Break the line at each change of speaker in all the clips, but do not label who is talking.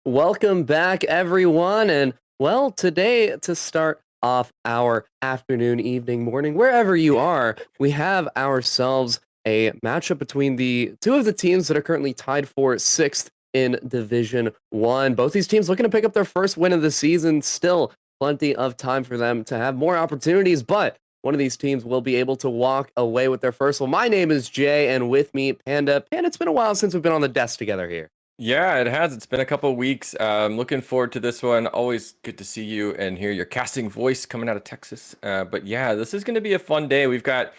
Welcome back, everyone. And well, today, to start off our afternoon, evening, morning, wherever you are, we have ourselves a matchup between the two of the teams that are currently tied for sixth in Division One. Both these teams looking to pick up their first win of the season. Still plenty of time for them to have more opportunities, but one of these teams will be able to walk away with their first one. My name is Jay, and with me, Panda. Panda, it's been a while since we've been on the desk together here.
Yeah, it has. It's been a couple of weeks. Looking forward to this one. Always good to see you and hear your casting voice coming out of Texas. But yeah, this is going to be a fun day. We've got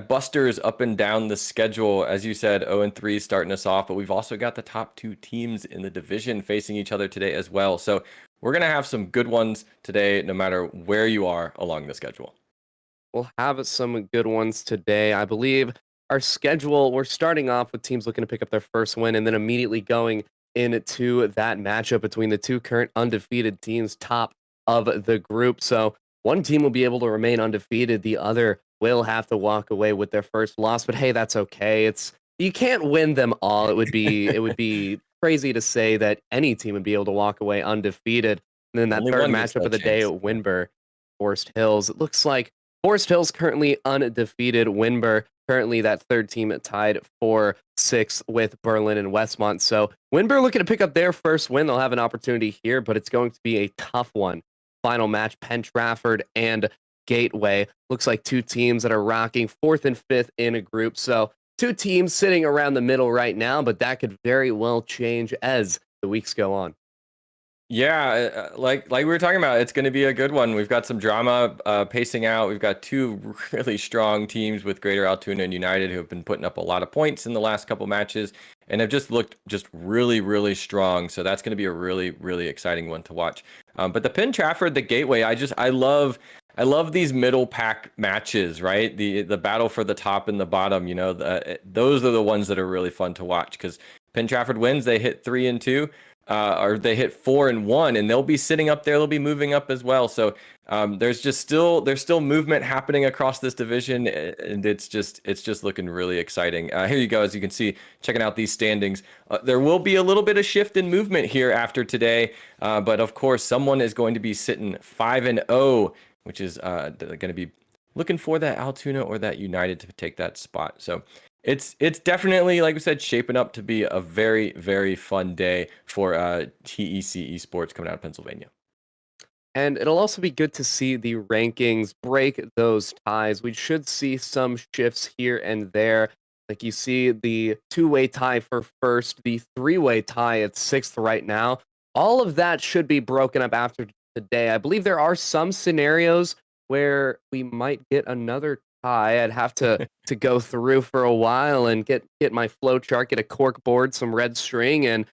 busters up and down the schedule, as you said, 0-3 starting us off. But we've also got the top two teams in the division facing each other today as well. So we're going to have some good ones today, no matter where you are along the schedule.
We'll have some good ones today. I believe our schedule, we're starting off with teams looking to pick up their first win and then immediately going into that matchup between the two current undefeated teams, top of the group. So one team will be able to remain undefeated. The other will have to walk away with their first loss. But hey, that's okay. You can't win them all. It would be crazy to say that any team would be able to walk away undefeated. And then that
Only
third
one gets
matchup
that
of the day
chance.
at Winber, Forest Hills. It looks like Forest Hills currently undefeated. Winber currently that third team tied for sixth with Berlin and Westmont. So Winber looking to pick up their first win. They'll have an opportunity here, but it's going to be a tough one. Final match, Penn Trafford and Gateway. Looks like two teams that are rocking fourth and fifth in a group. So two teams sitting around the middle right now, but that could very well change as the weeks go on.
Yeah, like we were talking about, it's going to be a good one. We've got some drama pacing out. We've got two really strong teams with Greater Altoona and United who have been putting up a lot of points in the last couple matches and have just looked just really, really strong. So that's going to be a really, really exciting one to watch. But the Penn Trafford, the Gateway, I love these middle pack matches, right? The battle for the top and the bottom. You know, those are the ones that are really fun to watch because Penn Trafford wins. They hit 3-2. Or they hit 4-1, and they'll be sitting up there. They'll be moving up as well. So there's still movement happening across this division, and it's just looking really exciting. Here you go, as you can see, checking out these standings. There will be a little bit of shift in movement here after today, but of course, someone is going to be sitting 5-0, which is going to be looking for that Altoona or that United to take that spot. So it's definitely, like we said, shaping up to be a very, very fun day for TEC esports coming out of Pennsylvania.
And it'll also be good to see the rankings break those ties. We should see some shifts here and there. Like you see the two-way tie for first, the three-way tie at sixth right now. All of that should be broken up after today. I believe there are some scenarios where we might get another tie. I'd have to go through for a while and get my flow chart, get a cork board, some red string, and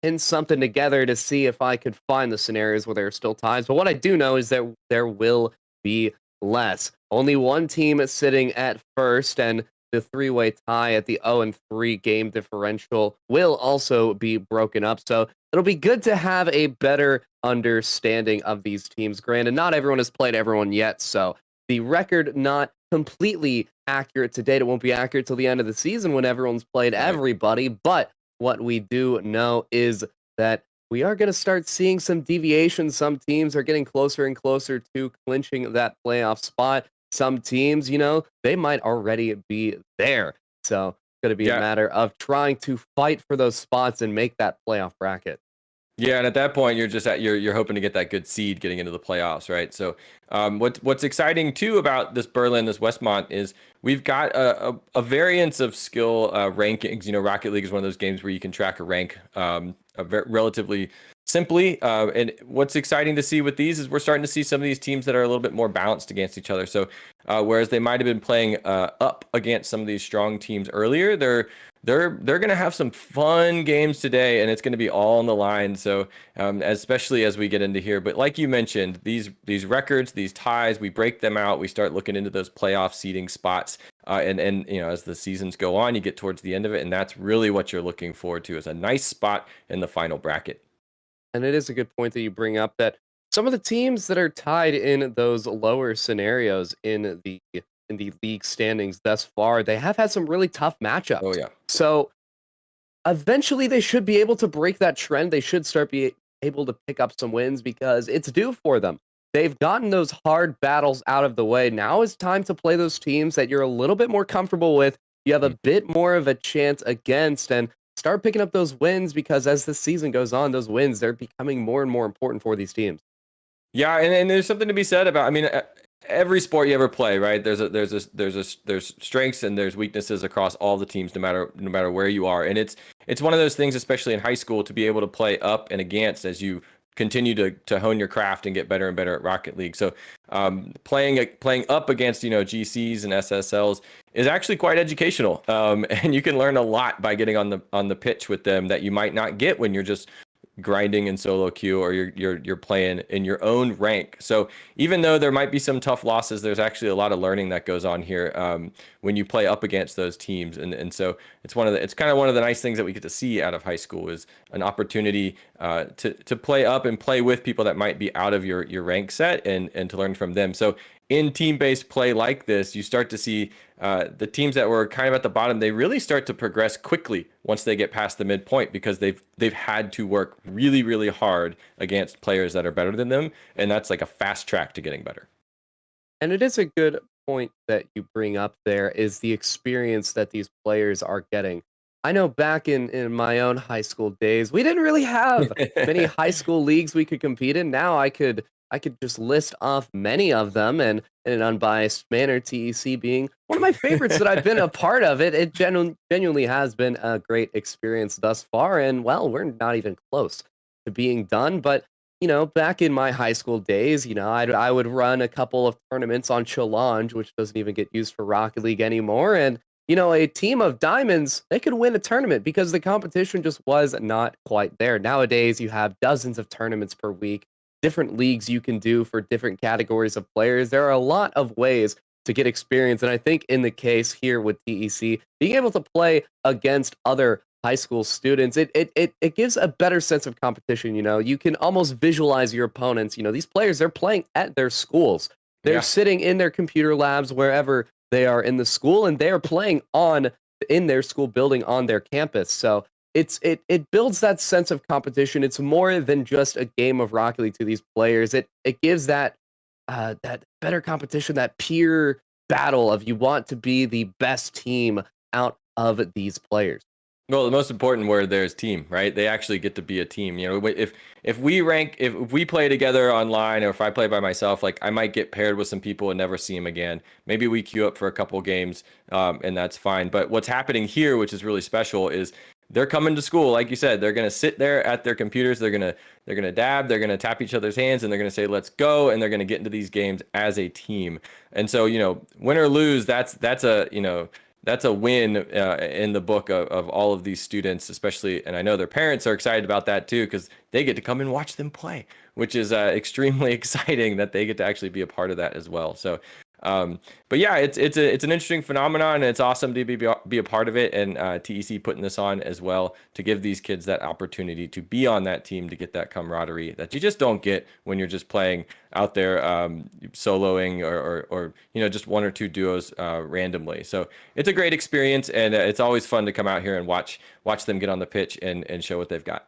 pin something together to see if I could find the scenarios where there are still ties. But what I do know is that there will be less. Only one team is sitting at first, and the three-way tie at the 0-3 game differential will also be broken up. So it'll be good to have a better understanding of these teams. Granted, not everyone has played everyone yet, so the record not completely accurate to date. It won't be accurate till the end of the season when everyone's played
Right.
everybody, but what we do know is that we are going to start seeing some deviations. Some teams are getting closer and closer to clinching that playoff spot. Some teams, they might already be there. So it's going to be a
Yeah.
matter of trying to fight for those spots and make that playoff bracket.
Yeah, and at that point, you're hoping to get that good seed getting into the playoffs, right? So, what's exciting too about this Berlin, this Westmont, is we've got a variance of skill rankings. You know, Rocket League is one of those games where you can track a rank relatively simply. And what's exciting to see with these is we're starting to see some of these teams that are a little bit more balanced against each other. So, whereas they might have been playing up against some of these strong teams earlier, they're going to have some fun games today, and it's going to be all on the line. So, especially as we get into here, but like you mentioned, these records, these ties, we break them out. We start looking into those playoff seeding spots, and as the seasons go on, you get towards the end of it, and that's really what you're looking forward to, is a nice spot in the final bracket.
And it is a good point that you bring up that some of the teams that are tied in those lower scenarios in the league standings thus far, they have had some really tough
Oh
matchups.
yeah.
So eventually they should be able to break that trend. They should start be able to pick up some wins because it's due for them. They've gotten those hard battles out of the way. Now is time to play those teams that you're a little bit more comfortable with. You have a bit more of a chance against and start picking up those wins because as the season goes on, those wins they're becoming more and more important for these teams.
Yeah, and there's something to be said about. I mean, every sport you ever play, right? There's strengths and there's weaknesses across all the teams, no matter where you are. And it's one of those things, especially in high school, to be able to play up and against as you continue to hone your craft and get better and better at Rocket League. So, playing up against GCs and SSLs is actually quite educational, and you can learn a lot by getting on the pitch with them that you might not get when you're just grinding in solo queue, or you're playing in your own rank. So even though there might be some tough losses, there's actually a lot of learning that goes on here, when you play up against those teams. And so it's kind of one of the nice things that we get to see out of high school, is an opportunity to play up and play with people that might be out of your rank set, and to learn from them. So in team-based play like this, you start to see the teams that were kind of at the bottom, they really start to progress quickly once they get past the midpoint, because they've had to work really, really hard against players that are better than them, and that's like a fast track to getting better.
And it is a good point that you bring up there is the experience that these players are getting. I know back in my own high school days, we didn't really have many high school leagues we could compete in. Now I could just list off many of them and in an unbiased manner, TEC being one of my favorites that I've been a part of. It genuinely has been a great experience thus far. And well, we're not even close to being done, but back in my high school days, I would run a couple of tournaments on Challenge, which doesn't even get used for Rocket League anymore. And, a team of diamonds, they could win a tournament because the competition just was not quite there. Nowadays, you have dozens of tournaments per week, different leagues you can do for different categories of players. There are a lot of ways to get experience. And I think in the case here with TEC, being able to play against other high school students, it gives a better sense of competition. You can almost visualize your opponents. These players, they're playing at their schools. They're
Yeah.
sitting in their computer labs wherever they are in the school, and they are playing in their school building on their campus. So it builds that sense of competition. It's more than just a game of Rocket League to these players. It gives that that better competition, that peer battle of you want to be the best team out of these players.
Well, the most important word there is team, right? They actually get to be a team. You know, if we rank, if we play together online, or if I play by myself, like I might get paired with some people and never see them again. Maybe we queue up for a couple games, and that's fine. But what's happening here, which is really special, is they're coming to school, like you said. They're gonna sit there at their computers. They're gonna dab. They're gonna tap each other's hands, and they're gonna say, "Let's go!" And they're gonna get into these games as a team. And so, you know, win or lose, that's a that's a win in the book of all of these students, especially. And I know their parents are excited about that too, because they get to come and watch them play, which is extremely exciting that they get to actually be a part of that as well. So, but yeah, it's an interesting phenomenon, and it's awesome to be a part of it. And TEC putting this on as well to give these kids that opportunity to be on that team, to get that camaraderie that you just don't get when you're just playing out there, soloing, or you know, just one or two duos randomly. So it's a great experience, and it's always fun to come out here and watch them get on the pitch and show what they've got.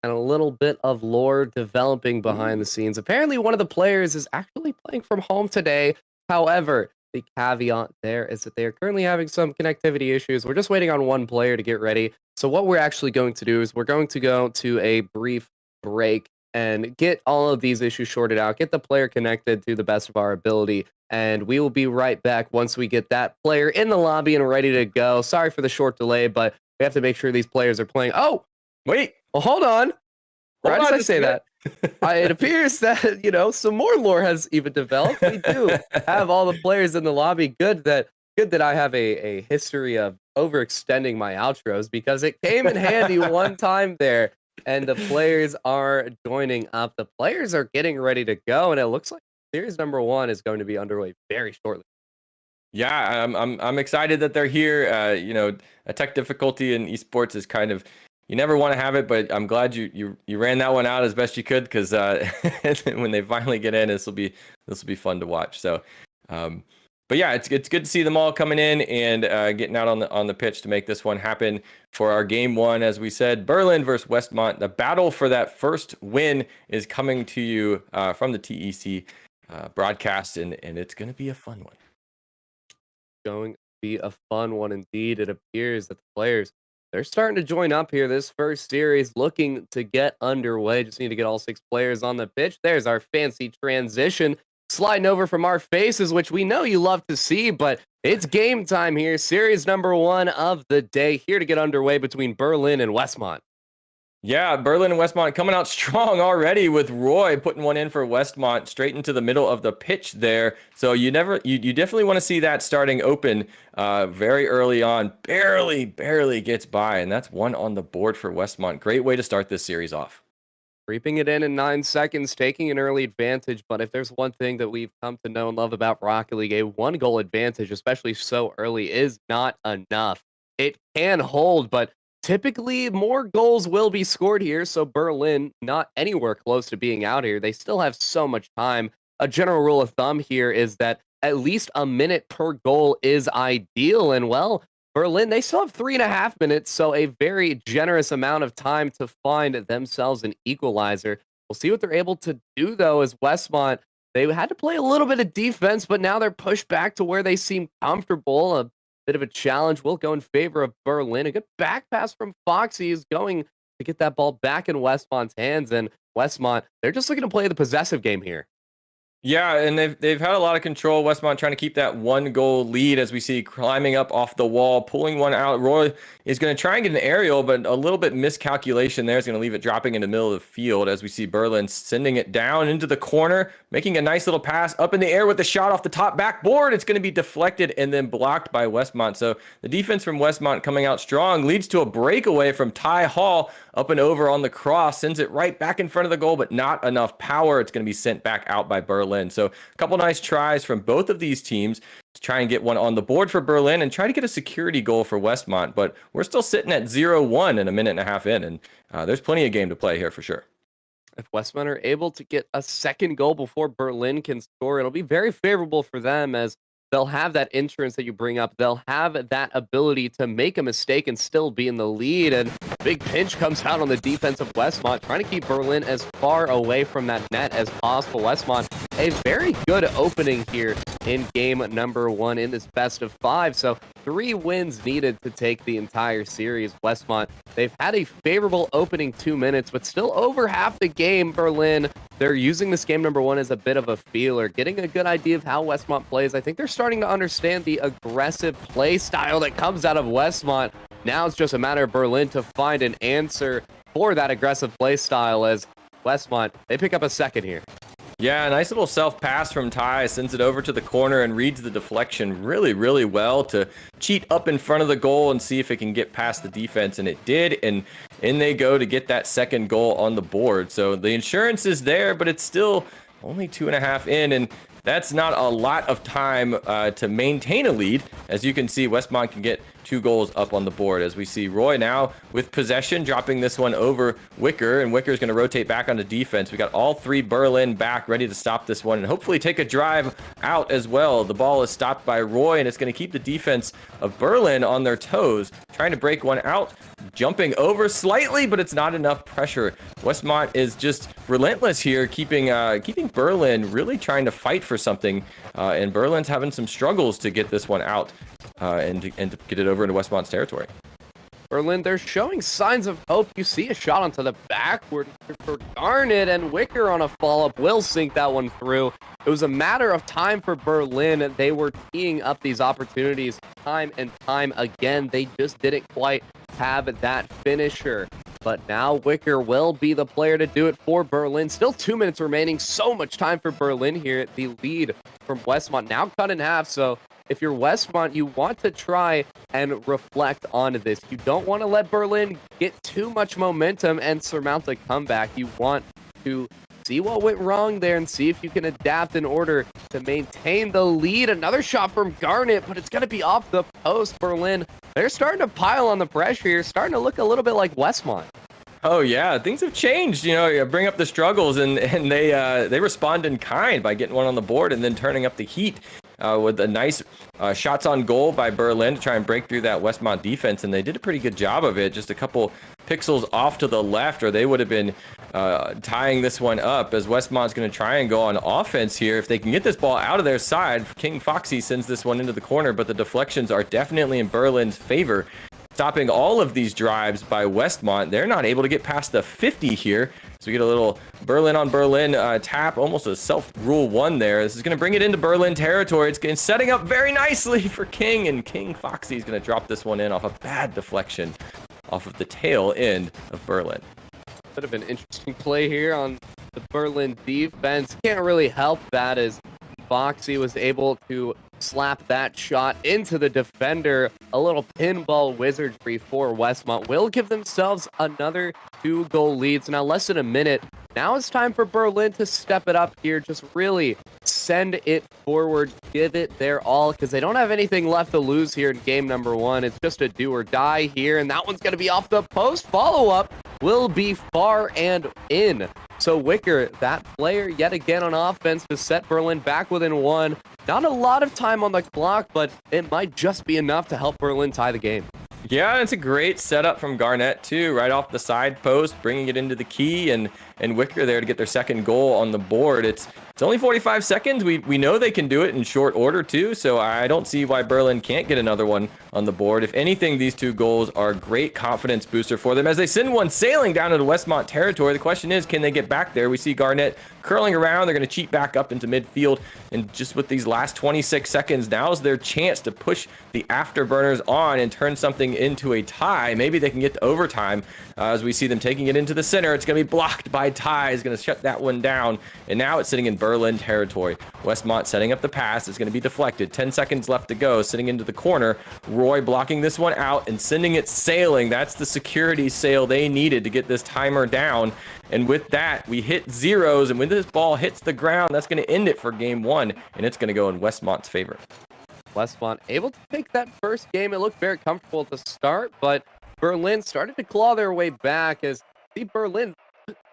And a little bit of lore developing behind the scenes. Apparently, one of the players is actually playing from home today. However, the caveat there is that they are currently having some connectivity issues. We're just waiting on one player to get ready. So, what we're actually going to do is we're going to go to a brief break and get all of these issues sorted out, get the player connected to the best of our ability. And we will be right back once we get that player in the lobby and ready to go. Sorry for the short delay, but we have to make sure these players are playing. Oh,
Wait,
well, hold on.
hold
Right as
on
I
just a
say
minute.
that, it appears that, some more lore has even developed. We do have all the players in the lobby. Good that I have a history of overextending my outros, because it came in handy one time there. And the players are joining up. The players are getting ready to go, and it looks like series number one is going to be underway very shortly.
Yeah, I'm excited that they're here. You know, a tech difficulty in esports is kind of, you never want to have it, but I'm glad you ran that one out as best you could, because when they finally get in, this will be fun to watch. So, but yeah, it's good to see them all coming in and getting out on the pitch to make this one happen for our game one. As we said, Berlin versus Westmont. The battle for that first win is coming to you from the TEC broadcast, and it's going to be a fun one.
Going to be a fun one indeed. It appears that the players, they're starting to join up here. This first series looking to get underway. Just need to get all six players on the pitch. There's our fancy transition sliding over from our faces, which we know you love to see, but it's game time here. Series number one of the day here to get underway between Berlin and Westmont.
Yeah, Berlin and Westmont coming out strong already, with Roy putting one in for Westmont straight into the middle of the pitch there. So you definitely want to see that starting open very early on. Barely gets by, and that's one on the board for Westmont. Great way to start this series off.
Reaping it in 9 seconds, taking an early advantage. But if there's one thing that we've come to know and love about Rocket League, a one goal advantage, especially so early, is not enough. It can hold, but typically more goals will be scored here. So Berlin, not anywhere close to being out here. They still have so much time. A general rule of thumb here is that at least a minute per goal is ideal. And well, Berlin, they still have 3.5 minutes, so a very generous amount of time to find themselves an equalizer. We'll see what they're able to do, though, as Westmont, they had to play a little bit of defense, but now they're pushed back to where they seem comfortable. A bit of a challenge will go in favor of Berlin. A good back pass from Foxy is going to get that ball back in Westmont's hands, and Westmont, they're just looking to play the possessive game here.
Yeah, and they've had a lot of control. Westmont trying to keep that one goal lead, as we see climbing up off the wall, pulling one out. Roy is going to try and get an aerial, but a little bit miscalculation there is going to leave it dropping in the middle of the field, as we see Berlin sending it down into the corner, making a nice little pass up in the air with the shot off the top backboard. It's going to be deflected and then blocked by Westmont. So the defense from Westmont coming out strong, leads to a breakaway from Ty Hall up and over on the cross, sends it right back in front of the goal, but not enough power. It's going to be sent back out by Berlin. So a couple nice tries from both of these teams to try and get one on the board for Berlin and try to get a security goal for Westmont. But we're still sitting at 0-1 in a minute and a half in, and there's plenty of game to play here for sure.
If Westmont are able to get a second goal before Berlin can score, it'll be very favorable for them, as they'll have that insurance that you bring up. They'll have that ability to make a mistake and still be in the lead. And Big pinch comes out on the defense of Westmont, trying to keep Berlin as far away from that net as possible. Westmont, a very good opening here in game number 1 in this best of 5. So 3 wins needed to take the entire series. Westmont, they've had a favorable opening 2 minutes, but still over half the game, Berlin, they're using this game number 1 as a bit of a feeler, getting a good idea of how Westmont plays. I think they're starting to understand the aggressive play style that comes out of Westmont. Now it's just a matter of Berlin to find an answer for that aggressive play style as Westmont, they pick up a second here.
Yeah, a nice little self pass from Ty, sends it over to the corner and reads the deflection really, really well to cheat up in front of the goal and see if it can get past the defense, and it did, and in they go to get that second goal on the board. So the insurance is there, but it's still only 2.5 in, and that's not a lot of time to maintain a lead. As you can see, Westmont can get 2 goals up on the board, as we see Roy now with possession, dropping this one over Wicker, and Wicker's going to rotate back onto defense. We got all 3 Berlin back ready to stop this one and hopefully take a drive out as well. The ball is stopped by Roy, and it's going to keep the defense of Berlin on their toes, trying to break one out, jumping over slightly, but it's not enough pressure. Westmont is just relentless here, keeping Berlin really trying to fight for something, and Berlin's having some struggles to get this one out and to get it over into Westmont's territory.
Berlin, they're showing signs of hope. You see a shot onto the backward for Garnet, and Wicker on a follow-up will sink that one through. It was a matter of time for Berlin. They were teeing up these opportunities time and time again. They just didn't quite have that finisher. But now Wicker will be the player to do it for Berlin. Still 2 minutes remaining. So much time for Berlin here. The lead from Westmont now cut in half. So if you're Westmont, you want to try and reflect on this. You don't want to let Berlin get too much momentum and surmount a comeback. You want to see what went wrong there and see if you can adapt in order to maintain the lead. Another shot from Garnet, but it's going to be off the post. Berlin, they're starting to pile on the pressure here, starting to look a little bit like Westmont.
Oh yeah, things have changed. You know, you bring up the struggles, and they respond in kind by getting one on the board and then turning up the heat with a nice shots on goal by Berlin to try and break through that Westmont defense, and they did a pretty good job of it. Just a couple pixels off to the left, or they would have been tying this one up, as Westmont's going to try and go on offense here. If they can get this ball out of their side, King Foxy sends this one into the corner, but the deflections are definitely in Berlin's favor, stopping all of these drives by Westmont. They're not able to get past the 50 here. So we get a little Berlin on Berlin tap, almost a self-rule 1 there. This is going to bring it into Berlin territory. It's setting up very nicely for King, and King Foxy is going to drop this one in off a bad deflection off of the tail end of Berlin.
Bit of an interesting play here on the Berlin defense. Can't really help that as Foxy was able to slap that shot into the defender. A little pinball wizardry for Westmont will give themselves another 2-goal lead. So now less than a minute. Now it's time for Berlin to step it up here. Just really send it forward. Give it their all, because they don't have anything left to lose here in game number 1. It's just a do or die here, and that one's going to be off the post. Follow-up will be far and in. So Wicker, that player yet again on offense to set Berlin back within 1. Not a lot of time on the clock, but it might just be enough to help Berlin tie the game.
Yeah, it's a great setup from Garnett too, right off the side post, bringing it into the key, and Wicker there to get their second goal on the board. It's only 45 seconds. We know they can do it in short order too, so I don't see why Berlin can't get another one on the board. If anything, these 2 goals are a great confidence booster for them as they send one sailing down into Westmont territory. The question is, can they get back there? We see Garnett curling around. They're going to cheat back up into midfield, and just with these last 26 seconds, now's their chance to push the afterburners on and turn something into a tie. Maybe they can get to overtime as we see them taking it into the center. It's going to be blocked by Ty. Is going to shut that one down, and now it's sitting in Berlin territory. Westmont setting up the pass. It's going to be deflected. 10 seconds left to go, sitting into the corner. Roy blocking this one out and sending it sailing. That's the security sail they needed to get this timer down. And with that, we hit zeros, and when this ball hits the ground, that's going to end it for game 1, and it's going to go in Westmont's favor.
Westmont able to take that first game. It looked very comfortable to start, but Berlin started to claw their way back as the Berlin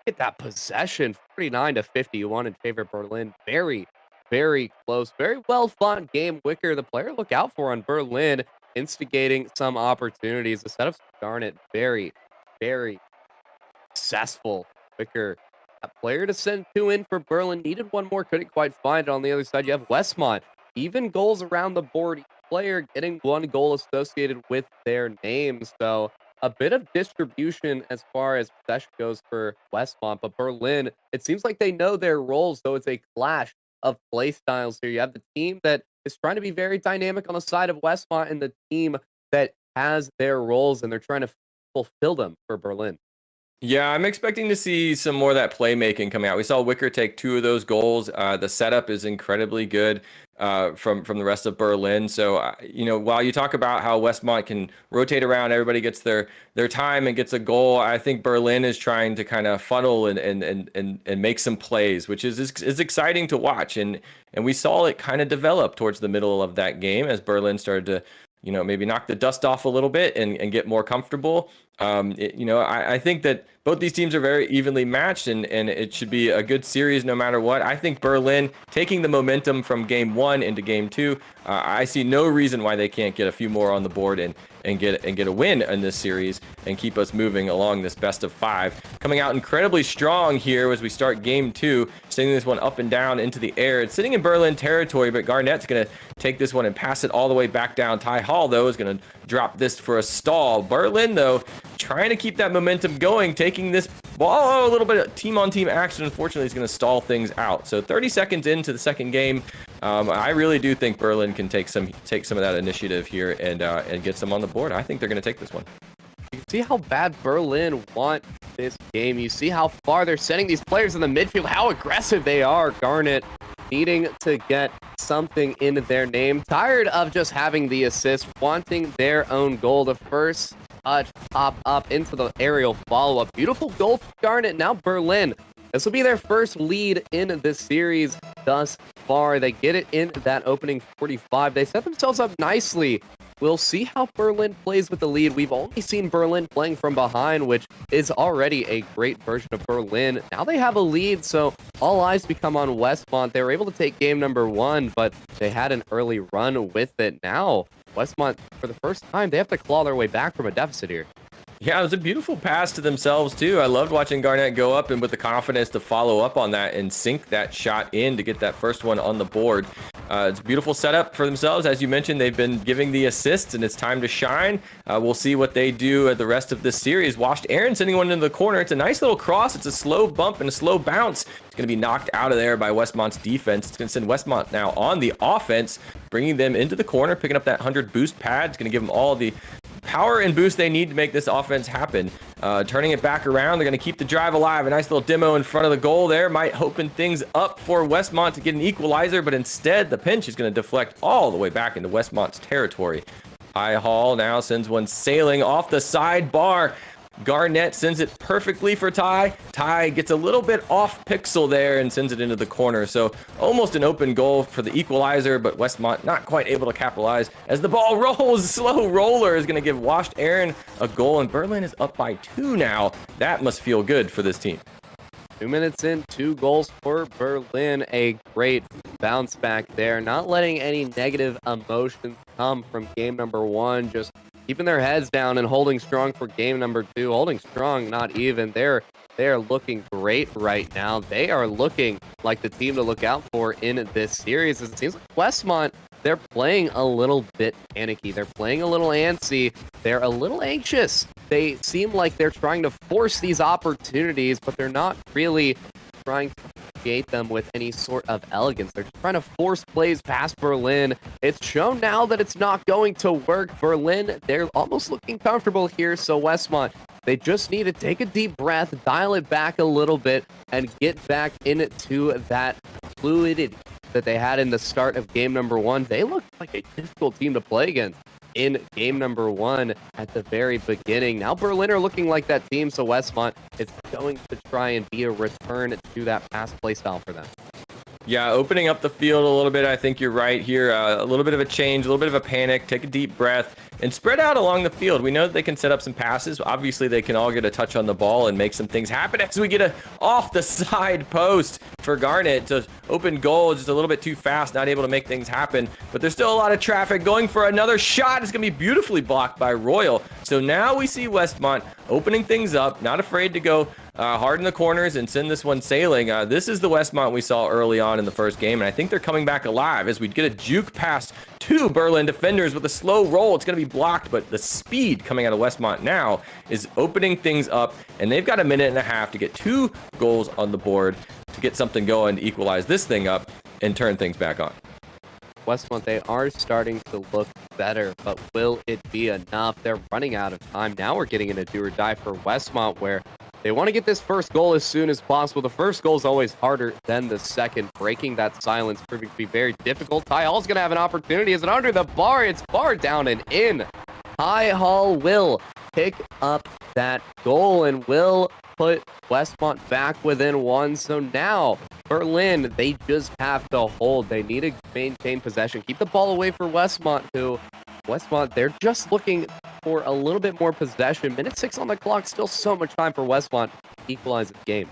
get that possession, 49-51 in favor of Berlin. Very, very close, very well fought game. Wicker, the player to look out for on Berlin, instigating some opportunities. The setups Garnet very, very successful. Wicker, a player to send 2 in for Berlin. Needed one more, couldn't quite find it. On the other side, you have Westmont. Even goals around the board. Each player getting 1 goal associated with their name. So a bit of distribution as far as possession goes for Westmont. But Berlin, it seems like they know their roles. So it's a clash of play styles here. You have the team that is trying to be very dynamic on the side of Westmont and the team that has their roles and they're trying to fulfill them for Berlin.
Yeah, I'm expecting to see some more of that playmaking coming out. We saw Wicker take 2 of those goals. The setup is incredibly good from the rest of Berlin. So, while you talk about how Westmont can rotate around, everybody gets their time and gets a goal. I think Berlin is trying to kind of funnel and make some plays, which is exciting to watch. And we saw it kind of develop towards the middle of that game as Berlin started to maybe knock the dust off a little bit and get more comfortable. I think that both these teams are very evenly matched and it should be a good series no matter what. I think Berlin taking the momentum from game 1 into game 2, I see no reason why they can't get a few more on the board and get a win in this series and keep us moving along this best of 5. Coming out incredibly strong here as we start game 2, sending this one up and down into the air. It's sitting in Berlin territory, but Garnett's going to take this one and pass it all the way back down. Ty Hall, though, is going to drop this for a stall. Berlin, though, trying to keep that momentum going, taking this ball, a little bit of team-on-team action, unfortunately, is going to stall things out. So 30 seconds into the second game, I really do think Berlin can take some of that initiative here and get some on the board. I think they're going to take this one.
You can see how bad Berlin want this game. You see how far they're sending these players in the midfield, how aggressive they are. Garnett needing to get something in their name. Tired of just having the assist, wanting their own goal. The first touch pop up into the aerial follow-up. Beautiful goal for Garnett. Now Berlin. This will be their first lead in this series thus far. They get it in that opening 45. They set themselves up nicely. We'll see how Berlin plays with the lead. We've only seen Berlin playing from behind, which is already a great version of Berlin. Now they have a lead, so all eyes become on Westmont. They were able to take game number 1, but they had an early run with it. Now, Westmont, for the first time, they have to claw their way back from a deficit here.
Yeah, it was a beautiful pass to themselves, too. I loved watching Garnett go up and with the confidence to follow up on that and sink that shot in to get that first one on the board. It's a beautiful setup for themselves. As you mentioned, they've been giving the assists, and it's time to shine. We'll see what they do at the rest of this series. Washed Aaron sending one into the corner. It's a nice little cross. It's a slow bump and a slow bounce. It's going to be knocked out of there by Westmont's defense. It's going to send Westmont now on the offense, bringing them into the corner, picking up that 100 boost pad. It's going to give them all the power and boost they need to make this offense happen. Turning it back around, they're going to keep the drive alive. A nice little demo in front of the goal there might open things up for Westmont to get an equalizer, but instead the pinch is going to deflect all the way back into Westmont's territory. High Hall now sends one sailing off the sidebar. Garnett sends it perfectly for Ty. Ty gets a little bit off pixel there and sends it into the corner. So almost an open goal for the equalizer, but Westmont not quite able to capitalize as the ball rolls. Slow roller is going to give Washed Aaron a goal, and Berlin is up by 2 now. That must feel good for this team.
2 minutes in, 2 goals for Berlin. A great bounce back there. Not letting any negative emotions come from game number 1. Just keeping their heads down and holding strong for game number 2. Holding strong, not even. They're looking great right now. They are looking like the team to look out for in this series. It seems like Westmont, they're playing a little bit panicky. They're playing a little antsy. They're a little anxious. They seem like they're trying to force these opportunities, but they're not really trying to create them with any sort of elegance. They're just trying to force plays past Berlin. It's shown now that it's not going to work. Berlin, they're almost looking comfortable here, so Westmont, they just need to take a deep breath, dial it back a little bit, and get back into that fluidity that they had in the start of game number 1. They looked like a difficult team to play against in game number 1 at the very beginning. Now Berlin are looking like that team, so Westmont is going to try and be a return to that past play style for them.
Yeah, opening up the field a little bit. I think you're right here. A little bit of a change, a little bit of a panic. Take a deep breath and spread out along the field. We know that they can set up some passes. Obviously, they can all get a touch on the ball and make some things happen as we get a off the side post for Garnet to open goal just a little bit too fast, not able to make things happen. But there's still a lot of traffic going for another shot. It's going to be beautifully blocked by Royal. So now we see Westmont opening things up, not afraid to go hard in the corners and send this one sailing. This is the Westmont we saw early on in the first game, and I think they're coming back alive as we get a juke pass to Berlin defenders with a slow roll. It's going to be blocked, but the speed coming out of Westmont now is opening things up, and they've got a minute and a half to get 2 goals on the board to get something going to equalize this thing up and turn things back on.
Westmont, they are starting to look better, but will it be enough? They're running out of time. Now we're getting in a do or die for Westmont, where they want to get this first goal as soon as possible. The first goal is always harder than the second. Breaking that silence proving to be very difficult. Ty Hall's going to have an opportunity. Is it under the bar? It's bar down and in. Ty Hall will pick up that goal and will put Westmont back within 1. So now Berlin, they just have to hold. They need to maintain possession. Keep the ball away for Westmont, they're just looking for a little bit more possession. Minute 6 on the clock, still so much time for Westmont to equalize the game.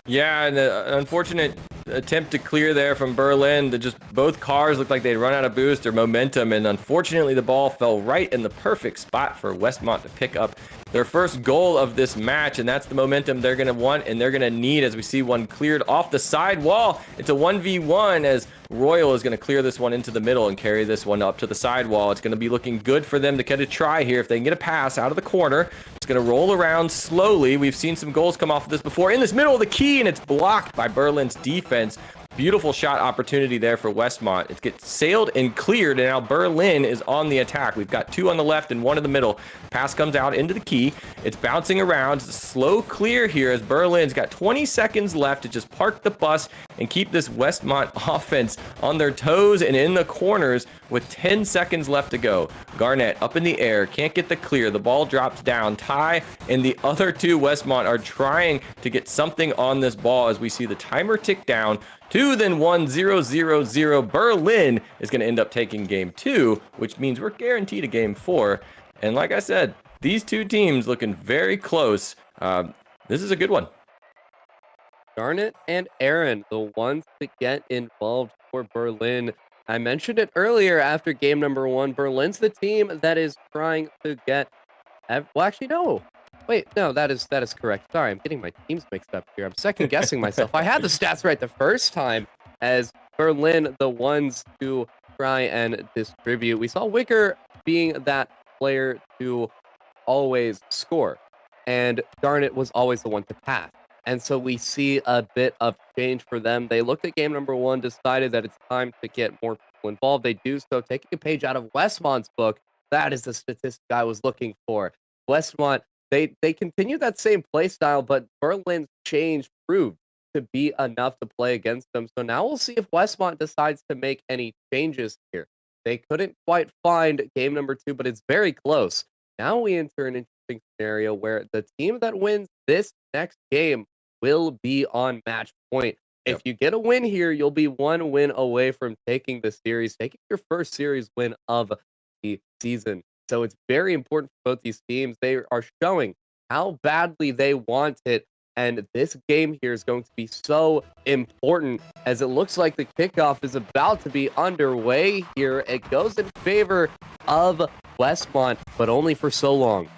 Yeah, and an unfortunate attempt to clear there from Berlin. Both cars looked like they'd run out of boost or momentum, and unfortunately the ball fell right in the perfect spot for Westmont to pick up their first goal of this match, and that's the momentum they're going to want and they're going to need as we see one cleared off the side wall. It's a 1v1 as Royal is going to clear this one into the middle and carry this one up to the side wall. It's going to be looking good for them to get a try here. If they can get a pass out of the corner, it's going to roll around slowly. We've seen some goals come off of this before in this middle of the key, and it's blocked by Berlin's defense. Beautiful shot opportunity there for Westmont. It gets sailed and cleared, and now Berlin is on the attack. We've got 2 on the left and 1 in the middle. Pass comes out into the key. It's bouncing around. It's a slow clear here as Berlin's got 20 seconds left to just park the bus and keep this Westmont offense on their toes and in the corners with 10 seconds left to go. Garnett up in the air, can't get the clear. The ball drops down. Ty and the other 2 Westmont are trying to get something on this ball as we see the timer tick down. 2, then 1, 0, 0, 0. Berlin is going to end up taking game 2, which means we're guaranteed a game 4. And like I said, these 2 teams looking very close. This is a good one.
Garnet and Aaron, the ones to get involved for Berlin. I mentioned it earlier after game number 1. Berlin's the team that is trying to get... Well, actually, no. Wait, no, that is correct. Sorry, I'm getting my teams mixed up here. I'm second guessing myself. I had the stats right the first time as Berlin, the ones to try and distribute. We saw Wicker being that player to always score, and Garnet was always the one to pass. And so we see a bit of change for them. They looked at game number 1, decided that it's time to get more people involved. They do so, taking a page out of Westmont's book. That is the statistic I was looking for. Westmont, they continue that same play style, but Berlin's change proved to be enough to play against them. So now we'll see if Westmont decides to make any changes here. They couldn't quite find game number 2, but it's very close. Now we enter an interesting scenario where the team that wins this next game will be on match point. If you get a win here, you'll be 1 win away from taking the series, taking your first series win of the season. So it's very important for both these teams. They are showing how badly they want it. And this game here is going to be so important as it looks like the kickoff is about to be underway here. It goes in favor of Westmont, but only for so long.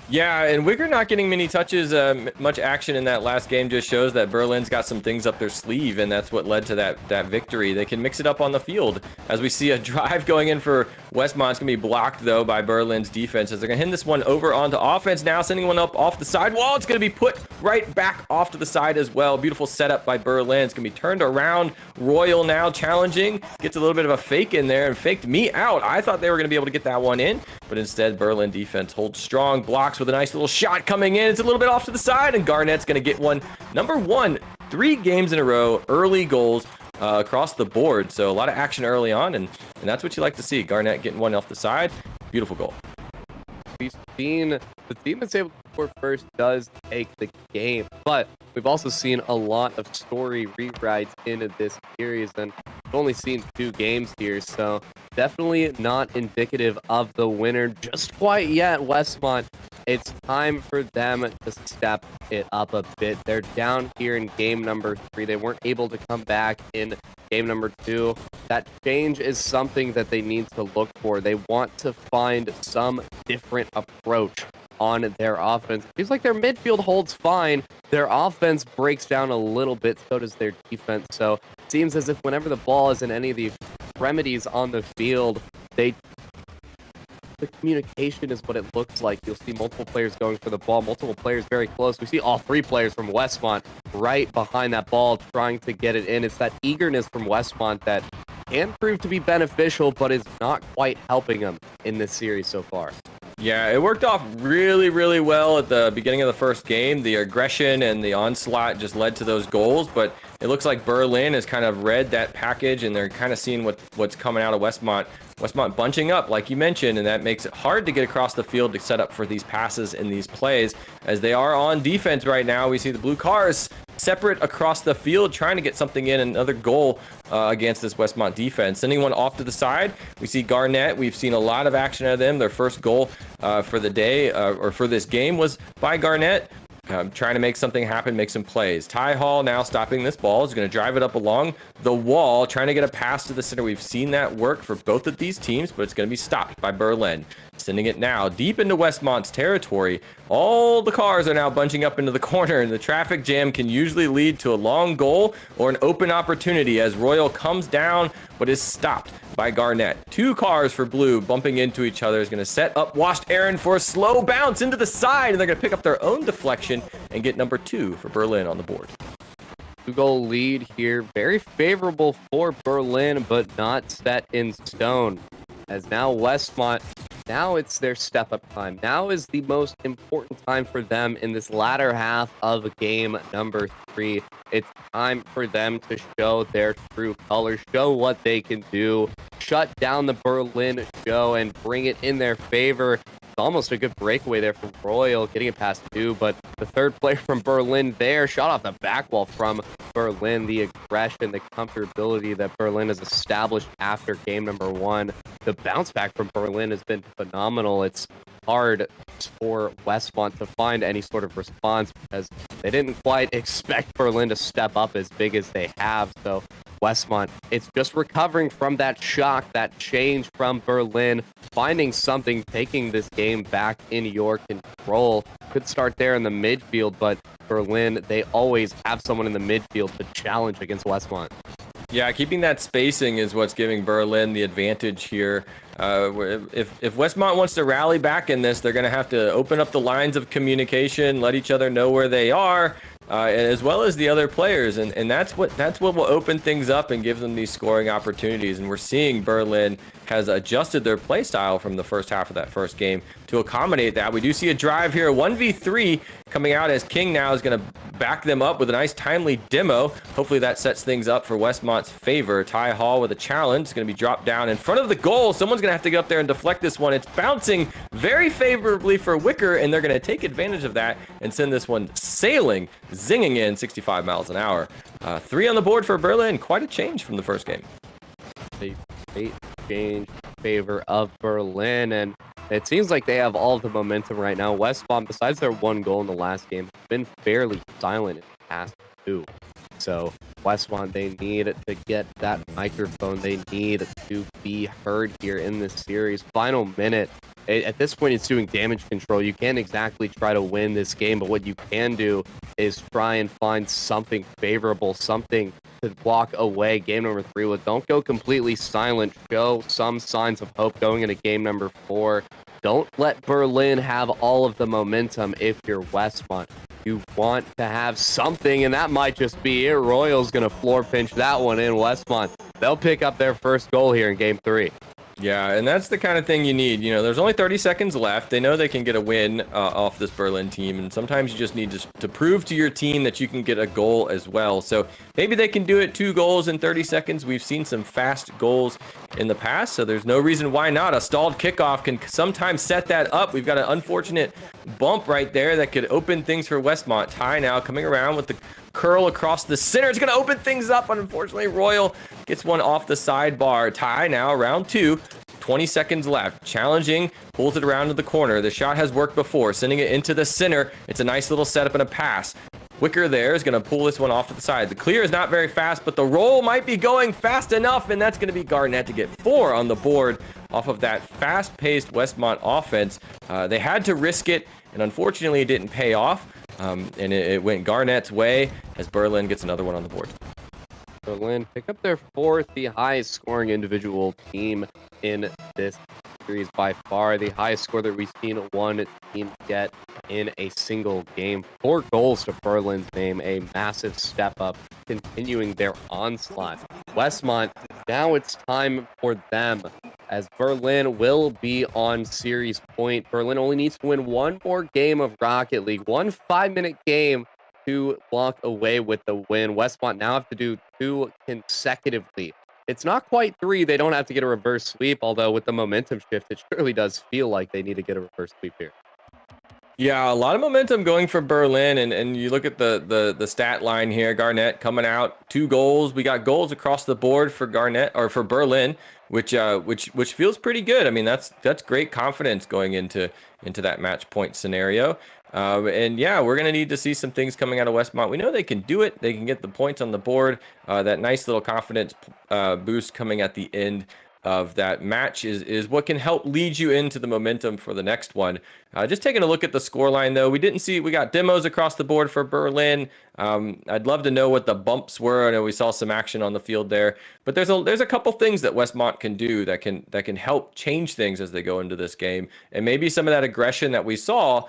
Yeah, and Wicker not getting many touches, much action in that last game just shows that Berlin's got some things up their sleeve, and that's what led to that victory. They can mix it up on the field. As we see a drive going in for Westmont, it's going to be blocked, though, by Berlin's defense, as they're going to hand this one over onto offense now, sending one up off the side wall. It's going to be put right back off to the side as well. Beautiful setup by Berlin. It's going to be turned around. Royal now challenging. Gets a little bit of a fake in there and faked me out. I thought they were going to be able to get that one in, but instead Berlin defense holds strong, blocks with a nice little shot coming in. It's a little bit off to the side, and Garnett's going to get one. Number 1, 3 games in a row, early goals across the board. So a lot of action early on, and that's what you like to see. Garnett getting one off the side. Beautiful goal.
We've seen the team that's able to score first does take the game. But we've also seen a lot of story rewrites into this series, and we've only seen 2 games here, so definitely not indicative of the winner just quite yet. Westmont, it's time for them to step it up a bit. They're down here in game number 3. They weren't able to come back in game number 2. That change is something that they need to look for. They want to find some different approach on their offense. It seems like their midfield holds fine. Their offense breaks down a little bit, so does their defense. So it seems as if whenever the ball is in any of the extremities on the field, the communication is what it looks like. You'll see multiple players going for the ball, multiple players very close. We see all 3 players from Westmont right behind that ball trying to get it in. It's that eagerness from Westmont that can prove to be beneficial, but is not quite helping them in this series so far.
Yeah, it worked off really, really well at the beginning of the first game. The aggression and the onslaught just led to those goals, but it looks like Berlin has kind of read that package, and they're kind of seeing what's coming out of Westmont. Westmont bunching up, like you mentioned, and that makes it hard to get across the field to set up for these passes and these plays. As they are on defense right now, we see the blue cars separate across the field, trying to get something in, another goal against this Westmont defense. Sending one off to the side, we see Garnett. We've seen a lot of action out of them. Their first goal for the day, or for this game, was by Garnett. Trying to make something happen, make some plays. Ty Hall now stopping this ball, is going to drive it up along the wall, trying to get a pass to the center. We've seen that work for both of these teams, but it's going to be stopped by Berlin. Sending it now deep into Westmont's territory. All the cars are now bunching up into the corner, and the traffic jam can usually lead to a long goal or an open opportunity as Royal comes down, but is stopped by Garnett. 2 cars for blue bumping into each other is going to set up Washed Aaron for a slow bounce into the side, and they're going to pick up their own deflection and get number 2 for Berlin on the board.
2-goal lead here. Very favorable for Berlin, but not set in stone. As now Westmont, now it's their step-up time. Now is the most important time for them in this latter half of game number 3. It's time for them to show their true colors, show what they can do, shut down the Berlin show, and bring it in their favor. Almost a good breakaway there from Royal, getting it past 2, but the third player from Berlin there, shot off the back wall from Berlin. The aggression, the comfortability that Berlin has established after game number 1. The bounce back from Berlin has been phenomenal. It's hard for Westmont to find any sort of response because they didn't quite expect Berlin to step up as big as they have. So Westmont, it's just recovering from that shock, that change from Berlin, finding something, taking this game back in your control. Could start there in the midfield, but Berlin, they always have someone in the midfield to challenge against Westmont.
Yeah, keeping that spacing is what's giving Berlin the advantage here. If Westmont wants to rally back in this, they're going to have to open up the lines of communication, let each other know where they are, as well as the other players, and that's what will open things up and give them these scoring opportunities. And we're seeing Berlin has adjusted their play style from the first half of that first game to accommodate that. We do see a drive here, 1v3 coming out as King now is going to back them up with a nice timely demo. Hopefully that sets things up for Westmont's favor. Ty Hall with a challenge. It's going to be dropped down in front of the goal. Someone's going to have to get up there and deflect this one. It's bouncing very favorably for Wicker, and they're going to take advantage of that and send this one sailing, zinging in 65 miles an hour. 3 on the board for Berlin. Quite a change from the first game.
A great change in favor of Berlin, and it seems like they have all of the momentum right now. Westmont, besides their 1 goal in the last game, has been fairly silent in the past 2. So Westmont, they need to get that microphone. They need to be heard here in this series. Final minute. At this point, it's doing damage control. You can't exactly try to win this game, but what you can do is try and find something favorable, something to walk away game number 3 with. Don't go completely silent. Show some signs of hope going into game number 4. Don't let Berlin have all of the momentum if you're Westmont. You want to have something, and that might just be it. Royal's going to floor pinch that one in. Westmont, they'll pick up their first goal here in game 3.
Yeah, and that's the kind of thing you need. You know, there's only 30 seconds left. They know they can get a win off this Berlin team, and sometimes you just need to prove to your team that you can get a goal as well. So maybe they can do it 2 goals in 30 seconds. We've seen some fast goals in the past, so there's no reason why not. A stalled kickoff can sometimes set that up. We've got an unfortunate bump right there that could open things for Westmont. Ty now coming around with the curl across the center. It's going to open things up, but unfortunately Royal gets one off the sidebar. Tie now, round 2. 20 seconds left. Challenging, pulls it around to the corner. The shot has worked before, sending it into the center. It's a nice little setup and a pass. Wicker there is going to pull this one off to the side. The clear is not very fast, but the roll might be going fast enough, and that's going to be Garnett to get 4 on the board off of that fast-paced Westmont offense. They had to risk it, and unfortunately it didn't pay off, and it went Garnett's way as Berlin gets another one on the board.
Berlin pick up their 4th, the highest scoring individual team in this series by far. The highest score that we've seen one team get in a single game. 4 goals to Berlin's name, a massive step up, continuing their onslaught. Westmont, now it's time for them, as Berlin will be on series point. Berlin only needs to win one more game of Rocket League, one 5-minute game to walk away with the win. Westmont now have to do 2 consecutively. It's not quite 3. They don't have to get a reverse sweep, although with the momentum shift, it surely does feel like they need to get a reverse sweep here.
Yeah, a lot of momentum going for Berlin, and you look at the stat line here. Garnett coming out 2 goals. We got goals across the board for Garnett or for Berlin, which feels pretty good. I mean, that's great confidence going into that match point scenario. And yeah, we're gonna need to see some things coming out of Westmont. We know they can do it. They can get the points on the board. That nice little confidence boost coming at the end of that match is what can help lead you into the momentum for the next one. Just taking a look at the scoreline, though, we got demos across the board for Berlin. I'd love to know what the bumps were. I know we saw some action on the field there, but there's a couple things that Westmont can do that can help change things as they go into this game, and maybe some of that aggression that we saw,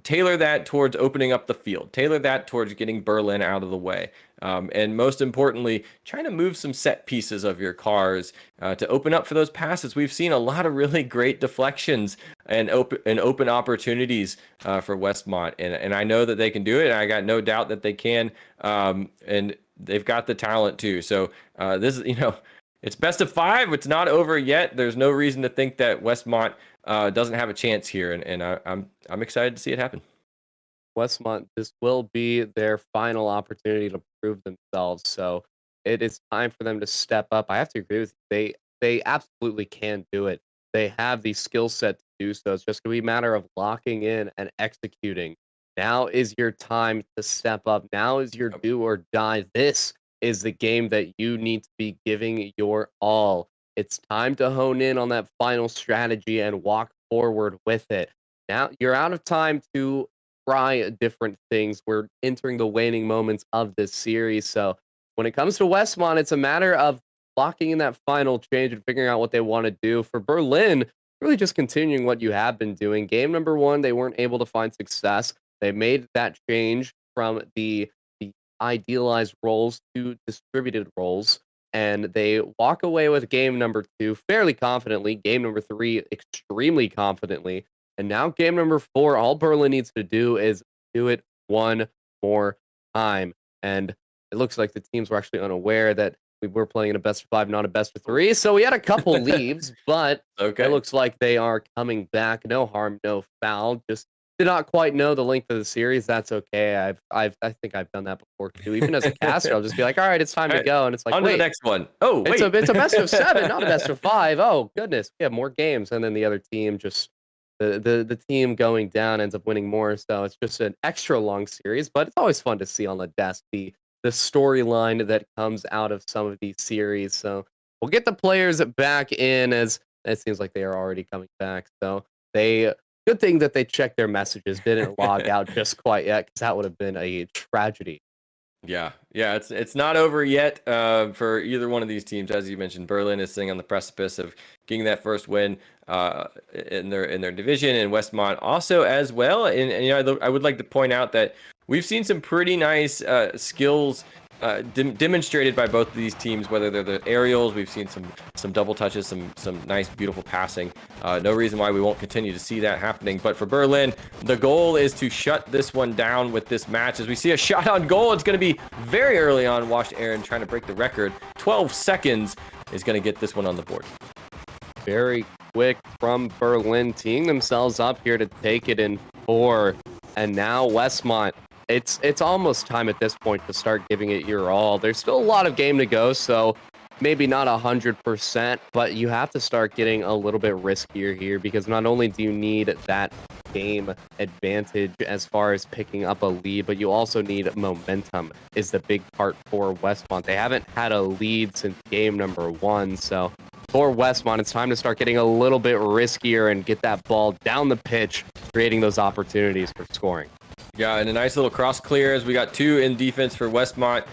tailor that towards opening up the field, tailor that towards getting Berlin out of the way. And most importantly, trying to move some set pieces of your cars to open up for those passes. We've seen a lot of really great deflections and open opportunities for Westmont, and I know that they can do it. And I got no doubt that they can, and they've got the talent too. So this is, it's best of 5. It's not over yet. There's no reason to think that Westmont doesn't have a chance here, and I'm excited to see it happen.
Westmont, this will be their final opportunity to prove themselves. So it is time for them to step up. I have to agree with you. They absolutely can do it. They have the skill set to do so. It's just going to be a matter of locking in and executing. Now is your time to step up. Now is your do or die. This is the game that you need to be giving your all. It's time to hone in on that final strategy and walk forward with it. Now you're out of time to try different things. We're entering the waning moments of this series. So when it comes to Westmont, it's a matter of locking in that final change and figuring out what they want to do. For Berlin, really just continuing what you have been doing. Game number 1, they weren't able to find success. They made that change from the idealized roles to distributed roles, and they walk away with game number 2 fairly confidently, game number 3 extremely confidently. And now game number 4, all Berlin needs to do is do it one more time. And it looks like the teams were actually unaware that we were playing in a best of 5, not a best of 3. So we had a couple leaves, but it looks like they are coming back. No harm, no foul. Just did not quite know the length of the series. That's okay. I think I've done that before too. Even as a caster, I'll just be like, all right, it's time to go. And it's like,
on to the next one. Oh, wait.
It's a best of 7, not a best of 5. Oh, goodness. We have more games. And then the other team just the team going down ends up winning more, so it's just an extra long series, but it's always fun to see on the desk the storyline that comes out of some of these series. So we'll get the players back in, as it seems like they are already coming back. So good thing that they checked their messages, didn't log out just quite yet, because that would have been a tragedy.
Yeah, it's not over yet for either one of these teams. As you mentioned, Berlin is sitting on the precipice of getting that first win in their division, and Westmont also as well. And I would like to point out that we've seen some pretty nice skills demonstrated by both of these teams, whether they're the aerials. We've seen some double touches, some nice, beautiful passing. No reason why we won't continue to see that happening. But for Berlin, the goal is to shut this one down with this match. As we see a shot on goal, it's going to be very early on. Washed Aaron trying to break the record. 12 seconds is going to get this one on the board.
Very quick from Berlin, teeing themselves up here to take it in 4. And now Westmont. It's almost time at this point to start giving it your all. There's still a lot of game to go, so maybe not 100%, but you have to start getting a little bit riskier here, because not only do you need that game advantage as far as picking up a lead, but you also need momentum is the big part for Westmont. They haven't had a lead since game number 1, so for Westmont, it's time to start getting a little bit riskier and get that ball down the pitch, creating those opportunities for scoring.
Yeah, and a nice little cross clear as we got 2 in defense for Westmont.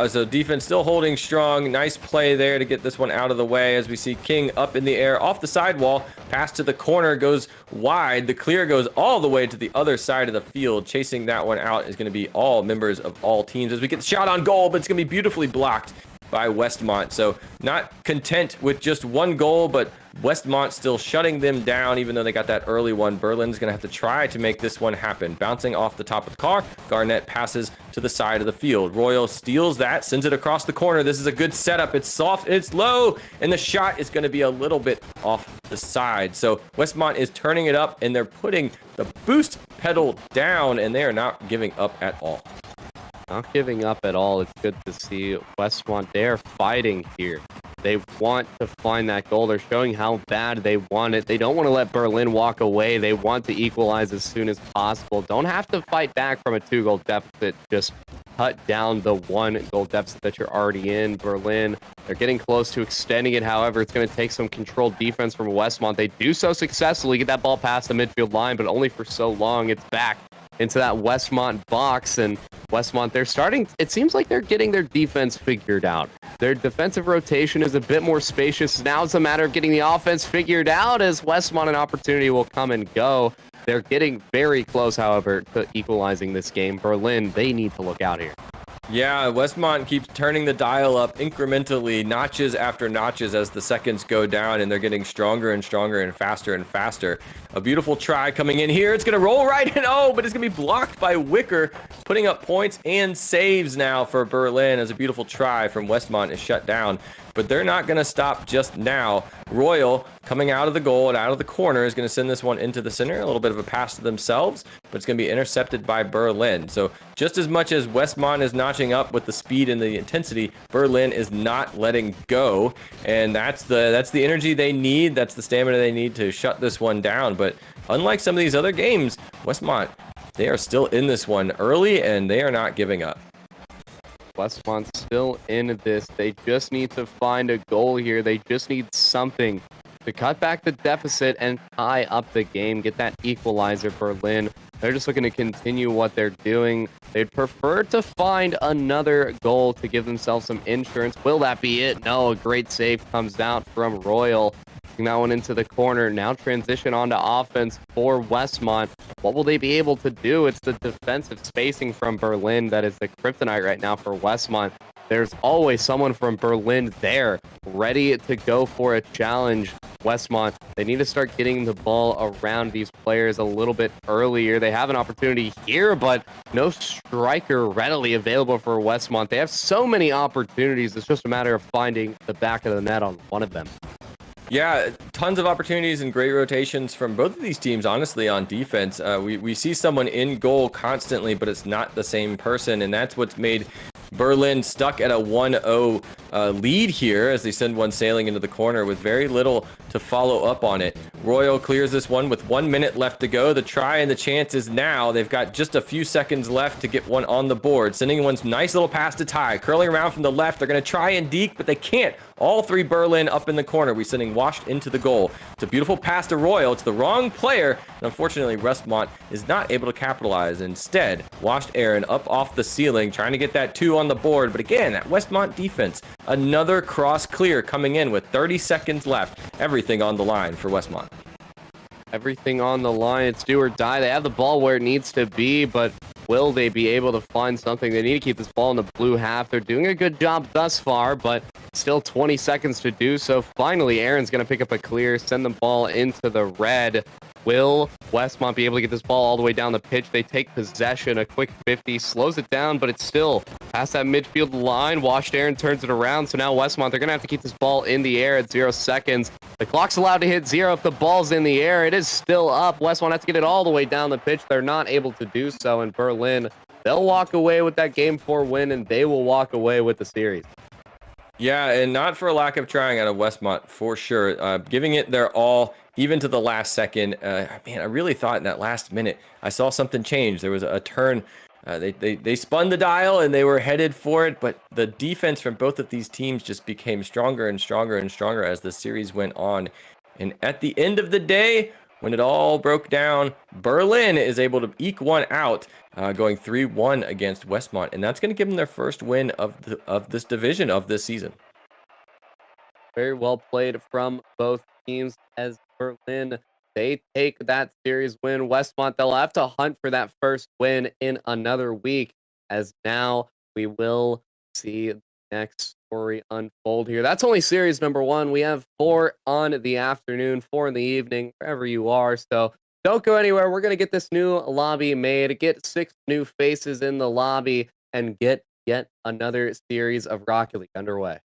So defense still holding strong. Nice play there to get this one out of the way as we see King up in the air off the sidewall. Pass to the corner goes wide. The clear goes all the way to the other side of the field. Chasing that one out is going to be all members of all teams as we get the shot on goal, but it's going to be beautifully blocked by Westmont. So not content with just 1 goal, but Westmont still shutting them down, even though they got that early one. Berlin's going to have to try to make this one happen. Bouncing off the top of the car, Garnett passes to the side of the field. Royal steals that, sends it across the corner. This is a good setup. It's soft, it's low, and the shot is going to be a little bit off the side. So Westmont is turning it up, and they're putting the boost pedal down, and they are not giving up at all.
Not giving up at all. It's good to see Westmont. They're fighting here. They want to find that goal. They're showing how bad they want it. They don't want to let Berlin walk away. They want to equalize as soon as possible. Don't have to fight back from a 2-goal deficit. Just cut down the 1-goal deficit that you're already in. Berlin, they're getting close to extending it. However, it's going to take some controlled defense from Westmont. They do so successfully. Get that ball past the midfield line, but only for so long. It's back into that Westmont box, and Westmont, they're starting, it seems like they're getting their defense figured out. Their defensive rotation is a bit more spacious. Now it's a matter of getting the offense figured out, as Westmont, an opportunity will come and go. They're getting very close, however, to equalizing this game. Berlin, they need to look out here.
Yeah, Westmont keeps turning the dial up incrementally, notches after notches, as the seconds go down, and they're getting stronger and stronger and faster. A beautiful try coming in here. It's going to roll right in. Oh, but it's going to be blocked by Wicker, putting up points and saves now for Berlin, as a beautiful try from Westmont is shut down. But they're not going to stop just now. Royal, coming out of the goal and out of the corner, is going to send this one into the center. A little bit of a pass to themselves, but it's going to be intercepted by Berlin. So just as much as Westmont is notching up with the speed and the intensity, Berlin is not letting go. And that's the energy they need. That's the stamina they need to shut this one down. But unlike some of these other games, Westmont, they are still in this one early, and they are not giving up.
Westmont's still in this. They just need to find a goal here. They just need something to cut back the deficit and tie up the game, get that equalizer. Berlin, they're just looking to continue what they're doing. They'd prefer to find another goal to give themselves some insurance. Will that be it? No, a great save comes out from Royal. That one into the corner. Now transition onto offense for Westmont. What will they be able to do? It's the defensive spacing from Berlin that is the kryptonite right now for Westmont. There's always someone from Berlin there, ready to go for a challenge. Westmont, they need to start getting the ball around these players a little bit earlier. They have an opportunity here, but no striker readily available for Westmont. They have so many opportunities. It's just a matter of finding the back of the net on one of them.
Yeah, tons of opportunities and great rotations from both of these teams, honestly, on defense. We see someone in goal constantly, but it's not the same person, and that's what's made Berlin stuck at a 1-0 lead here as they send one sailing into the corner with very little to follow up on it. Royal clears this one with 1 minute left to go. The try and the chance is now. They've got just a few seconds left to get one on the board. Sending one nice little pass to Ty. Curling around from the left. They're going to try and deke, but they can't. All 3 Berlin up in the corner. We're sending washed into the goal. It's a beautiful pass to Royal. It's the wrong player. And unfortunately, Westmont is not able to capitalize. Instead, washed Aaron up off the ceiling, trying to get that 2 on the board. But again, that Westmont defense, another cross clear coming in with 30 seconds left. Everything on the line for Westmont.
Everything on the line. It's do or die. They have the ball where it needs to be, but Will they be able to find something? They need to keep this ball in the blue half. They're doing a good job thus far, but still 20 seconds to do so. Finally, Aaron's going to pick up a clear, send the ball into the red. Will Westmont be able to get this ball all the way down the pitch? They take possession. A quick 50 slows it down, but it's still past that midfield line. Washed Aaron turns it around. So now Westmont, they're going to have to keep this ball in the air at 0 seconds. The clock's allowed to hit 0 if the ball's in the air. It is still up. Westmont has to get it all the way down the pitch. They're not able to do so. In Berlin, they'll walk away with that Game 4 win, and they will walk away with the series.
Yeah, and not for a lack of trying out of Westmont, for sure. Giving it their all, even to the last second. Man, I really thought in that last minute, I saw something change. There was a turn. They spun the dial, and they were headed for it, but the defense from both of these teams just became stronger and stronger and stronger as the series went on. And at the end of the day, when it all broke down, Berlin is able to eke one out, going 3-1 against Westmont, and that's going to give them their first win of this division of this season.
Very well played from both teams as Berlin, they take that series win. Westmont, they'll have to hunt for that first win in another week, as now we will see the next story unfold here. That's only series number 1. We have 4 on the afternoon, 4 in the evening, wherever you are. So don't go anywhere. We're going to get this new lobby made, get 6 new faces in the lobby, and get yet another series of Rocket League underway.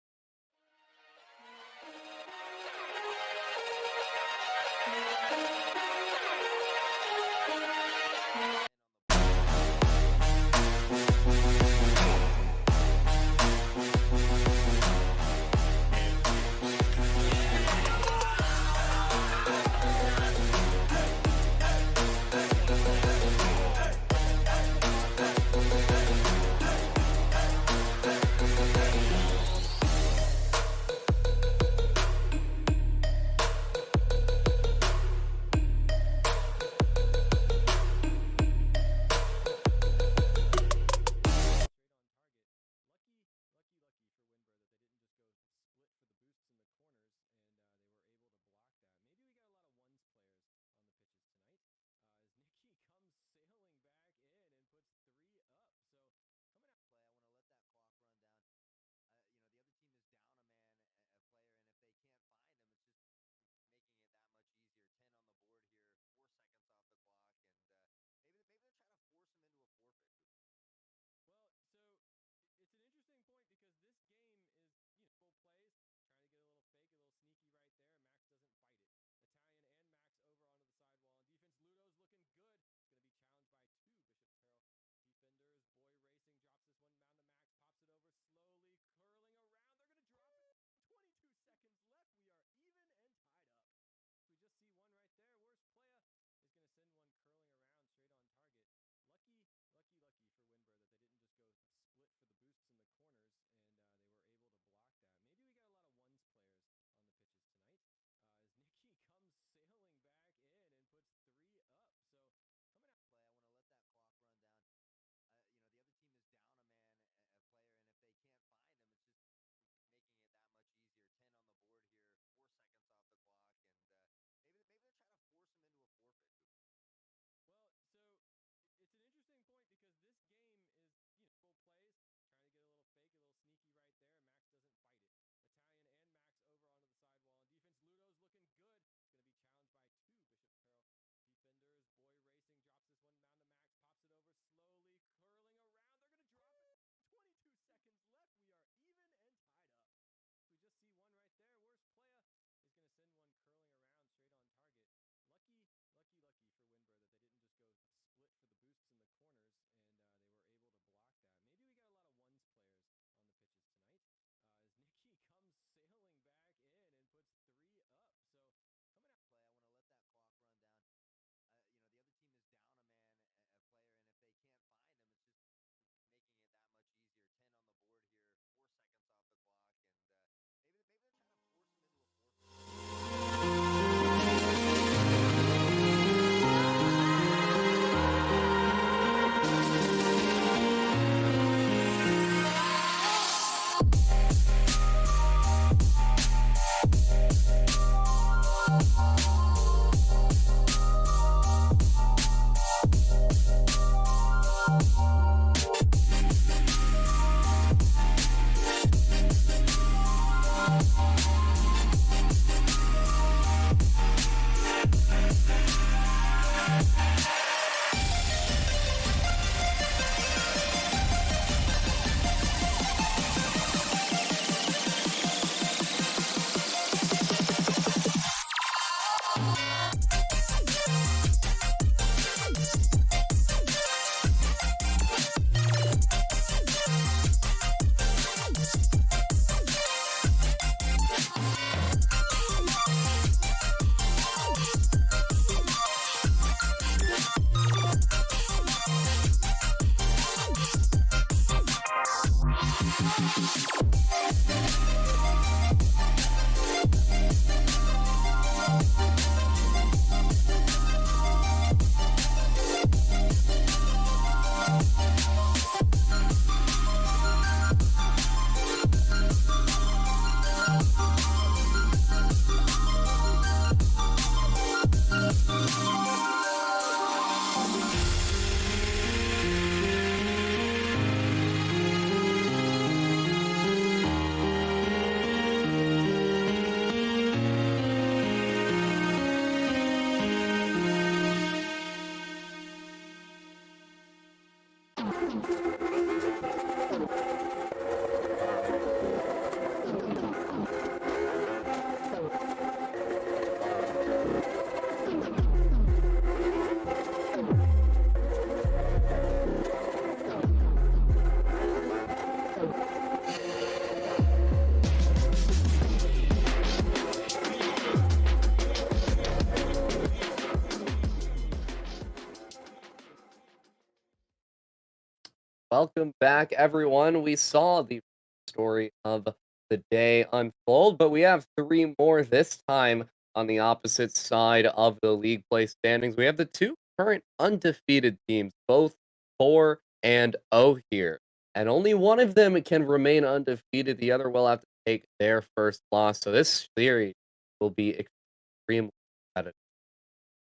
Welcome back, everyone. We saw the story of the day unfold, but we have three more this time on the opposite side of the league play standings. We have the two current undefeated teams, both 4 and 0 here. And only one of them can remain undefeated. The other will have to take their first loss. So this series will be extremely competitive.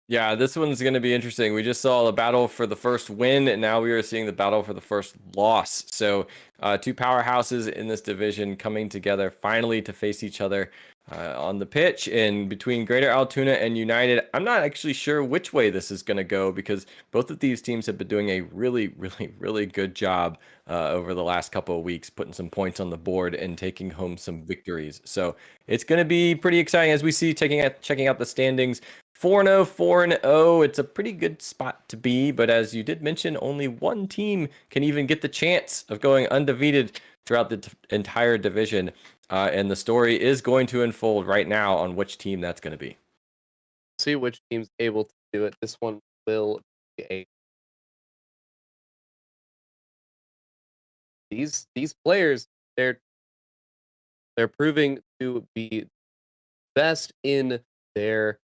Yeah, this one's going to be interesting. We just saw the battle for the first win, and now we are seeing the battle for the first loss. So, two powerhouses in this division coming together finally to face each other on the pitch. And between Greater Altoona and United, I'm not actually sure which way this is going to go because both of these teams have been doing a really good job over the last couple of weeks, putting some points on the board and taking home some victories. So, it's going to be pretty exciting as we see checking out the standings. 4-0, 4-0. It's a pretty good spot to be, but as you did mention, only one team can even get the chance of going undefeated throughout the entire division. And the story is going to unfold right now on which team that's going to be.
See which team's able to do it. This one will be a these players, they're proving to be best in their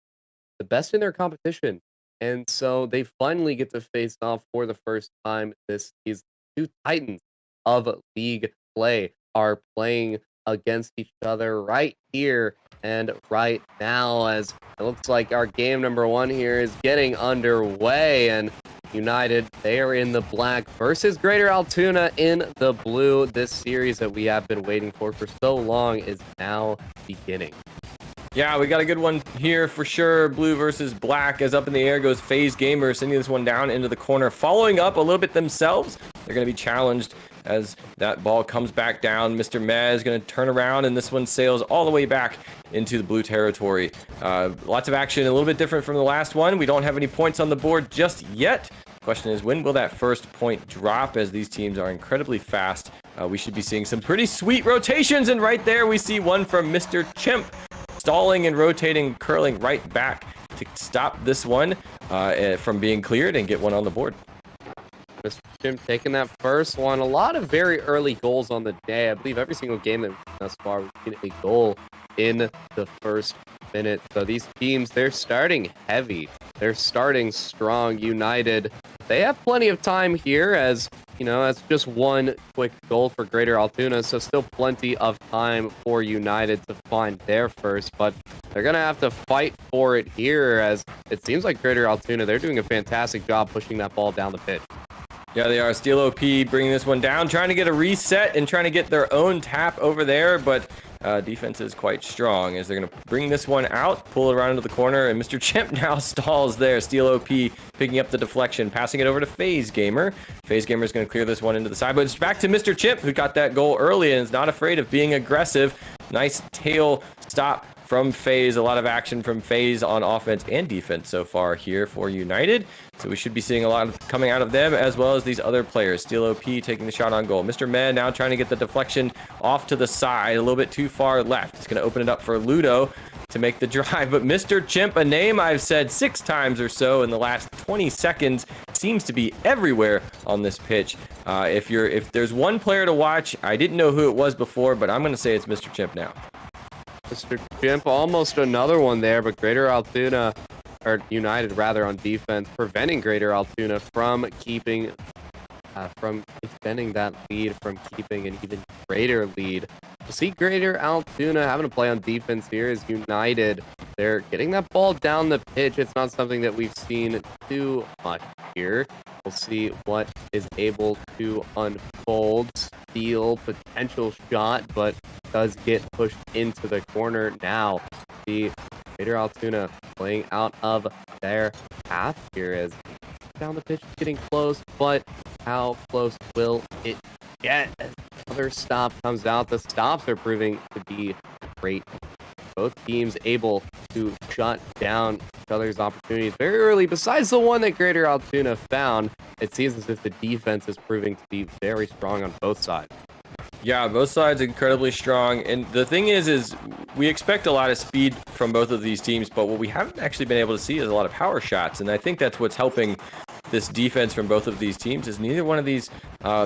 the best in their competition. And so they finally get to face off for the first time this season. Two titans of league play are playing against each other right here and right now, as it looks like our game number one here is getting underway. And United, they are in the black versus Greater Altoona in the blue. This series that we have been waiting for so long is now beginning.
Yeah, we got a good one here for sure. Blue versus black. As up in the air goes FaZe Gamer, sending this one down into the corner. Following up a little bit themselves. They're going to be challenged as that ball comes back down. Mr. Mez is going to turn around, and this one sails all the way back into the blue territory. Lots of action, a little bit different from the last one. We don't have any points on the board just yet. Question is, when will that first point drop, as these teams are incredibly fast? We should be seeing some pretty sweet rotations, and right there we see one from Mr. Chimp. Stalling and rotating, curling right back to stop this one from being cleared and get one on the board.
Mr. Jim taking that first one. A lot of very early goals on the day. I believe every single game that thus far we've seen a goal in the first minute. So these teams, they're starting heavy. They're starting strong. United, they have plenty of time here, as you know, that's just one quick goal for Greater Altoona, so still plenty of time for United to find their first, but they're going to have to fight for it here, as it seems like Greater Altoona, they're doing a fantastic job pushing that ball down the pitch.
Yeah, they are. Steel OP bringing this one down, trying to get a reset and trying to get their own tap over there, but defense is quite strong as they're going to bring this one out, pull it around into the corner, and Mr. Chimp now stalls there. Steel OP picking up the deflection, passing it over to FaZe Gamer. FaZe Gamer is going to clear this one into the side, but it's back to Mr. Chimp, who got that goal early and is not afraid of being aggressive. Nice tail stop from FaZe. A lot of action from FaZe on offense and defense so far here for United. So we should be seeing a lot of coming out of them, as well as these other players. Steel OP taking the shot on goal. Mr. Med now trying to get the deflection off to the side, a little bit too far left. It's going to open it up for Ludo to make the drive. But Mr. Chimp, a name I've said 6 times or so in the last 20 seconds, seems to be everywhere on this pitch. If there's one player to watch, I didn't know who it was before, but I'm going to say it's Mr. Chimp now.
Mr. Chimp, almost another one there, but Greater Altoona, or United rather, on defense, preventing Greater Altoona from keeping, from extending that lead, from keeping an even greater lead. To see Greater Altoona having to play on defense here is United. They're getting that ball down the pitch. It's not something that we've seen too much here. We'll see what is able to unfold. Steal, potential shot, but does get pushed into the corner now. The Greater Altoona playing out of their half here as down the pitch, getting close, but how close will it get? Another stop comes out. The stops are proving to be great. Both teams able to shut down each other's opportunities very early. Besides the one that Greater Altoona found, it seems as if the defense is proving to be very strong on both sides.
Yeah, both sides incredibly strong. And the thing is we expect a lot of speed from both of these teams, but what we haven't actually been able to see is a lot of power shots. And I think that's what's helping this defense from both of these teams is neither one of these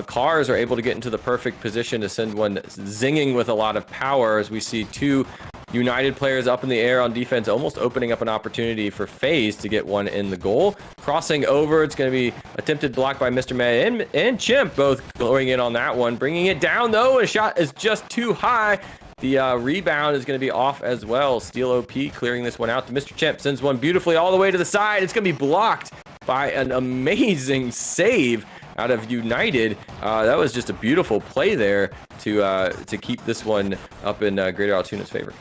cars are able to get into the perfect position to send one zinging with a lot of power, as we see two United players up in the air on defense, almost opening up an opportunity for FaZe to get one in the goal. Crossing over, it's going to be attempted block by Mr. May and Chimp, both going in on that one. Bringing it down, though, a shot is just too high. The rebound is going to be off as well. Steel OP clearing this one out to Mr. Chimp. Sends one beautifully all the way to the side. It's going to be blocked by an amazing save out of United. That was just a beautiful play there to keep this one up in Greater Altoona's favor.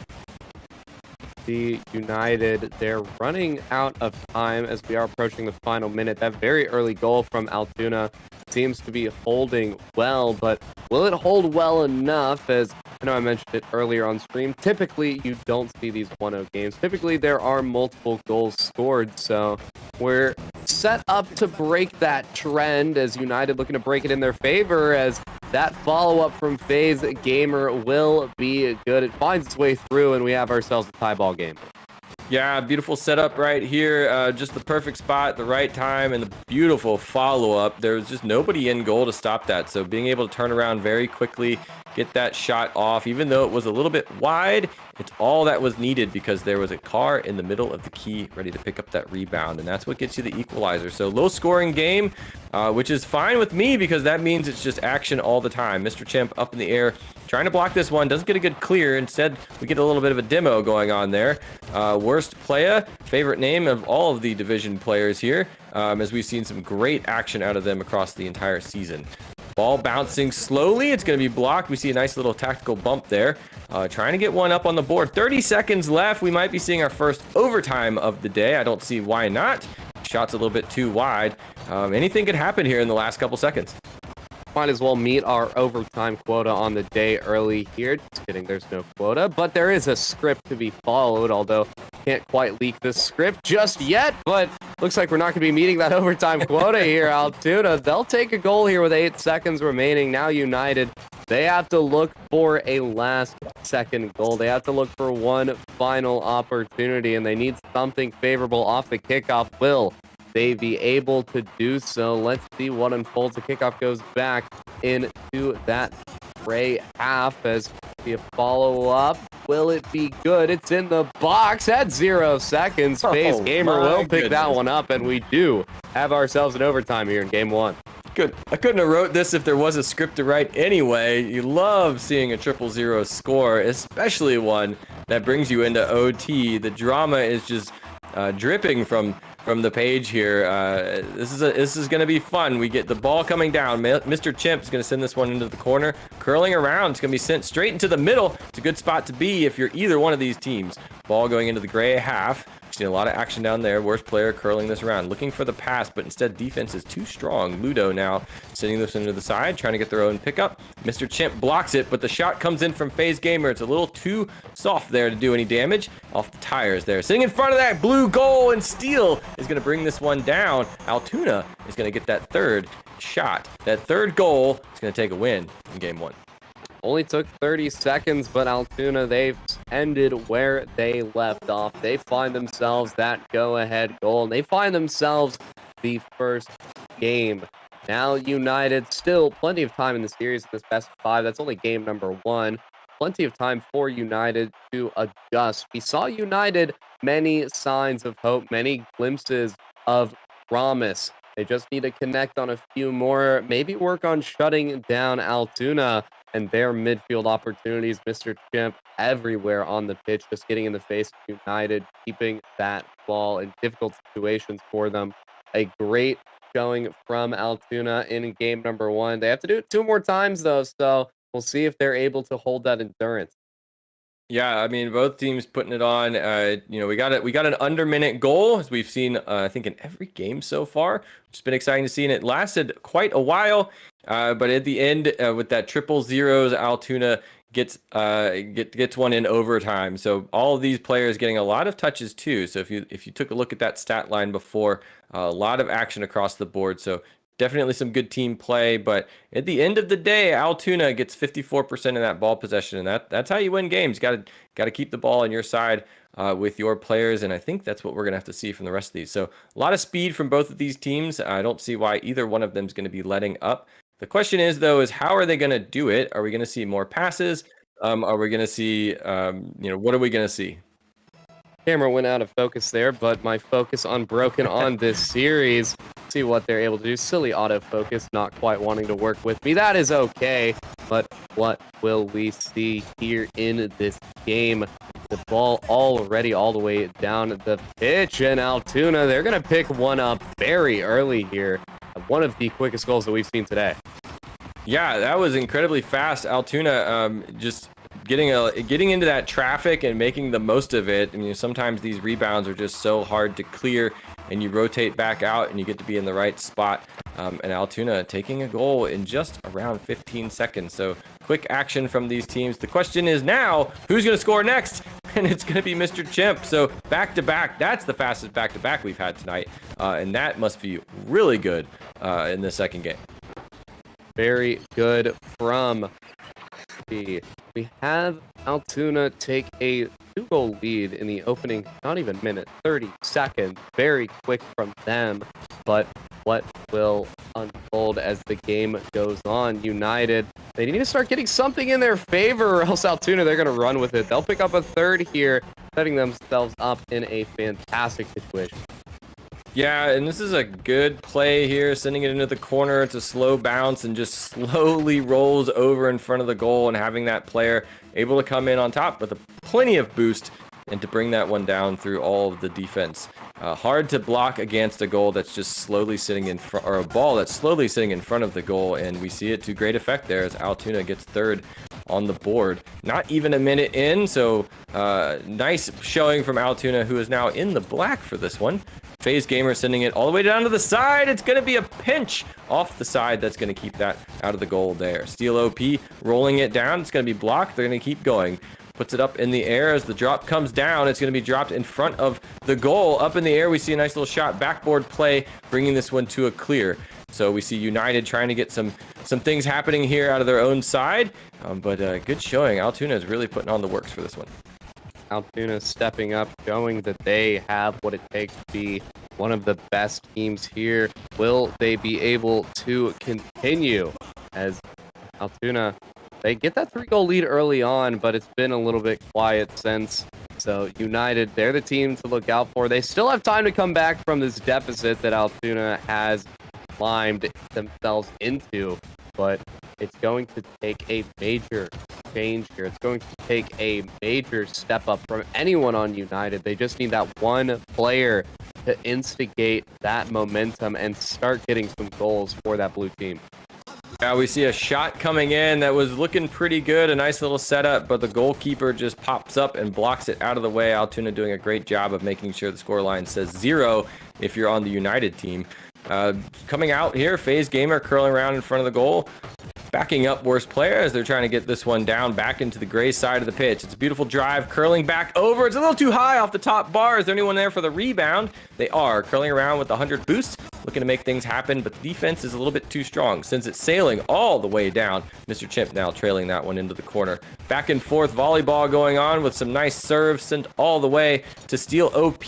The United, they're running out of time as we are approaching the final minute. That very early goal from Altoona seems to be holding well, but will it hold well enough? As I know I mentioned it earlier on stream, typically you don't see these 1-0 games. Typically there are multiple goals scored, so we're set up to break that trend, as United looking to break it in their favor, as that follow-up from FaZe Gamer will be good. It finds its way through, and we have ourselves a tie ball game.
Yeah, beautiful setup right here. Just the perfect spot, the right time, and the beautiful follow-up. There was just nobody in goal to stop that. So being able to turn around very quickly, get that shot off, even though it was a little bit wide, it's all that was needed because there was a car in the middle of the key ready to pick up that rebound, and that's what gets you the equalizer. So low-scoring game, which is fine with me because that means it's just action all the time. Mr. Chimp up in the air, trying to block this one, doesn't get a good clear. Instead, we get a little bit of a demo going on there. Worst player, favorite name of all of the division players here, as we've seen some great action out of them across the entire season. Ball bouncing slowly. It's going to be blocked. We see a nice little tactical bump there. Trying to get one up on the board. 30 seconds left. We might be seeing our first overtime of the day. I don't see why not. Shot's a little bit too wide. Anything could happen here in the last couple seconds.
Might as well meet our overtime quota on the day early here. Just kidding, there's no quota, but there is a script to be followed, although can't quite leak this script just yet, but looks like we're not going to be meeting that overtime quota here, Altoona. They'll take a goal here with 8 seconds remaining. Now United, they have to look for a last second goal. They have to look for one final opportunity, and they need something favorable off the kickoff. Will they be able to do so? Let's see what unfolds. The kickoff goes back into that gray half as we follow up. Will it be good? It's in the box at 0 seconds. FaZe Gamer will pick that one up, and we do have ourselves an overtime here in game 1.
Good. I couldn't have wrote this if there was a script to write anyway. You love seeing a 0-0 score, especially one that brings you into OT. The drama is just dripping from the page here. This is going to be fun. We get the ball coming down. Mr. Chimp is going to send this one into the corner. Curling around. It's going to be sent straight into the middle. It's a good spot to be if you're either one of these teams. Ball going into the gray half. We've seen a lot of action down there. Worst player curling this around. Looking for the pass, but instead defense is too strong. Ludo now sending this into the side, trying to get their own pickup. Mr. Chimp blocks it, but the shot comes in from FaZe Gamer. It's a little too soft there to do any damage. Off the tires there. Sitting in front of that blue goal, and Steel is going to bring this one down. Altoona is going to get that third shot. That third goal is going to take a win in game 1.
Only took 30 seconds, but Altoona, they've ended where they left off. They find themselves that go-ahead goal, and they find themselves the first game. Now United, still plenty of time in the series in this best of 5. That's only game number 1. Plenty of time for United to adjust. We saw United many signs of hope, many glimpses of promise. They just need to connect on a few more, maybe work on shutting down Altoona and their midfield opportunities. Mr. Chimp everywhere on the pitch, just getting in the face of United, keeping that ball in difficult situations for them. A great showing from Altoona in game number 1. They have to do it 2 more times, though, so we'll see if they're able to hold that endurance.
Yeah, I mean, both teams putting it on. We got an under-minute goal, as we've seen, I think, in every game so far, which has been exciting to see, and it lasted quite a while. But at the end, with that 0-0s, Altoona gets one in overtime. So all of these players getting a lot of touches too. So if you took a look at that stat line before, a lot of action across the board. So definitely some good team play, but at the end of the day, Altoona gets 54% of that ball possession, and that's how you win games. Got to keep the ball on your side with your players, and I think that's what we're going to have to see from the rest of these. So a lot of speed from both of these teams. I don't see why either one of them is going to be letting up. The question is, though, is how are they going to do it? Are we going to see more passes? Are we going to see, what are we going to see?
Camera went out of focus there, but my focus on Broken on this series. See what they're able to do. Silly autofocus, not quite wanting to work with me. That is okay, but what will we see here in this game? The ball already all the way down the pitch, and Altoona, they're going to pick one up very early here. One of the quickest goals that we've seen today.
Yeah, that was incredibly fast. Altoona just getting into that traffic and making the most of it. I mean, sometimes these rebounds are just so hard to clear, and you rotate back out and you get to be in the right spot. And Altoona taking a goal in just around 15 seconds. So quick action from these teams. The question is now, who's going to score next? And it's going to be Mr. Chimp. So back-to-back, that's the fastest back-to-back we've had tonight. And that must be really good in the second game.
Very good from we have Altoona take a 2-goal lead in the opening, not even minute, 30 seconds. Very quick from them, but what will unfold as the game goes on? United, they need to start getting something in their favor, or else Altoona, they're going to run with it. They'll pick up a third here, setting themselves up in a fantastic situation.
Yeah, and this is a good play here, sending it into the corner. It's a slow bounce and just slowly rolls over in front of the goal, and having that player able to come in on top with plenty of boost and to bring that one down through all of the defense. Hard to block against a goal that's just slowly sitting in front, or a ball that's slowly sitting in front of the goal, and we see it to great effect there as Altoona gets third on the board. Not even a minute in, so nice showing from Altoona, who is now in the black for this one. FaZe Gamer sending it all the way down to the side. It's going to be a pinch off the side that's going to keep that out of the goal there. Steel OP rolling it down. It's going to be blocked. They're going to keep going. Puts it up in the air as the drop comes down. It's going to be dropped in front of the goal. Up in the air, we see a nice little shot. Backboard play, bringing this one to a clear. So we see United trying to get some things happening here out of their own side. But good showing. Altoona is really putting on the works for this one.
Altoona stepping up, showing that they have what it takes to be one of the best teams here. Will they be able to continue as Altoona, they get that 3-goal lead early on, but it's been a little bit quiet since. So United, they're the team to look out for. They still have time to come back from this deficit that Altoona has climbed themselves into, but it's going to take a major change here. It's going to take a major step up from anyone on United. They just need that one player to instigate that momentum and start getting some goals for that blue team.
Yeah, we see a shot coming in that was looking pretty good, a nice little setup, but the goalkeeper just pops up and blocks it out of the way. Altoona doing a great job of making sure the scoreline says 0 if you're on the United team. Coming out here, FaZe Gamer curling around in front of the goal, backing up worst player as they're trying to get this one down back into the gray side of the pitch. It's a beautiful drive, curling back over. It's a little too high off the top bar. Is there anyone there for the rebound? They are curling around with 100 boost, looking to make things happen, but the defense is a little bit too strong since it's sailing all the way down. Mr. Chimp now trailing that one into the corner. Back and forth volleyball going on with some nice serves sent all the way to Steel OP,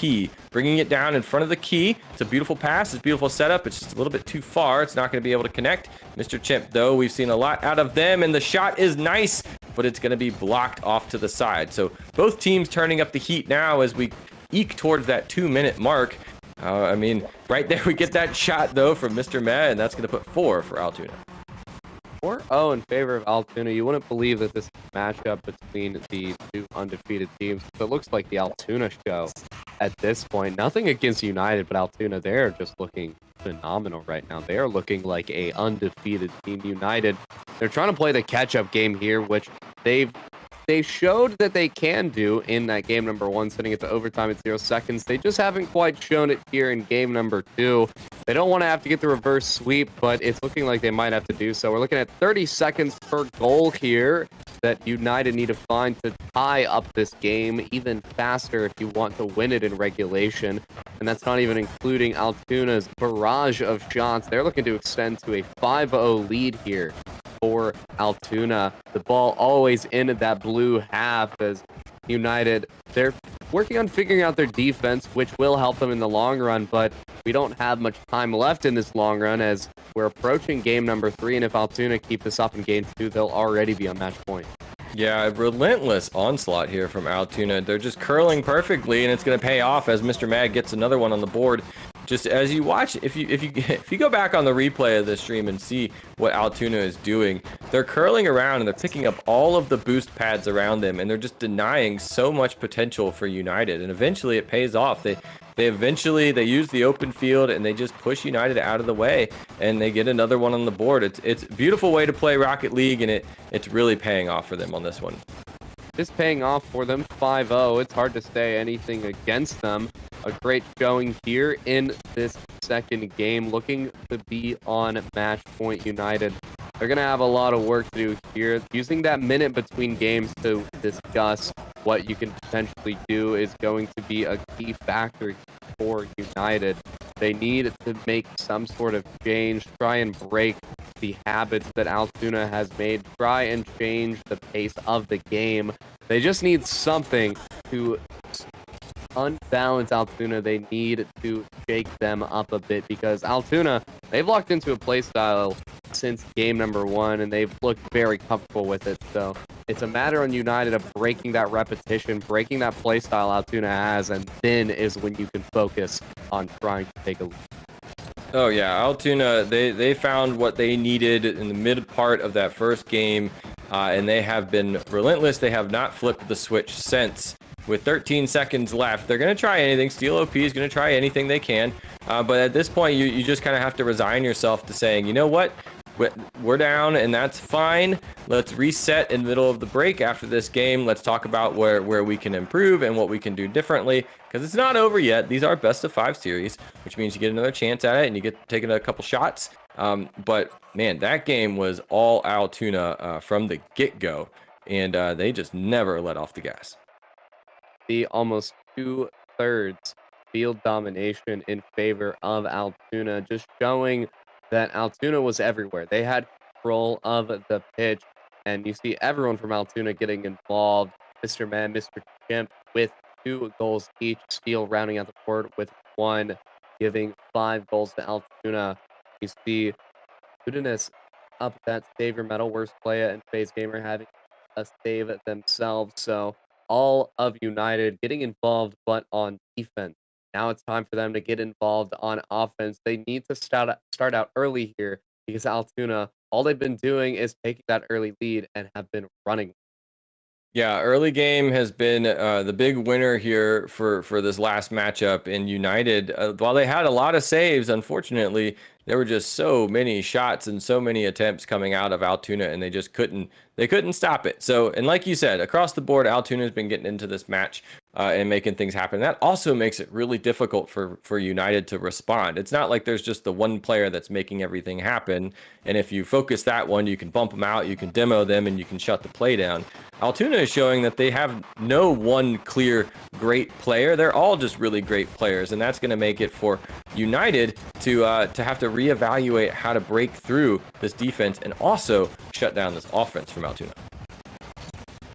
bringing it down in front of the key. It's a beautiful pass. It's a beautiful setup. It's just a little bit too far. It's not going to be able to connect. Mr. Chimp, though, we've seen a lot out of them, and the shot is nice, but it's going to be blocked off to the side. So both teams turning up the heat now as we eke towards that 2-minute mark. I mean, right there we get that shot, though, from Mr. Meh, and that's going to put 4 for Altoona.
4-0 in favor of Altoona. You wouldn't believe that this matchup between the two undefeated teams. It looks like the Altoona show at this point. Nothing against United, but Altoona, they're just looking phenomenal right now. They are looking like a undefeated team. United, they're trying to play the catch-up game here, which they showed that they can do in that game number 1, sending it to overtime at 0 seconds. They just haven't quite shown it here in game number 2. They don't want to have to get the reverse sweep, but it's looking like they might have to do so. We're looking at 30 seconds per goal here that United need to find to tie up this game even faster if you want to win it in regulation. And that's not even including Altoona's barrage of shots. They're looking to extend to a 5-0 lead here for Altoona. The ball always in that blue half as United, they're working on figuring out their defense, which will help them in the long run, but we don't have much time left in this long run as we're approaching game number 3, and if Altoona keep this up in game 2, they'll already be on match point.
Yeah, a relentless onslaught here from Altoona. They're just curling perfectly, and it's going to pay off as Mr. Mag gets another one on the board. Just as you watch, if you go back on the replay of the stream and see what Altoona is doing, they're curling around and they're picking up all of the boost pads around them, and they're just denying so much potential for United. And eventually, it pays off. They use the open field and they just push United out of the way, and they get another one on the board. It's a beautiful way to play Rocket League, and it's really paying off for them on this one.
Just paying off for them. 5-0. It's hard to say anything against them. A great showing here in this second game, looking to be on match point United. They're going to have a lot of work to do here. Using that minute between games to discuss what you can potentially do is going to be a key factor for United. They need to make some sort of change, try and break the habits that Altoona has made, try and change the pace of the game. They just need something to unbalance Altoona. They need to shake them up a bit because Altoona, they've locked into a play style since game number 1, and they've looked very comfortable with it. So it's a matter on United of breaking that repetition, breaking that play style Altoona has, and then is when you can focus on trying to take a lead.
Oh yeah, Altoona, they found what they needed in the mid part of that first game, and they have been relentless. They have not flipped the switch since. With 13 seconds left, they're going to try anything. Steel OP is going to try anything they can. But at this point, you just kind of have to resign yourself to saying, you know what? We're down, and that's fine. Let's reset in the middle of the break after this game. Let's talk about where we can improve and what we can do differently, because it's not over yet. These are best of 5 series, which means you get another chance at it, and you get taking a couple shots. But, man, that game was all Altoona from the get-go, and they just never let off the gas.
The almost 2/3 field domination in favor of Altoona, just showing that Altoona was everywhere. They had control of the pitch, and you see everyone from Altoona getting involved. Mr. Man, Mr. Chimp with 2 goals each. Steel rounding out the board with 1, giving 5 goals to Altoona. You see Udanis up that savior medal, worst player, and FaZe Gamer having a save themselves. So all of United getting involved, but on defense. Now it's time for them to get involved on offense. They need to start out early here because Altoona, all they've been doing is taking that early lead and have been running.
Yeah, early game has been the big winner here for this last matchup. In United, while they had a lot of saves, unfortunately, there were just so many shots and so many attempts coming out of Altoona, and they just couldn't stop it. So, and like you said, across the board, Altoona has been getting into this match and making things happen. That also makes it really difficult for United to respond. It's not like there's just the one player that's making everything happen, and if you focus that one, you can bump them out, you can demo them, and you can shut the play down. Altoona is showing that they have no one clear great player. They're all just really great players, and that's going to make it for United to have to reevaluate how to break through this defense and also shut down this offense from Altoona.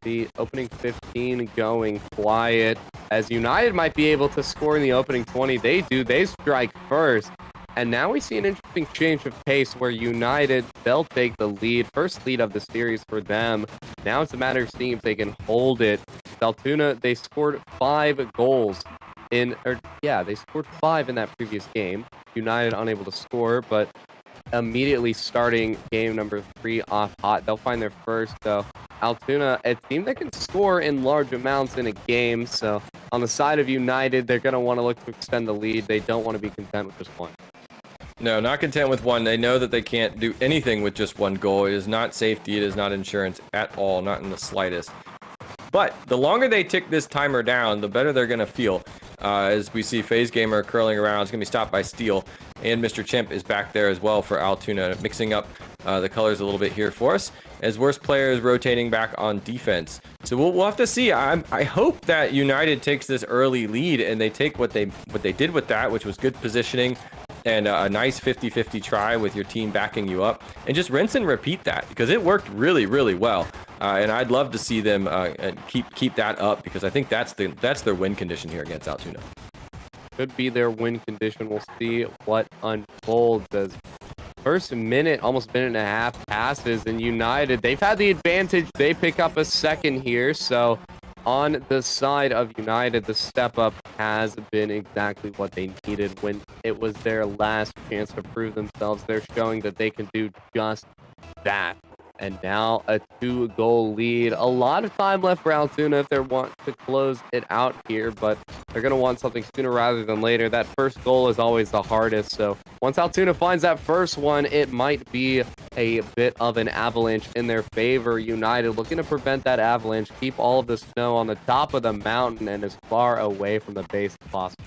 The opening 15 going quiet, as United might be able to score in the opening 20. They do. They strike first. And now we see an interesting change of pace where United, they'll take the lead. First lead of the series for them. Now it's a matter of seeing if they can hold it. Altoona, they scored 5 goals they scored 5 in that previous game. United unable to score, but immediately starting game number 3 off hot. They'll find their first, though. Altoona, a team that can score in large amounts in a game. So on the side of United, they're going to want to look to extend the lead. They don't want to be content with just 1.
No, not content with 1. They know that they can't do anything with just 1 goal. It is not safety. It is not insurance at all, not in the slightest. But the longer they tick this timer down, the better they're going to feel. As we see FaZe Gamer curling around, it's going to be stopped by Steel. And Mr. Chimp is back there as well for Altoona, mixing up the colors a little bit here for us, as worst players rotating back on defense. So we'll have to see. I hope that United takes this early lead and they take what they did with that, which was good positioning, and a nice 50-50 try with your team backing you up, and just rinse and repeat that because it worked really, really well. And I'd love to see them keep that up because I think that's their win condition here against Altoona.
Could be their win condition. We'll see what unfolds as first minute, almost minute and a half passes, and United, they've had the advantage. They pick up a second here, so on the side of United, the step up has been exactly what they needed when it was their last chance to prove themselves. They're showing that they can do just that. And now a 2-goal lead. A lot of time left for Altoona if they want to close it out here, but they're going to want something sooner rather than later. That first goal is always the hardest, so once Altoona finds that first one, it might be a bit of an avalanche in their favor. United looking to prevent that avalanche, keep all of the snow on the top of the mountain and as far away from the base as possible.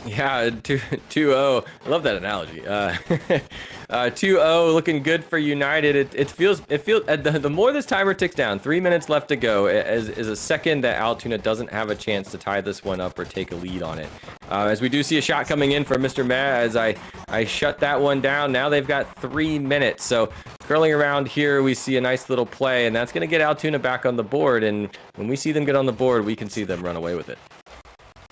Yeah, 2-0. I love that analogy. 2-0 looking good for United. It feels the more this timer ticks down, 3 minutes left to go, is a second that Altoona doesn't have a chance to tie this one up or take a lead on it. As we do see a shot coming in for Mr. Meh as I shut that one down. Now they've got 3 minutes. So curling around here, we see a nice little play, and that's going to get Altoona back on the board. And when we see them get on the board, we can see them run away with it.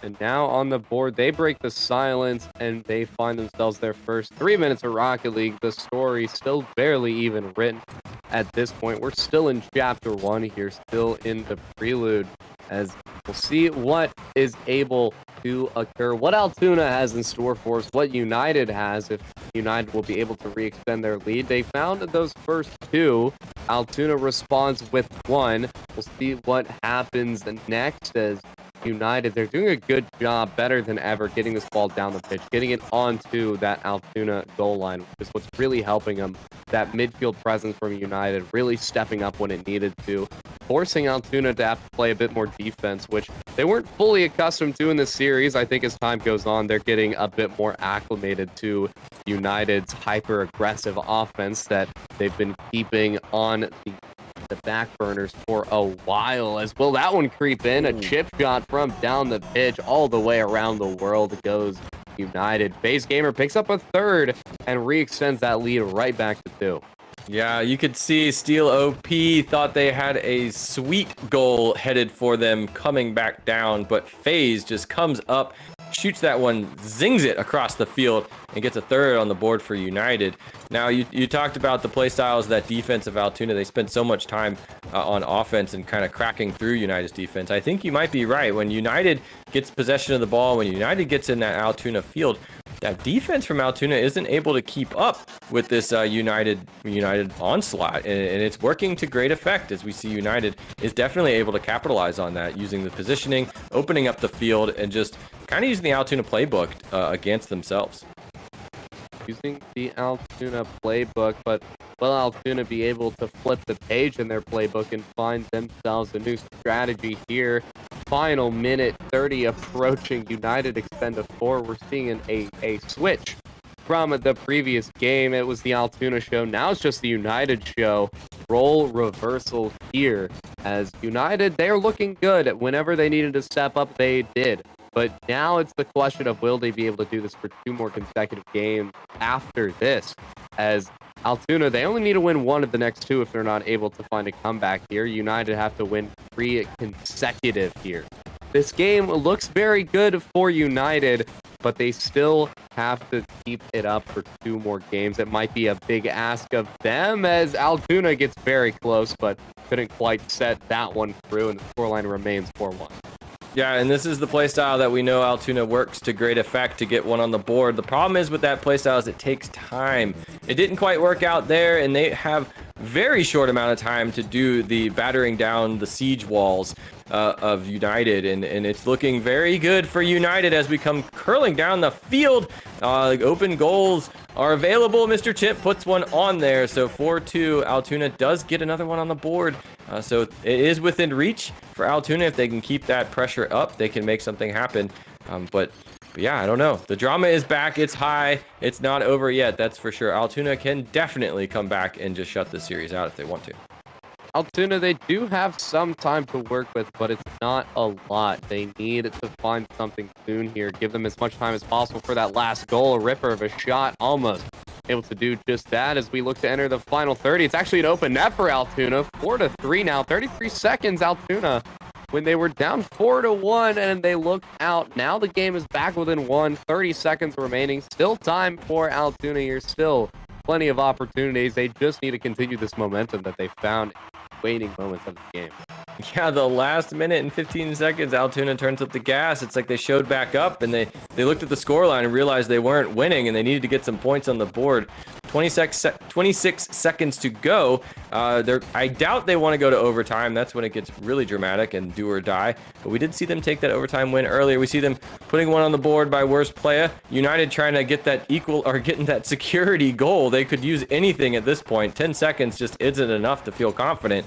And now on the board, they break the silence and they find themselves their first 3 minutes of Rocket League. The story still barely even written at this point. We're still in chapter 1 here, still in the prelude, as we'll see what is able to occur, what Altoona has in store for us, what United has, if United will be able to re-extend their lead. They found those first 2. Altoona responds with 1. We'll see what happens next as United, they're doing a good job, better than ever, getting this ball down the pitch, getting it onto that Altoona goal line, which is what's really helping them. That midfield presence from United really stepping up when it needed to, forcing Altoona to have to play a bit more defense, which they weren't fully accustomed to in this series. I think as time goes on, they're getting a bit more acclimated to United's hyper-aggressive offense that they've been keeping on the back burners for a while. As will that one creep in, a chip shot from down the pitch all the way around the world goes United. FaZe Gamer picks up a third and re-extends that lead right back to 2.
Yeah, you could see Steel OP thought they had a sweet goal headed for them coming back down, but FaZe just comes up, shoots that one, zings it across the field, and gets a third on the board for United. Now, you talked about the play styles, that defense of Altoona. They spend so much time on offense and kind of cracking through United's defense. I think you might be right. When United gets possession of the ball, when United gets in that Altoona field, that defense from Altoona isn't able to keep up with this United onslaught, and it's working to great effect as we see United is definitely able to capitalize on that using the positioning, opening up the field, and just kind of using the Altoona playbook against themselves.
Using the Altoona playbook, but will Altoona be able to flip the page in their playbook and find themselves a new strategy here? Final minute 30 approaching. United extend to 4. We're seeing a switch from the previous game. It was the Altoona show. Now it's just the United show. Role reversal here as United, they're looking good. Whenever they needed to step up, they did. But now it's the question of will they be able to do this for 2 more consecutive games after this? As Altoona, they only need to win 1 of the next 2 if they're not able to find a comeback here. United have to win 3 consecutive here. This game looks very good for United, but they still have to keep it up for 2 more games. It might be a big ask of them as Altoona gets very close, but couldn't quite set that one through, and the scoreline remains 4-1.
Yeah, and this is the playstyle that we know Altoona works to great effect to get one on the board. The problem is with that playstyle is it takes time. It didn't quite work out there, and they have very short amount of time to do the battering down the siege walls of United, and it's looking very good for United as we come curling down the field. Open goals are available. Mr. Chip puts one on there, so 4-2. Altoona does get another one on the board, so it is within reach for Altoona. If they can keep that pressure up, they can make something happen. But yeah, I don't know. The drama is back. It's high. It's not over yet. That's for sure. Altoona can definitely come back and just shut the series out if they want to.
Altoona, they do have some time to work with, but it's not a lot. They need to find something soon here. Give them as much time as possible for that last goal. A ripper of a shot, almost able to do just that as we look to enter the final 30. It's actually an open net for Altoona. 4-3 now. 33 seconds, Altoona. When they were down 4-1 and they looked out. Now the game is back within 1. 30 seconds remaining. Still time for Altoona here. Still plenty of opportunities. They just need to continue this momentum that they found waning moments of the game.
Yeah, the last minute and 15 seconds, Altoona turns up the gas. It's like they showed back up and they looked at the scoreline and realized they weren't winning and they needed to get some points on the board. 26 seconds to go. I doubt they want to go to overtime. That's when it gets really dramatic and do or die. But we did see them take that overtime win earlier. We see them putting one on the board by worst player. United trying to get that getting that security goal. They could use anything at this point. 10 seconds just isn't enough to feel confident.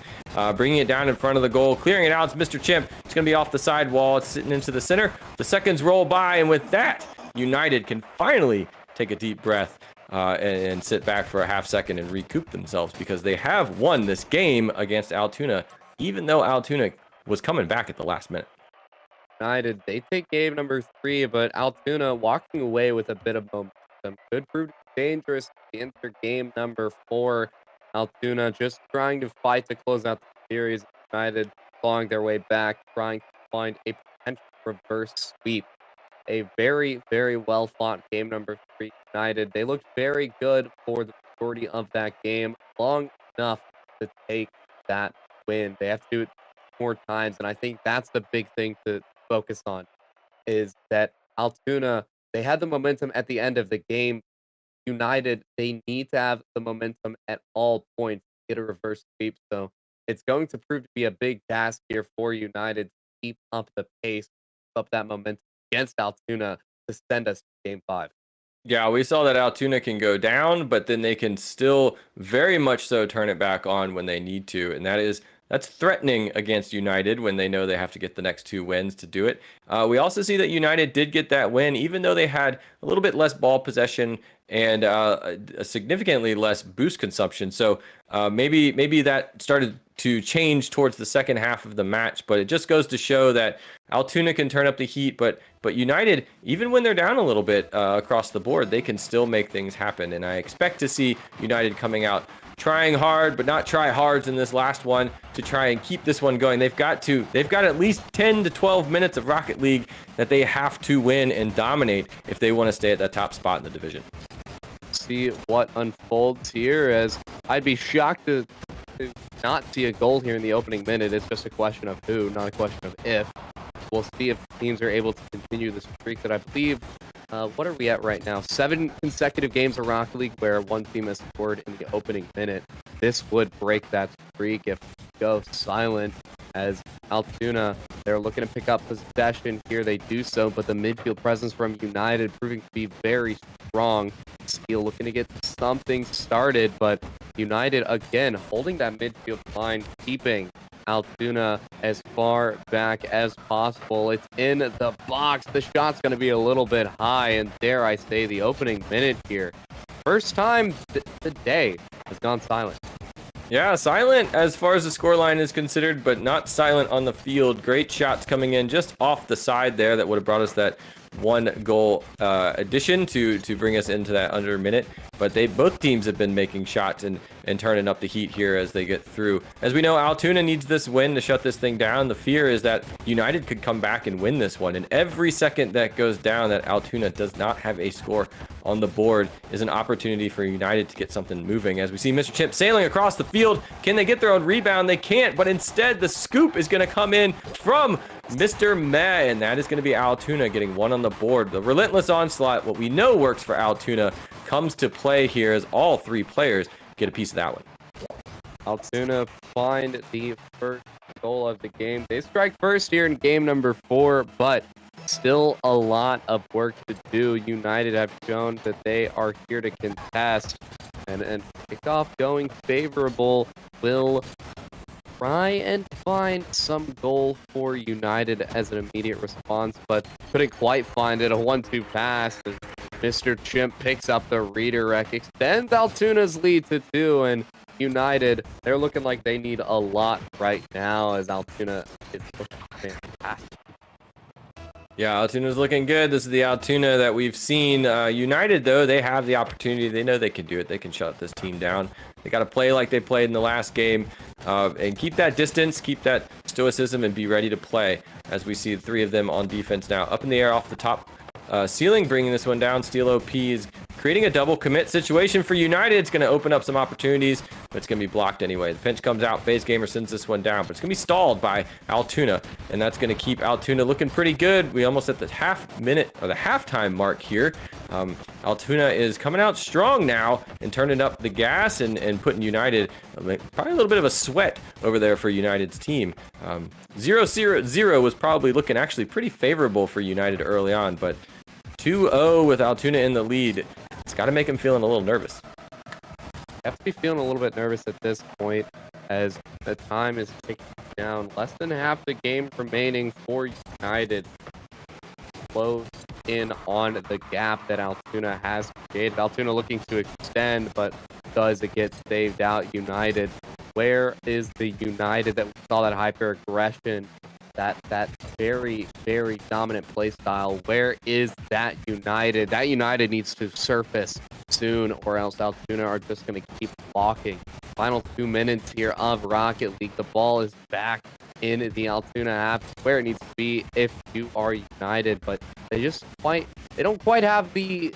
Bringing it down in front of the goal, clearing it out. It's Mr. Chimp. It's going to be off the side wall. It's sitting into the center. The seconds roll by, and with that, United can finally take a deep breath and sit back for a half second and recoup themselves because they have won this game against Altoona, even though Altoona was coming back at the last minute.
United, they take game number 3, but Altoona walking away with a bit of momentum. Could prove dangerous to enter game number 4. Altoona just trying to fight to close out the series. United clawing their way back, trying to find a potential reverse sweep. A very, very well fought game number 3. United, they looked very good for the majority of that game, long enough to take that win. They have to do it more times, and I think that's the big thing to focus on, is that Altoona, they had the momentum at the end of the game. United, they need to have the momentum at all points to get a reverse sweep. So it's going to prove to be a big task here for United to keep up the pace, keep up that momentum against Altoona to send us to game 5.
Yeah, we saw that Altoona can go down, but then they can still very much so turn it back on when they need to. And that's threatening against United when they know they have to get the next 2 wins to do it. We also see that United did get that win, even though they had a little bit less ball possession and a significantly less boost consumption. So maybe that started to change towards the second half of the match, but it just goes to show that Altoona can turn up the heat, but United, even when they're down a little bit across the board, they can still make things happen. And I expect to see United coming out trying hard, but not try hards in this last one to try and keep this one going. They've got at least 10 to 12 minutes of Rocket League that they have to win and dominate if they want to stay at that top spot in the division.
See what unfolds here, as I'd be shocked to not see a goal here in the opening minute. It's just a question of who, not a question of if. We'll see if teams are able to continue this streak that I believe, what are we at right now? 7 consecutive games of Rocket League where one team has scored in the opening minute. This would break that streak if we go silent, as Altoona, they're looking to pick up possession here. They do so, but the midfield presence from United proving to be very strong. Steele looking to get something started, but United again holding that midfield line, keeping Altoona as far back as possible. It's in the box. The shot's going to be a little bit high, and dare I say, the opening minute here. First time the day has gone silent.
Yeah, silent as far as the scoreline is considered, but not silent on the field. Great shots coming in just off the side there that would have brought us that 1 goal addition to bring us into that under minute. But both teams have been making shots and turning up the heat here as they get through. As we know, Altoona needs this win to shut this thing down. The fear is that United could come back and win this one. And every second that goes down that Altoona does not have a score on the board is an opportunity for United to get something moving. As we see Mr. Chimp sailing across the field. Can they get their own rebound? They can't, but instead the scoop is going to come in from Mr. Meh, and that is going to be Altoona getting 1 on the board. The relentless onslaught, what we know works for Altoona, comes to play here as all 3 players get a piece of that one.
Altoona find the first goal of the game. They strike first here in game number 4, but still a lot of work to do. United have shown that they are here to contest, and kickoff going favorable will try and find some goal for United as an immediate response, but couldn't quite find it. A 1-2 pass. Mr. Chimp picks up the redirect, extends Altoona's lead to 2, and United, they're looking like they need a lot right now as Altoona is looking fantastic.
Yeah, Altoona's looking good. This is the Altoona that we've seen. United, though, they have the opportunity. They know they can do it. They can shut this team down. They got to play like they played in the last game and keep that distance, keep that stoicism, and be ready to play as we see the three of them on defense now. Up in the air off the top ceiling, bringing this one down. Steel OP is creating a double commit situation for United. It's going to open up some opportunities, but it's going to be blocked anyway. The pinch comes out. FaZe Gamer sends this one down, but it's going to be stalled by Altoona, and that's going to keep Altoona looking pretty good. We almost at the halftime mark here. Altoona is coming out strong now and turning up the gas and putting United probably a little bit of a sweat over there for United's team. 0-0 was probably looking actually pretty favorable for United early on, but 2-0 with Altoona in the lead. It's got to make him feeling a little nervous.
Have to be feeling a little bit nervous at this point as the time is ticking down. Less than half the game remaining for United. Close in on the gap that Altoona has created. Altoona looking to extend, but does it get saved out? United. Where is the United that we saw that hyper aggression? That very, very dominant play style. Where is that United? That United needs to surface soon, or else Altoona are just going to keep walking. Final 2 minutes here of Rocket League. The ball is back in the Altoona half, where it needs to be if you are United, but they don't quite have the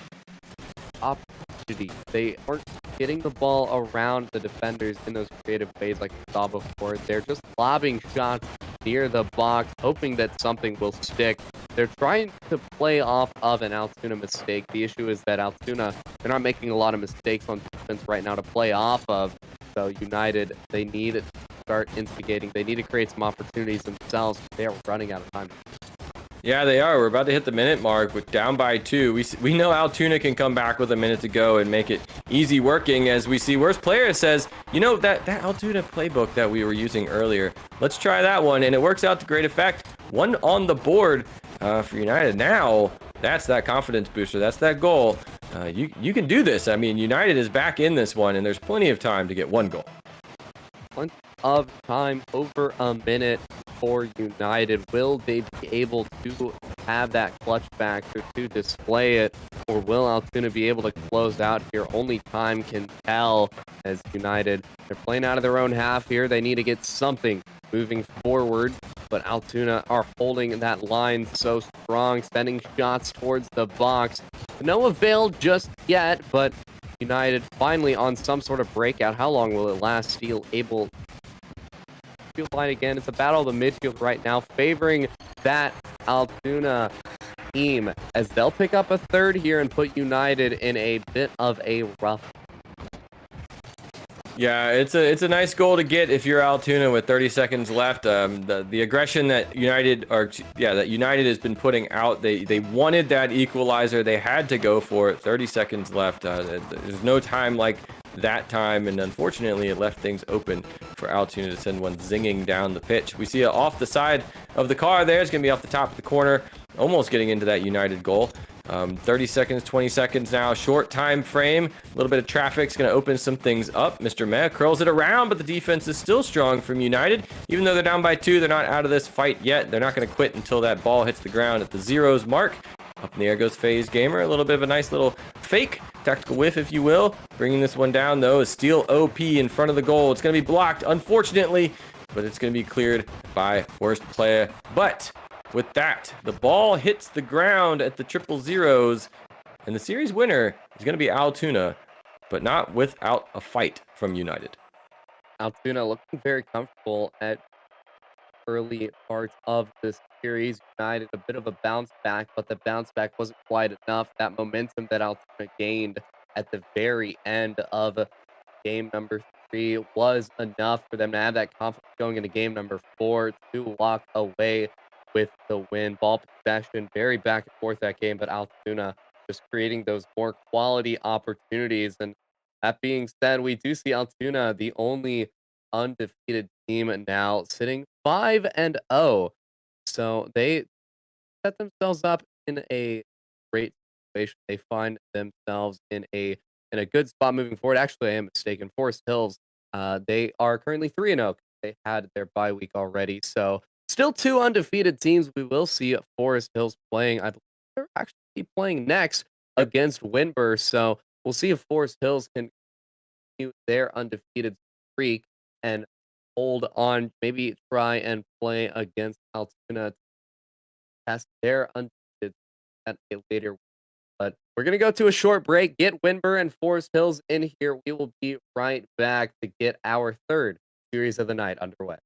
opportunity. They aren't getting the ball around the defenders in those creative ways like we saw before. They're just lobbing shots near the box, hoping that something will stick. They're trying to play off of an Altoona mistake. The issue is that Altoona, they're not making a lot of mistakes on defense right now to play off of. So United, they need to start instigating. They need to create some opportunities themselves. They are running out of time.
Yeah, they are. We're about to hit the minute mark with down by 2. We know Altoona can come back with a minute to go and make it easy working, as we see Worst Player says, you know, that Altoona playbook that we were using earlier, let's try that one, and it works out to great effect. One on the board for United. Now, that's that confidence booster. That's that goal. You can do this. I mean, United is back in this one, and there's plenty of time to get one goal.
Plenty of time, over a minute for United. Will they be able to have that clutch factor to display it, or will Altoona be able to close out here? Only time can tell, as United, they're playing out of their own half here. They need to get something moving forward, but Altoona are holding that line so strong, sending shots towards the box. No avail just yet, but United finally on some sort of breakout. How long will it last? Steel able to line again. It's a battle of the midfield right now, favoring that Altoona team, as they'll pick up a third here and put United in a bit of a rough.
Yeah, it's a nice goal to get if you're Altoona with 30 seconds left. The aggression that United has been putting out. They wanted that equalizer. They had to go for it. 30 seconds left. There's no time like that time, and unfortunately, it left things open for Altoona to send one zinging down the pitch. We see it off the side of the car there. It's going to be off the top of the corner, almost getting into that United goal. 30 seconds, 20 seconds now, short time frame. A little bit of traffic's going to open some things up. Mr. Meh curls it around, but the defense is still strong from United. Even though they're down by 2, they're not out of this fight yet. They're not going to quit until that ball hits the ground at the zeros mark. Up in the air goes FaZe Gamer. A little bit of a nice little fake, tactical whiff, if you will. Bringing this one down, though, is Steel OP in front of the goal. It's going to be blocked, unfortunately, but it's going to be cleared by Worst Player. But with that, the ball hits the ground at the 000s, and the series winner is going to be Altoona, but not without a fight from United.
Altoona looking very comfortable at early parts of this series. United a bit of a bounce back, but the bounce back wasn't quite enough. That momentum that Altoona gained at the very end of game number 3 was enough for them to have that confidence going into game number 4 to walk away with the win. Ball possession, very back and forth that game, but Altoona just creating those more quality opportunities. And that being said, we do see Altoona, the only undefeated team now, sitting 5-0. So they set themselves up in a great situation. They find themselves in a good spot moving forward. Actually, I am mistaken. Forest Hills They are currently 3-0. They had their bye week already. So still two undefeated teams. We will see Forest Hills playing. I believe they're actually playing next
Yep.
against Winburn. So we'll see if Forest Hills can continue their undefeated streak and hold on, maybe try and play against Altoona to test their undefeated at a later. But we're going to go to a short break, get Winburn and Forest Hills in here. We will be right back to get our third series of the night underway.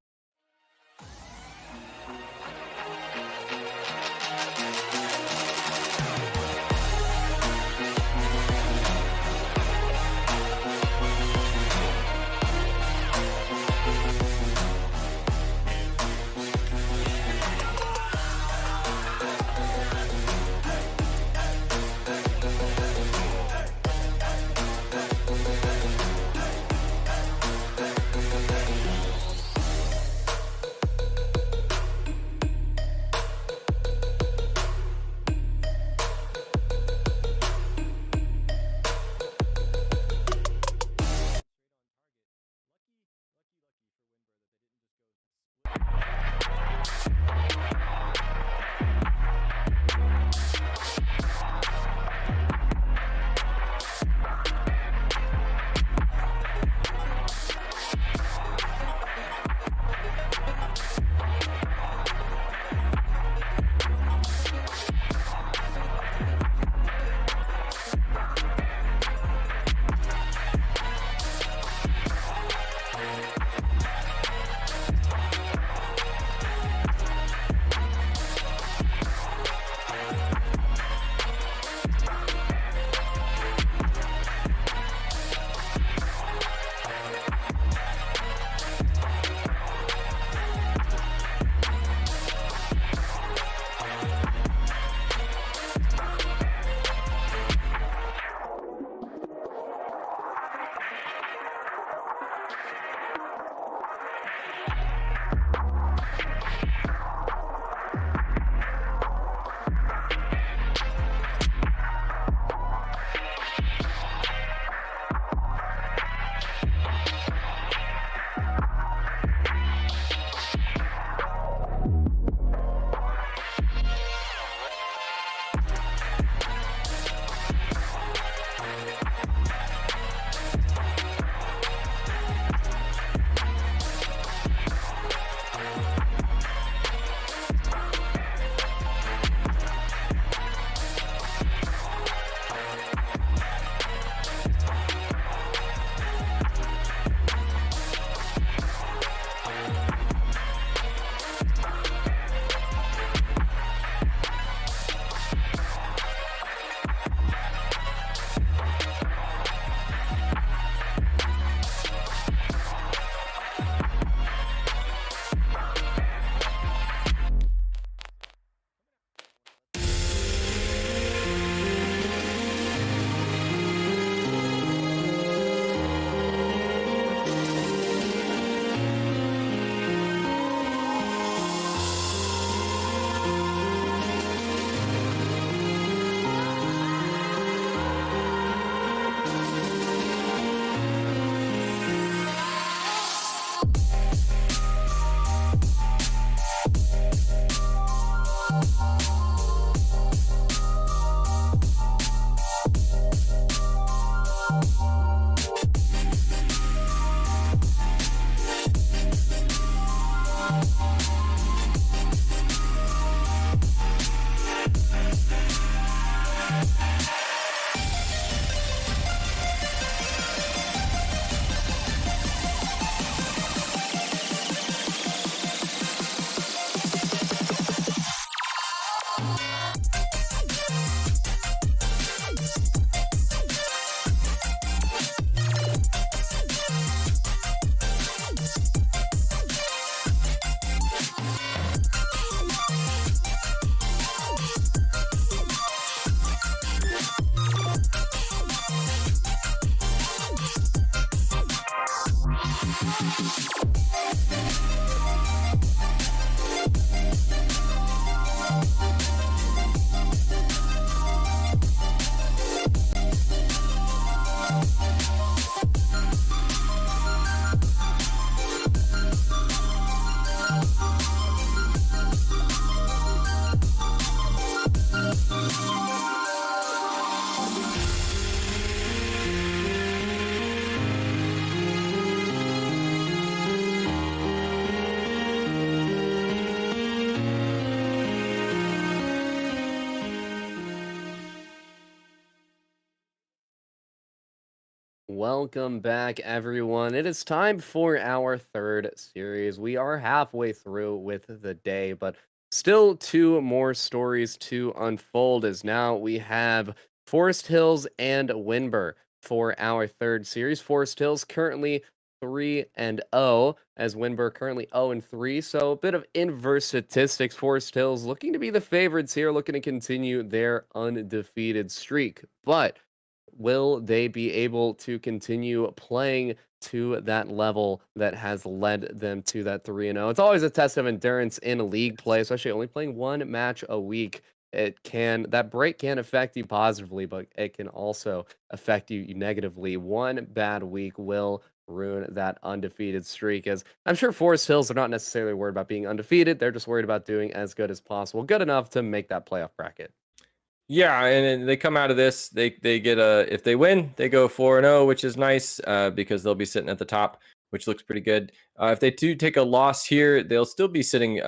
Welcome back, everyone. It is time for our third series. We are halfway through with the day, but still two more stories to unfold. As now we have Forest Hills and Winber for our third series. Forest Hills currently 3-0, as Winber currently 0-3. So a bit of inverse statistics. Forest Hills looking to be the favorites here, looking to continue their undefeated streak. But will they be able to continue playing to that level that has led them to that 3-0? It's always a test of endurance in league play, especially only playing one match a week. That break can affect you positively, but it can also affect you negatively. One bad week will ruin that undefeated streak. As I'm sure Forest Hills are not necessarily worried about being undefeated, they're just worried about doing as good as possible, good enough to make that playoff bracket.
Yeah, and then they come out of this. They get a if they win, they go 4-0, which is nice because they'll be sitting at the top, which looks pretty good. If they do take a loss here, they'll still be sitting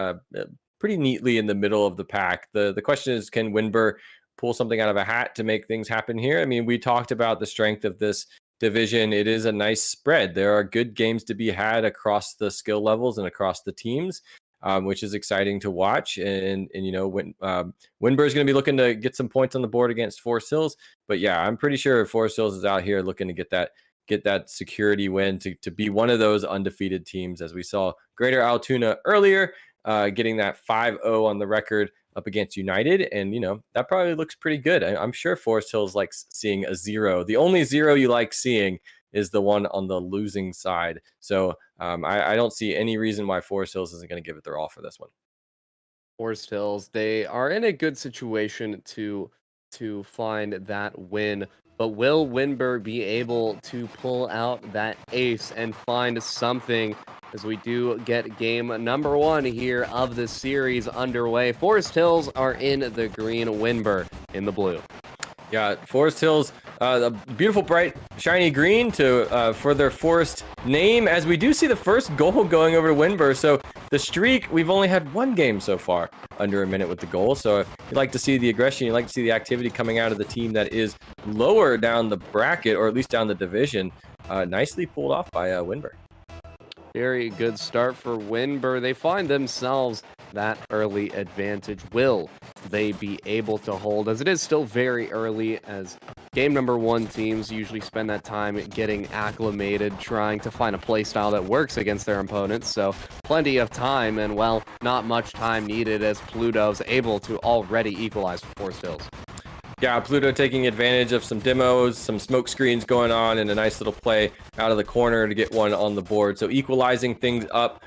pretty neatly in the middle of the pack. The question is, can Winber pull something out of a hat to make things happen here? I mean, we talked about the strength of this division. It is a nice spread. There are good games to be had across the skill levels and across the teams. Which is exciting to watch, and when Winber is going to be looking to get some points on the board against Forest Hills. But yeah, I'm pretty sure Forest Hills is out here looking to get that security win to be one of those undefeated teams, as we saw Greater Altoona earlier, getting that 5-0 on the record up against United, and that probably looks pretty good. I'm sure Forest Hills likes seeing a 0. The only 0 you like seeing is the one on the losing side. So I don't see any reason why Forest Hills isn't going to give it their all for this one.
Forest Hills, they are in a good situation to find that win. But will Winber be able to pull out that ace and find something as we do get game number 1 here of the series underway? Forest Hills are in the green, Winber in the blue.
Yeah, Forest Hills, a beautiful, bright, shiny green for their Forest name, as we do see the first goal going over to Winber. So the streak, we've only had one game so far under a minute with the goal. So you like to see the aggression, you like to see the activity coming out of the team that is lower down the bracket, or at least down the division. Nicely pulled off by Winber.
Very good start for Winber. They find themselves that early advantage. Will they be able to hold, as it is still very early, as game number 1 teams usually spend that time getting acclimated, trying to find a play style that works against their opponents. So plenty of time, and well, not much time needed, as Pluto's able to already equalize for Forest Hills.
Yeah, Pluto taking advantage of some demos, some smoke screens going on, and a nice little play out of the corner to get one on the board. So equalizing things up,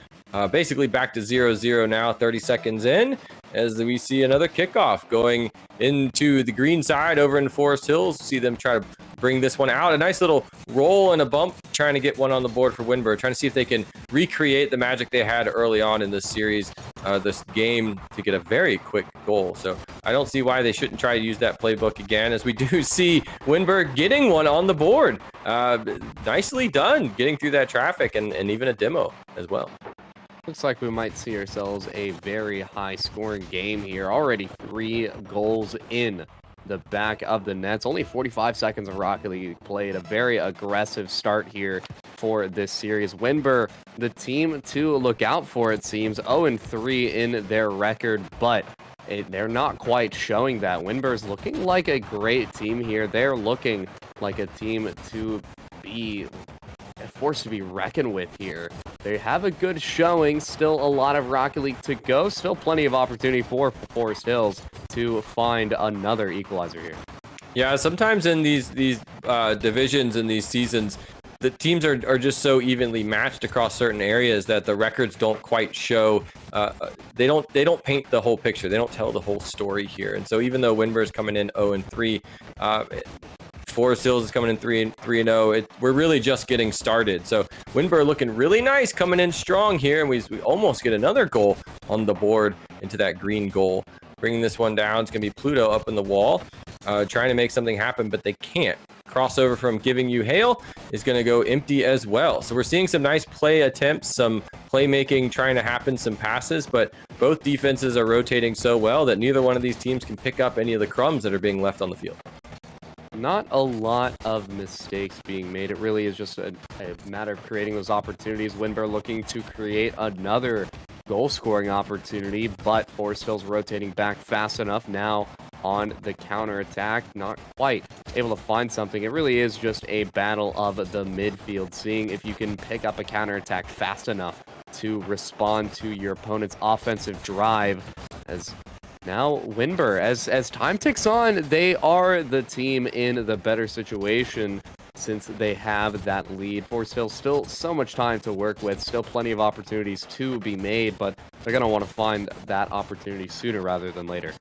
basically back to 0-0 now, 30 seconds in, as we see another kickoff going into the green side over in Forest Hills. See them try to bring this one out. A nice little roll and a bump, trying to get one on the board for Winber, trying to see if they can recreate the magic they had early on in this series, this game, to get a very quick goal. So I don't see why they shouldn't try to use that playbook again, as we do see Winber getting one on the board. Nicely done, getting through that traffic, and even a demo as well.
Looks like we might see ourselves a very high-scoring game here. Already 3 goals in the back of the nets. Only 45 seconds of Rocket League played. A very aggressive start here for this series. Winber, the team to look out for, it seems. 0-3 in their record, but they're not quite showing that. Winber's looking like a great team here. They're looking like a team to be a force to be reckoned with here. They have a good showing. Still a lot of Rocket League to go. Still plenty of opportunity for Forest Hills to find another equalizer here.
Yeah, sometimes in these divisions in these seasons, the teams are just so evenly matched across certain areas that the records don't quite show. They don't paint the whole picture. They don't tell the whole story here. And so even though Winber is coming in 0-3, Forest Hills is coming in 3-0. We're really just getting started. So Winber looking really nice, coming in strong here, and we almost get another goal on the board into that green goal. Bringing this one down, it's gonna be Pluto up in the wall, trying to make something happen, but they can't. Crossover from Giving You Hail is gonna go empty as well. So we're seeing some nice play attempts, some playmaking trying to happen, some passes, but both defenses are rotating so well that neither one of these teams can pick up any of the crumbs that are being left on the field.
Not a lot of mistakes being made. It really is just a matter of creating those opportunities. Winber looking to create another goal scoring opportunity, but Forest Hills rotating back fast enough now on the counter attack. Not quite able to find something. It really is just a battle of the midfield, seeing if you can pick up a counter attack fast enough to respond to your opponent's offensive drive. As now, Winber, as time ticks on, they are the team in the better situation since they have that lead. Forest Hills still so much time to work with, still plenty of opportunities to be made, but they're gonna want to find that opportunity sooner rather than later.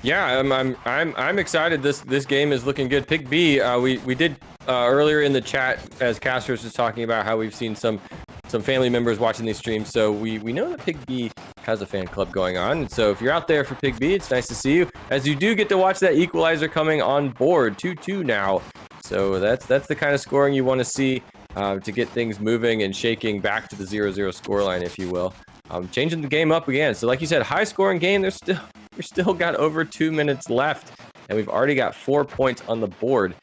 Yeah, I'm excited. This game is looking good. Pick B, we did earlier in the chat as Castros was talking about how we've seen some family members watching these streams. So we know that Pig B has a fan club going on. And so if you're out there for Pig B, it's nice to see you. As you do get to watch that equalizer coming on board, 2-2 now. So that's the kind of scoring you want to see to get things moving and shaking back to the 0-0 scoreline, if you will. Changing the game up again. So like you said, high scoring game. We've still got over 2 minutes left, and we've already got 4 points on the board.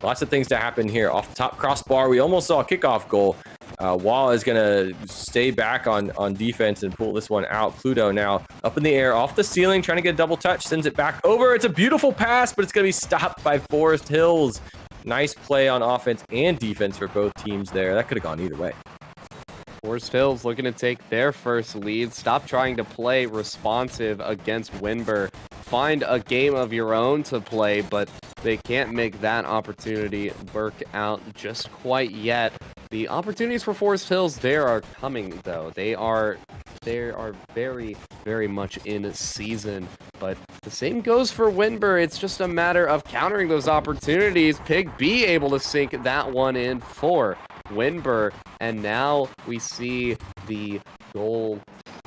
Lots of things to happen here. Off the top crossbar, we almost saw a kickoff goal. Wall is going to stay back on defense and pull this one out. Pluto now up in the air, off the ceiling, trying to get a double touch, sends it back over. It's a beautiful pass, but it's going to be stopped by Forest Hills. Nice play on offense and defense for both teams there. That could have gone either way.
Forest Hills looking to take their first lead. Stop trying to play responsive against Winber. Find a game of your own to play, but they can't make that opportunity work out just quite yet. The opportunities for Forest Hills there are coming, though. They are very, very much in season. But the same goes for Winber. It's just a matter of countering those opportunities. Pig B able to sink that one in for Winber. And now we see the goal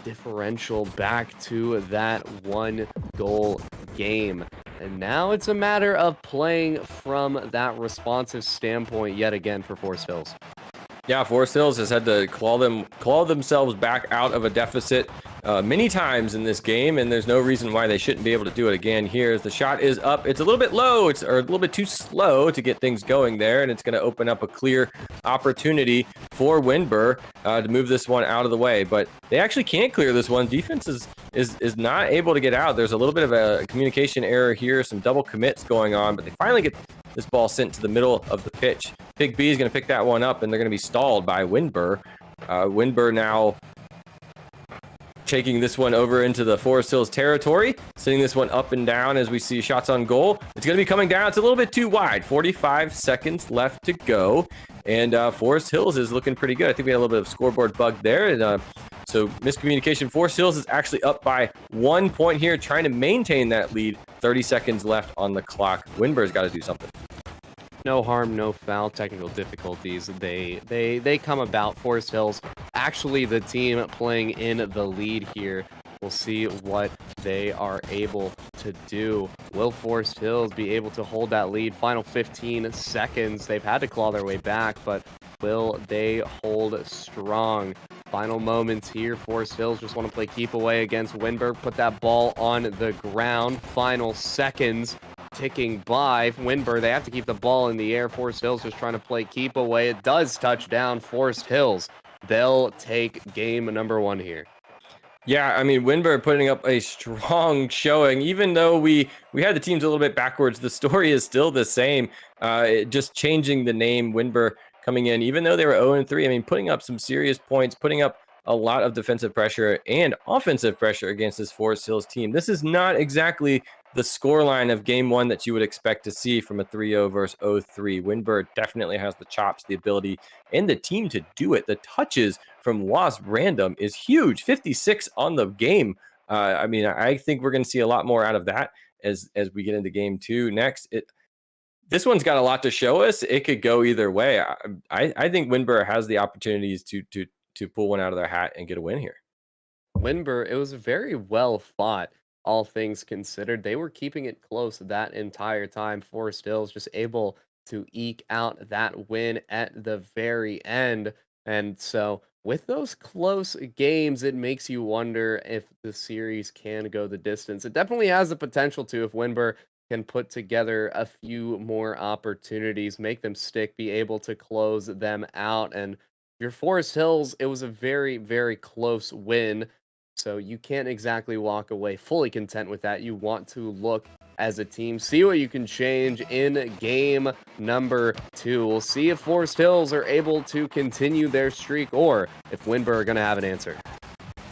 differential back to that 1-goal game. And now it's a matter of playing from that responsive standpoint yet again for Forest Hills.
Yeah, Forest Hills has had to claw themselves back out of a deficit many times in this game, and there's no reason why they shouldn't be able to do it again here. As the shot is up, it's a little bit low, or a little bit too slow to get things going there, and it's going to open up a clear opportunity for Winber to move this one out of the way. But they actually can't clear this one. Defense is not able to get out. There's a little bit of a communication error here, some double commits going on, but they finally get this ball sent to the middle of the pitch. Pig B is going to pick that one up, and they're going to be stalled by Winber. Winber now taking this one over into the Forest Hills territory, sending this one up and down as we see shots on goal. It's going to be coming down. It's a little bit too wide. 45 seconds left to go, and Forest Hills is looking pretty good. I think we had a little bit of scoreboard bug there, and so miscommunication. Forest Hills is actually up by 1 point here, trying to maintain that lead. 30 seconds left on the clock. Winber's got to do something.
No harm, no foul. Technical difficulties, they come about. Forest Hills actually the team playing in the lead here. We'll see what they are able to do. Will Forest Hills be able to hold that lead? Final 15 seconds. They've had to claw their way back, but will they hold strong? Final moments here. Forest Hills just want to play keep away against Winber. Put that ball on the ground. Final seconds ticking by. Winber, they have to keep the ball in the air. Forest Hills just trying to play keep away. It does touch down. Forest Hills, they'll take game number 1 here.
Yeah, I mean, Winber putting up a strong showing. Even though we had the teams a little bit backwards, the story is still the same. Just changing the name, Winber coming in, even though they were 0-3, I mean, putting up some serious points, putting up a lot of defensive pressure and offensive pressure against this Forest Hills team. This is not exactly the scoreline of game 1 that you would expect to see from a 3-0 versus 0-3. Winber definitely has the chops, the ability, and the team to do it. The touches from Wasp Random is huge. 56 on the game. I mean, I think we're going to see a lot more out of that as we get into game 2 next. This one's got a lot to show us. It could go either way. I think Winber has the opportunities to pull one out of their hat and get a win here.
Winber, it was very well fought, all things considered. They were keeping it close that entire time. Forest Hills just able to eke out that win at the very end. And so with those close games, it makes you wonder if the series can go the distance. It definitely has the potential to if Winber can put together a few more opportunities, make them stick, be able to close them out. And your Forest Hills, it was a very, very close win. So you can't exactly walk away fully content with that. You want to look as a team, see what you can change in game number 2. We'll see if Forest Hills are able to continue their streak or if Winber are going to have an answer.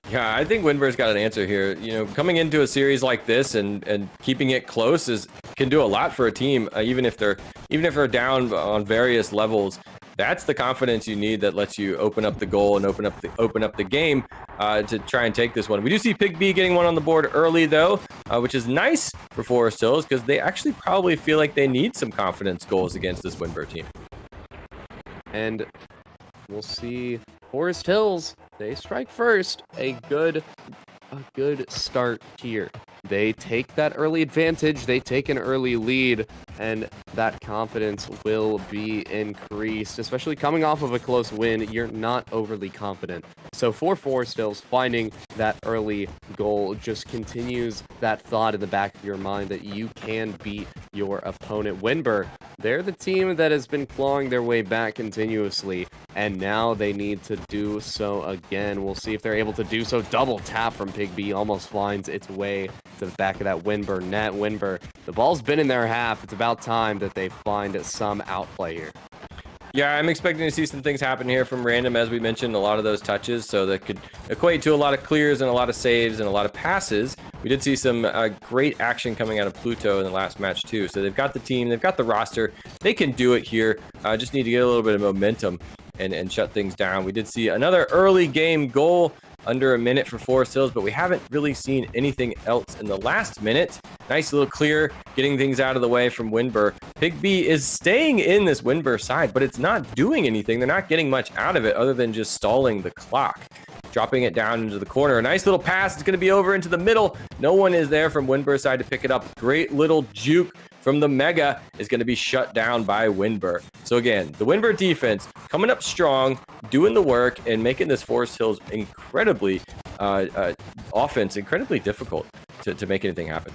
Yeah, I think Winber's got an answer here. Coming into a series like this and keeping it close can do a lot for a team, even if they're down on various levels. That's the confidence you need that lets you open up the goal and open up the game to try and take this one. We do see Pig B getting one on the board early though, which is nice for Forest Hills because they actually probably feel like they need some confidence goals against this Winber team.
And we'll see Forest Hills, they strike first. A good start here. They take that early advantage, they take an early lead, and that confidence will be increased, especially coming off of a close win. You're not overly confident. So for Forest Hills, finding that early goal just continues that thought in the back of your mind that you can beat your opponent. Winber, they're the team that has been clawing their way back continuously, and now they need to do so again. We'll see if they're able to do so. Double tap from Pig B almost finds its way to the back of that Winber net. Winber, the ball's been in their half. It's about time that they find some outplay here.
Yeah, I'm expecting to see some things happen here from Random, as we mentioned, a lot of those touches, so that could equate to a lot of clears and a lot of saves and a lot of passes. We did see some great action coming out of Pluto in the last match too, so they've got the team, they've got the roster, they can do it here. Just need to get a little bit of momentum and shut things down. We did see another early game goal under a minute for Forest Hills, but we haven't really seen anything else in the last minute. Nice little clear, getting things out of the way from Winber. Pig B is staying in this Winber side, but it's not doing anything. They're not getting much out of it other than just stalling the clock. Dropping it down into the corner. A nice little pass. It's going to be over into the middle. No one is there from Winber's side to pick it up. Great little juke from the Mega is going to be shut down by Winber. So again, the Winber defense coming up strong, doing the work, and making this Forest Hills incredibly offense incredibly difficult to make anything happen.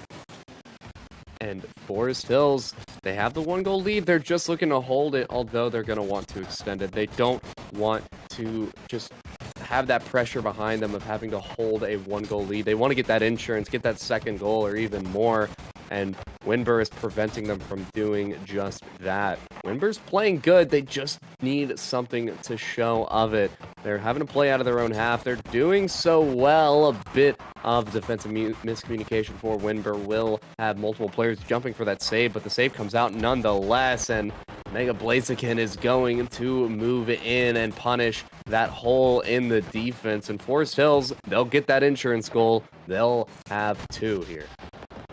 And Forest Hills, they have the 1-goal lead. They're just looking to hold it, although they're going to want to extend it. They don't want to just have that pressure behind them of having to hold a 1-goal lead. They want to get that insurance, get that second goal or even more. And Winber is preventing them from doing just that. Winber's playing good. They just need something to show of it. They're having to play out of their own half. They're doing so well. A bit of defensive miscommunication for Winber will have multiple players jumping for that save, but the save comes out nonetheless. And Mega Blaziken is going to move in and punish that hole in the defense. And Forest Hills, they'll get that insurance goal. They'll have 2 here.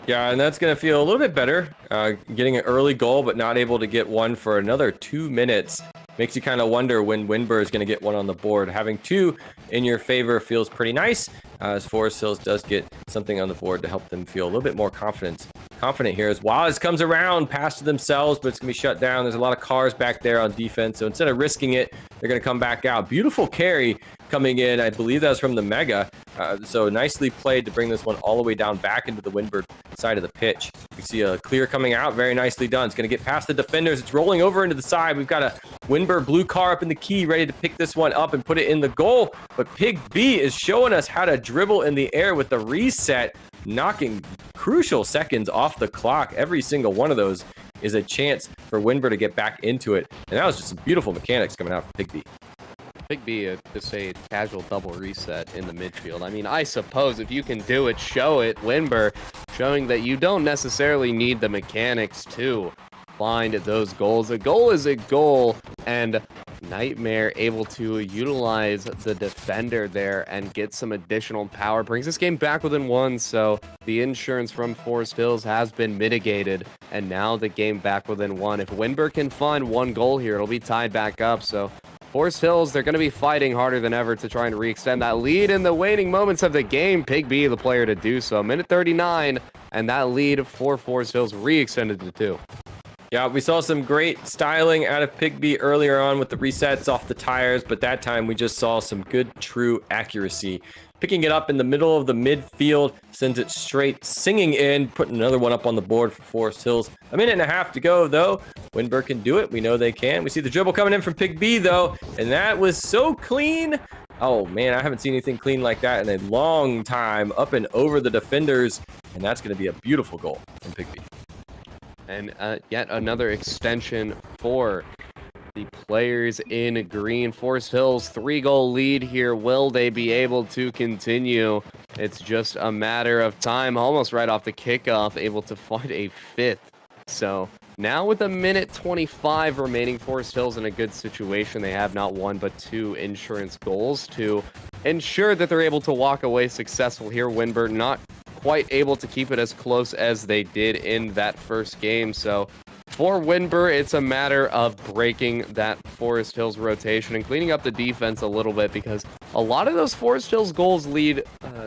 Yeah, and that's going to feel a little bit better. Getting an early goal, but not able to get one for another 2 minutes. Makes you kind of wonder when Winber is going to get one on the board. Having 2 in your favor feels pretty nice, as Forest Hills does get something on the board to help them feel a little bit more confident here. As Wallace comes around, pass to themselves, but it's going to be shut down. There's a lot of cars back there on defense, so instead of risking it, they're going to come back out. Beautiful carry coming in. I believe that was from the Mega. So nicely played to bring this one all the way down back into the Winber side of the pitch. We see a clear coming out. Very nicely done. It's going to get past the defenders. It's rolling over into the side. We've got a Winber blue car up in the key, ready to pick this one up and put it in the goal. But Pig B is showing us how to dribble in the air with the reset, knocking crucial seconds off the clock. Every single one of those is a chance for Winber to get back into it. And that was just some beautiful mechanics coming out from Pig B.
Pig B, just a casual double reset in the midfield. I mean, I suppose if you can do it, show it. Winber showing that you don't necessarily need the mechanics to find those goals. A goal is a goal, and Nightmare able to utilize the defender there and get some additional power. Brings this game back within 1, so the insurance from Forest Hills has been mitigated, and now the game back within 1. If Winber can find 1 goal here, it'll be tied back up, so Forest Hills, they're going to be fighting harder than ever to try and re-extend that lead in the waning moments of the game. Pig B, the player to do so. Minute 39, and that lead for Forest Hills re-extended to 2.
Yeah, we saw some great styling out of Pig B earlier on with the resets off the tires, but that time we just saw some good, true accuracy. picking it up in the middle of the midfield, sends it straight singing in, putting another one up on the board for Forest Hills. A minute and a half to go, though. Winburn can do it. We know they can. We see the dribble coming in from Pig B, though, and that was so clean. Oh, man, I haven't seen anything clean like that in a long time. Up and over the defenders, and that's going to be a beautiful goal from Pig B.
And yet another extension for the players in green. Forest Hills 3-goal lead here. Will they be able to continue? It's just a matter of time. Almost right off the kickoff, able to find a fifth. So now with a minute 25 remaining, Forest Hills in a good situation. They have not one but two insurance goals to ensure that they're able to walk away successful here. Winburn not quite able to keep it as close as they did in that first game. So for Winburn, it's a matter of breaking that Forest Hills rotation and cleaning up the defense a little bit, because a lot of those Forest Hills goals lead,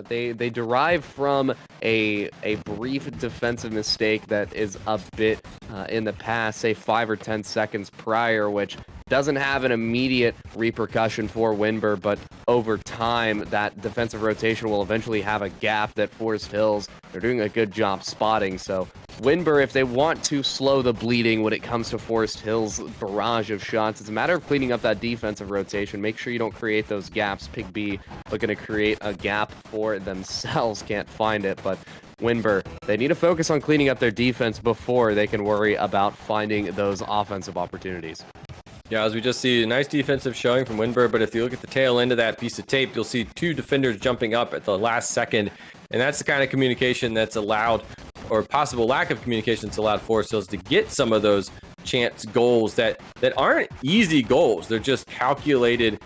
they derive from a brief defensive mistake that is a bit in the past, say 5 or 10 seconds prior, which doesn't have an immediate repercussion for Winburn, but over time, that defensive rotation will eventually have a gap that Forest Hills, they're doing a good job spotting. So Winburn, if they want to slow the bleeding when it comes to Forest Hills' barrage of shots, it's a matter of cleaning up that defensive rotation. Make sure you don't create those gaps. Pig B looking to create a gap for themselves. Can't find it, but Winburn, they need to focus on cleaning up their defense before they can worry about finding those offensive opportunities.
Yeah, as we just see a nice defensive showing from Winburn, but if you look at the tail end of that piece of tape, you'll see two defenders jumping up at the last second, and that's the kind of communication that's allowed, or possible lack of communication that's allowed Forest Hills to get some of those chance goals that aren't easy goals. They're just calculated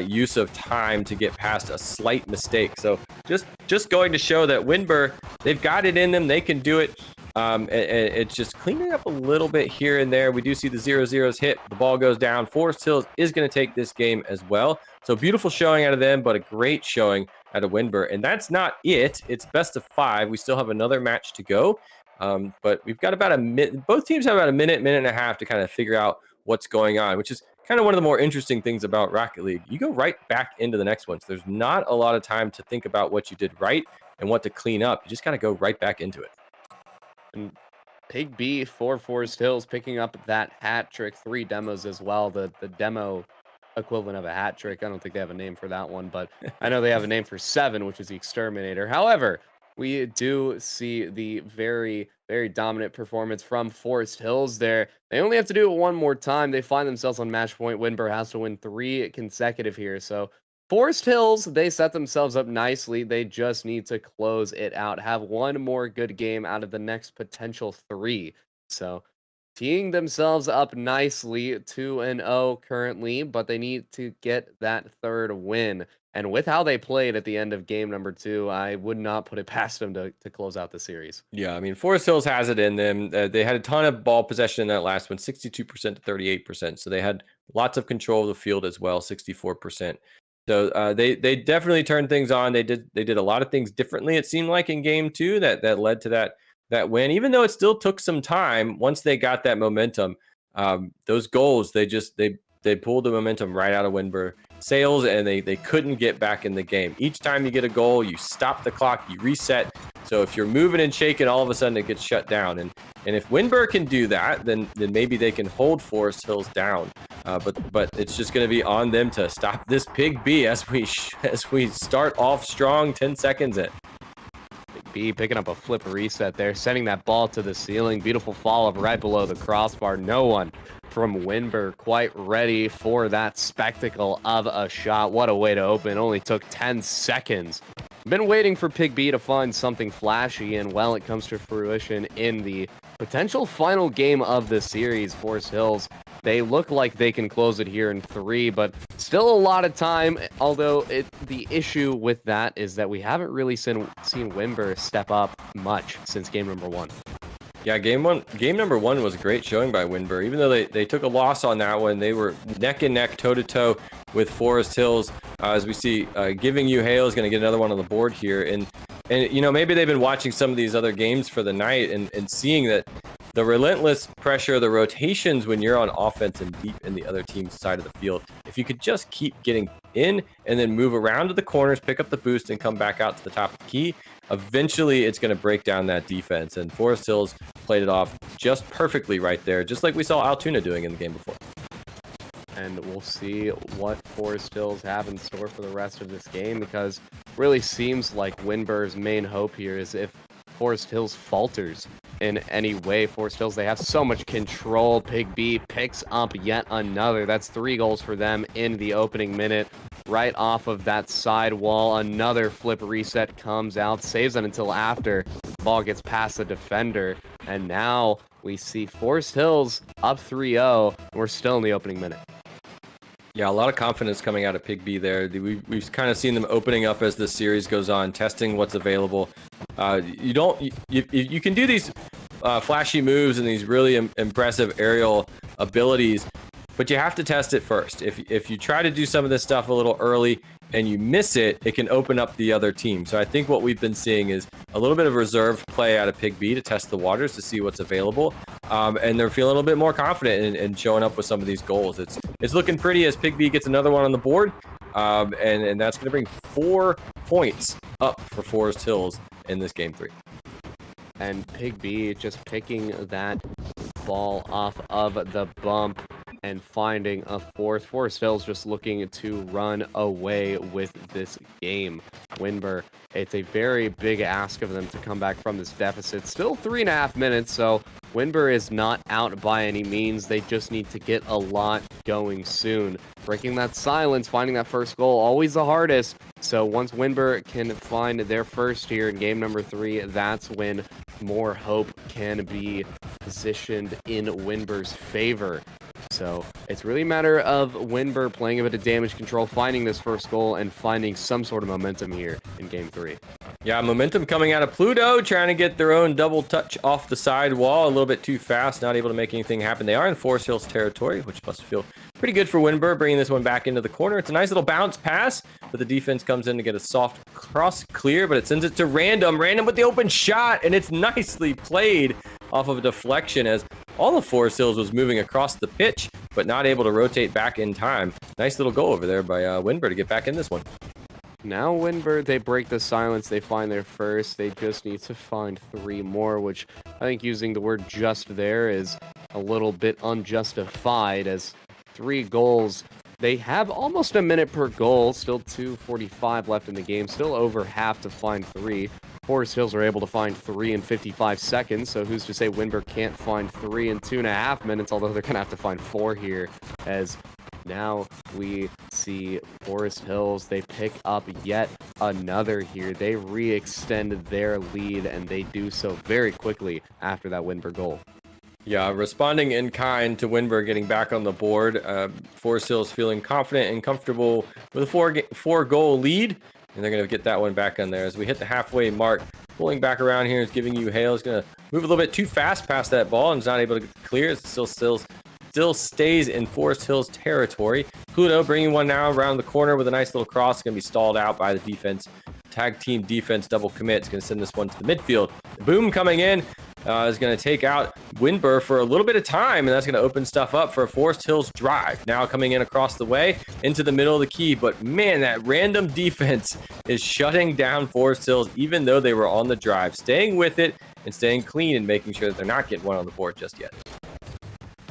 use of time to get past a slight mistake. So just going to show that Winburn, they've got it in them. They can do it. And it's just cleaning up a little bit here and there. We do see the 0-0s hit. The ball goes down. Forest Hills is going to take this game as well. So beautiful showing out of them, but a great showing out of Winburn. And that's not it. It's best of 5. We still have another match to go. But we've got about a minute. Both teams have about a minute and a half to kind of figure out what's going on, which is kind of one of the more interesting things about Rocket League. You go right back into the next one. So there's not a lot of time to think about what you did right and what to clean up. You just got to go right back into it.
And Pig B for Forest Hills picking up that hat trick, 3 demos as well. The demo equivalent of a hat trick. I don't think they have a name for that one, but I know they have a name for 7, which is the Exterminator. However, we do see the very, very dominant performance from Forest Hills there. They only have to do it one more time. They find themselves on match point. Winburn has to win 3 consecutive here. So Forest Hills, they set themselves up nicely. They just need to close it out, have one more good game out of the next potential 3. So teeing themselves up nicely, 2-0 currently, but they need to get that 3rd win. And with how they played at the end of game number 2, I would not put it past them to close out the series.
Yeah, I mean, Forest Hills has it in them. They had a ton of ball possession in that last one, 62% to 38%. So they had lots of control of the field as well, 64%. So they definitely turned things on. They did a lot of things differently, it seemed like, in game 2 that led to that win. Even though it still took some time, once they got that momentum, those goals, they pulled the momentum right out of Winburn sails, and they couldn't get back in the game. Each time you get a goal, you stop the clock, you reset. So if you're moving and shaking, all of a sudden it gets shut down. And if Winburn can do that, then maybe they can hold Forest Hills down. But it's just going to be on them to stop this Pig B as we start off strong. 10 seconds in.
Pig B picking up a flip reset there, sending that ball to the ceiling. Beautiful follow up right below the crossbar. No one from Winburn quite ready for that spectacle of a shot. What a way to open. Only took 10 seconds. Been waiting for Pig B to find something flashy, and well, it comes to fruition in the potential final game of the series. Forest Hills, they look like they can close it here in 3, but still a lot of time. Although the issue with that is that we haven't really seen Winburn step up much since game number 1.
Yeah, game number 1 was a great showing by Winburn. Even though they took a loss on that one, they were neck and neck, toe to toe with Forest Hills. As we see, Giving You Hail is going to get another one on the board here, and you know, maybe they've been watching some of these other games for the night and seeing that the relentless pressure, the rotations when you're on offense and deep in the other team's side of the field. If you could just keep getting in and then move around to the corners, pick up the boost, and come back out to the top of the key, eventually it's going to break down that defense. And Forest Hills played it off just perfectly right there, just like we saw Altoona doing in the game before.
And we'll see what Forest Hills have in store for the rest of this game, because really seems like Winbur's main hope here is if Forest Hills falters in any way. Forest Hills, they have so much control. Pig B picks up yet another. That's 3 goals for them in the opening minute. Right off of that side wall, another flip reset comes out, saves it until after the ball gets past the defender. And now we see Forest Hills up 3-0. We're still in the opening minute.
Yeah, a lot of confidence coming out of Pig B there. We've kind of seen them opening up as the series goes on, testing what's available. You can do these flashy moves and these really impressive aerial abilities, but you have to test it first. If you try to do some of this stuff a little early and you miss it, it can open up the other team. So I think what we've been seeing is a little bit of reserved play out of Pig B to test the waters to see what's available. And they're feeling a little bit more confident in showing up with some of these goals. It's looking pretty as Pig B gets another one on the board. And that's going to bring 4 points up for Forest Hills in this game 3.
And Pig B just picking that ball off of the bump and finding a fourth. Forest Hills just looking to run away with this game. Winber, it's a very big ask of them to come back from this deficit. Still 3.5 minutes, so Winber is not out by any means. They just need to get a lot going soon. Breaking that silence, finding that first goal, always the hardest. So once Winber can find their first here in game number 3, that's when more hope can be positioned in Winber's favor. So it's really a matter of Winber playing a bit of damage control, finding this first goal, and finding some sort of momentum here in game 3.
Yeah, momentum coming out of Pluto, trying to get their own double touch off the side wall, a little bit too fast, not able to make anything happen. They are in Forest Hills territory, which must feel pretty good for Winber, bringing this one back into the corner. It's a nice little bounce pass, but the defense comes in to get a soft cross clear, but it sends it to Random. Random with the open shot, and it's nicely played off of a deflection as all of Forest Hills was moving across the pitch, but not able to rotate back in time. Nice little goal over there by Winber to get back in this one.
Now Winber, they break the silence, they find their first. They just need to find 3 more, which I think using the word just there is a little bit unjustified, as 3 goals. They have almost a minute per goal, still 2:45 left in the game, still over half to find 3. Forest Hills are able to find 3 in 55 seconds, so who's to say Winber can't find 3 in 2.5 minutes, although they're going to have to find 4 here, as now we see Forest Hills, they pick up yet another here. They re-extend their lead, and they do so very quickly after that Winber goal.
Yeah, responding in kind to Winber getting back on the board. Forest Hills feeling confident and comfortable with a 4-goal lead, and they're going to get that one back on there. As we hit the halfway mark, pulling back around here is giving you Hale. Is going to move a little bit too fast past that ball and is not able to clear. It still stays in Forest Hills territory. Pluto bringing one now around the corner with a nice little cross. Going to be stalled out by the defense. Tag team defense double commit. It's going to send this one to the midfield. Boom coming in. Is going to take out Winber for a little bit of time, and that's going to open stuff up for a Forest Hills drive. Now coming in across the way into the middle of the key, but man, that Random defense is shutting down Forest Hills, even though they were on the drive, staying with it and staying clean and making sure that they're not getting one on the board just yet.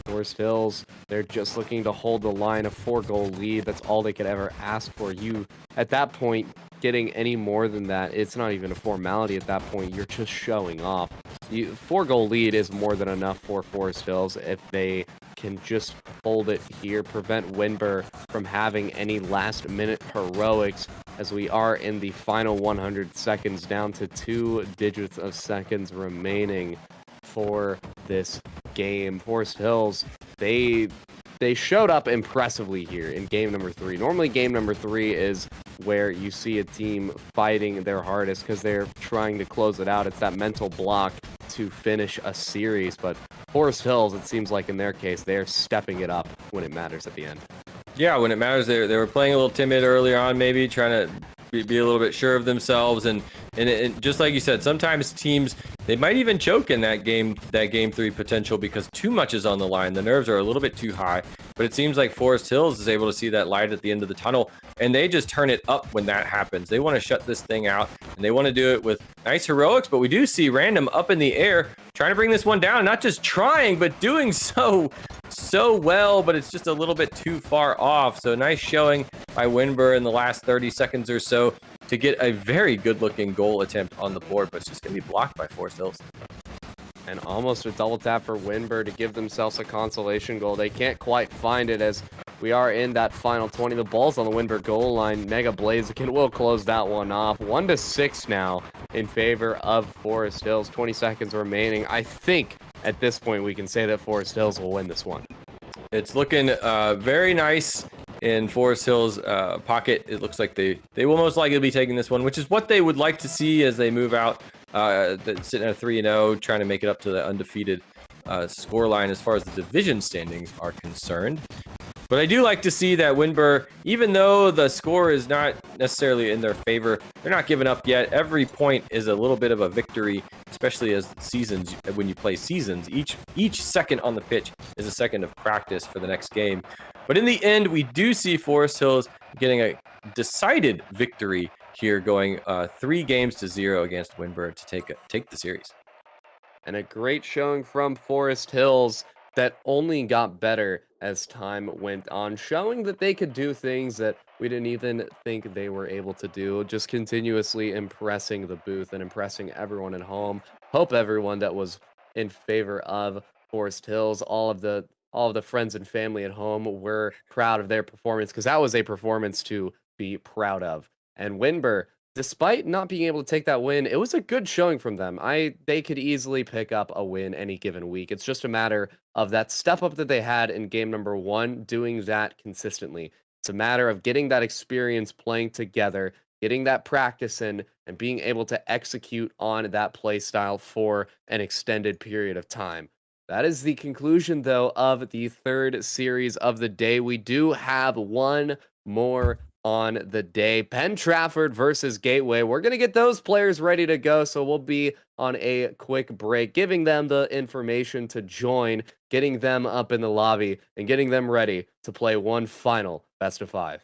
Forest Hills, they're just looking to hold the line, a 4-goal lead. That's all they could ever ask for. You, at that point, getting any more than that, it's not even a formality at that point. You're just showing off. 4-goal lead is more than enough for Forest Hills if they can just hold it here, prevent Winber from having any last-minute heroics, as we are in the final 100 seconds, down to 2 digits of seconds remaining for this game. Forest Hills, they showed up impressively here in game number 3. Normally game number 3 is where you see a team fighting their hardest because they're trying to close it out. It's that mental block to finish a series, but Forest Hills, it seems like in their case, they're stepping it up when it matters at the end.
Yeah, when it matters, they were playing a little timid earlier on, maybe trying to be a little bit sure of themselves, and And just like you said, sometimes teams, they might even choke in that game 3 potential because too much is on the line. The nerves are a little bit too high, but it seems like Forest Hills is able to see that light at the end of the tunnel, and they just turn it up when that happens. They want to shut this thing out, and they want to do it with nice heroics, but we do see Random up in the air trying to bring this one down, not just trying, but doing so well, but it's just a little bit too far off. So nice showing by Winber in the last 30 seconds or so to get a very good-looking goal attempt on the board, but it's just going to be blocked by Forest Hills.
And almost a double tap for Winber to give themselves a consolation goal. They can't quite find it as we are in that final 20. The ball's on the Winber goal line. Mega Blaziken will close that one off. 1-6 now in favor of Forest Hills. 20 seconds remaining. I think at this point we can say that Forest Hills will win this one.
It's looking very nice in Forest Hills' pocket. It looks like they will most likely be taking this one, which is what they would like to see as they move out, sitting at 3-0, trying to make it up to the undefeated scoreline as far as the division standings are concerned. But I do like to see that Winber, even though the score is not necessarily in their favor, they're not giving up yet. Every point is a little bit of a victory, especially as seasons, when you play seasons. Each second on the pitch is a second of practice for the next game. But in the end, we do see Forest Hills getting a decided victory here, going 3-0 against Winber to take the series.
And a great showing from Forest Hills that only got better as time went on, showing that they could do things that we didn't even think they were able to do, just continuously impressing the booth and impressing everyone at home. Hope everyone that was in favor of Forest Hills, all of the friends and family at home were proud of their performance, because that was a performance to be proud of. And Winber, despite not being able to take that win, it was a good showing from them. They could easily pick up a win any given week. It's just a matter of that step up that they had in game number 1, doing that consistently. It's a matter of getting that experience playing together, getting that practice in, and being able to execute on that play style for an extended period of time. That is the conclusion, though, of the third series of the day. We do have one more on the day. Penn Trafford versus Gateway. We're going to get those players ready to go, so we'll be on a quick break, giving them the information to join, getting them up in the lobby, and getting them ready to play one final best of 5.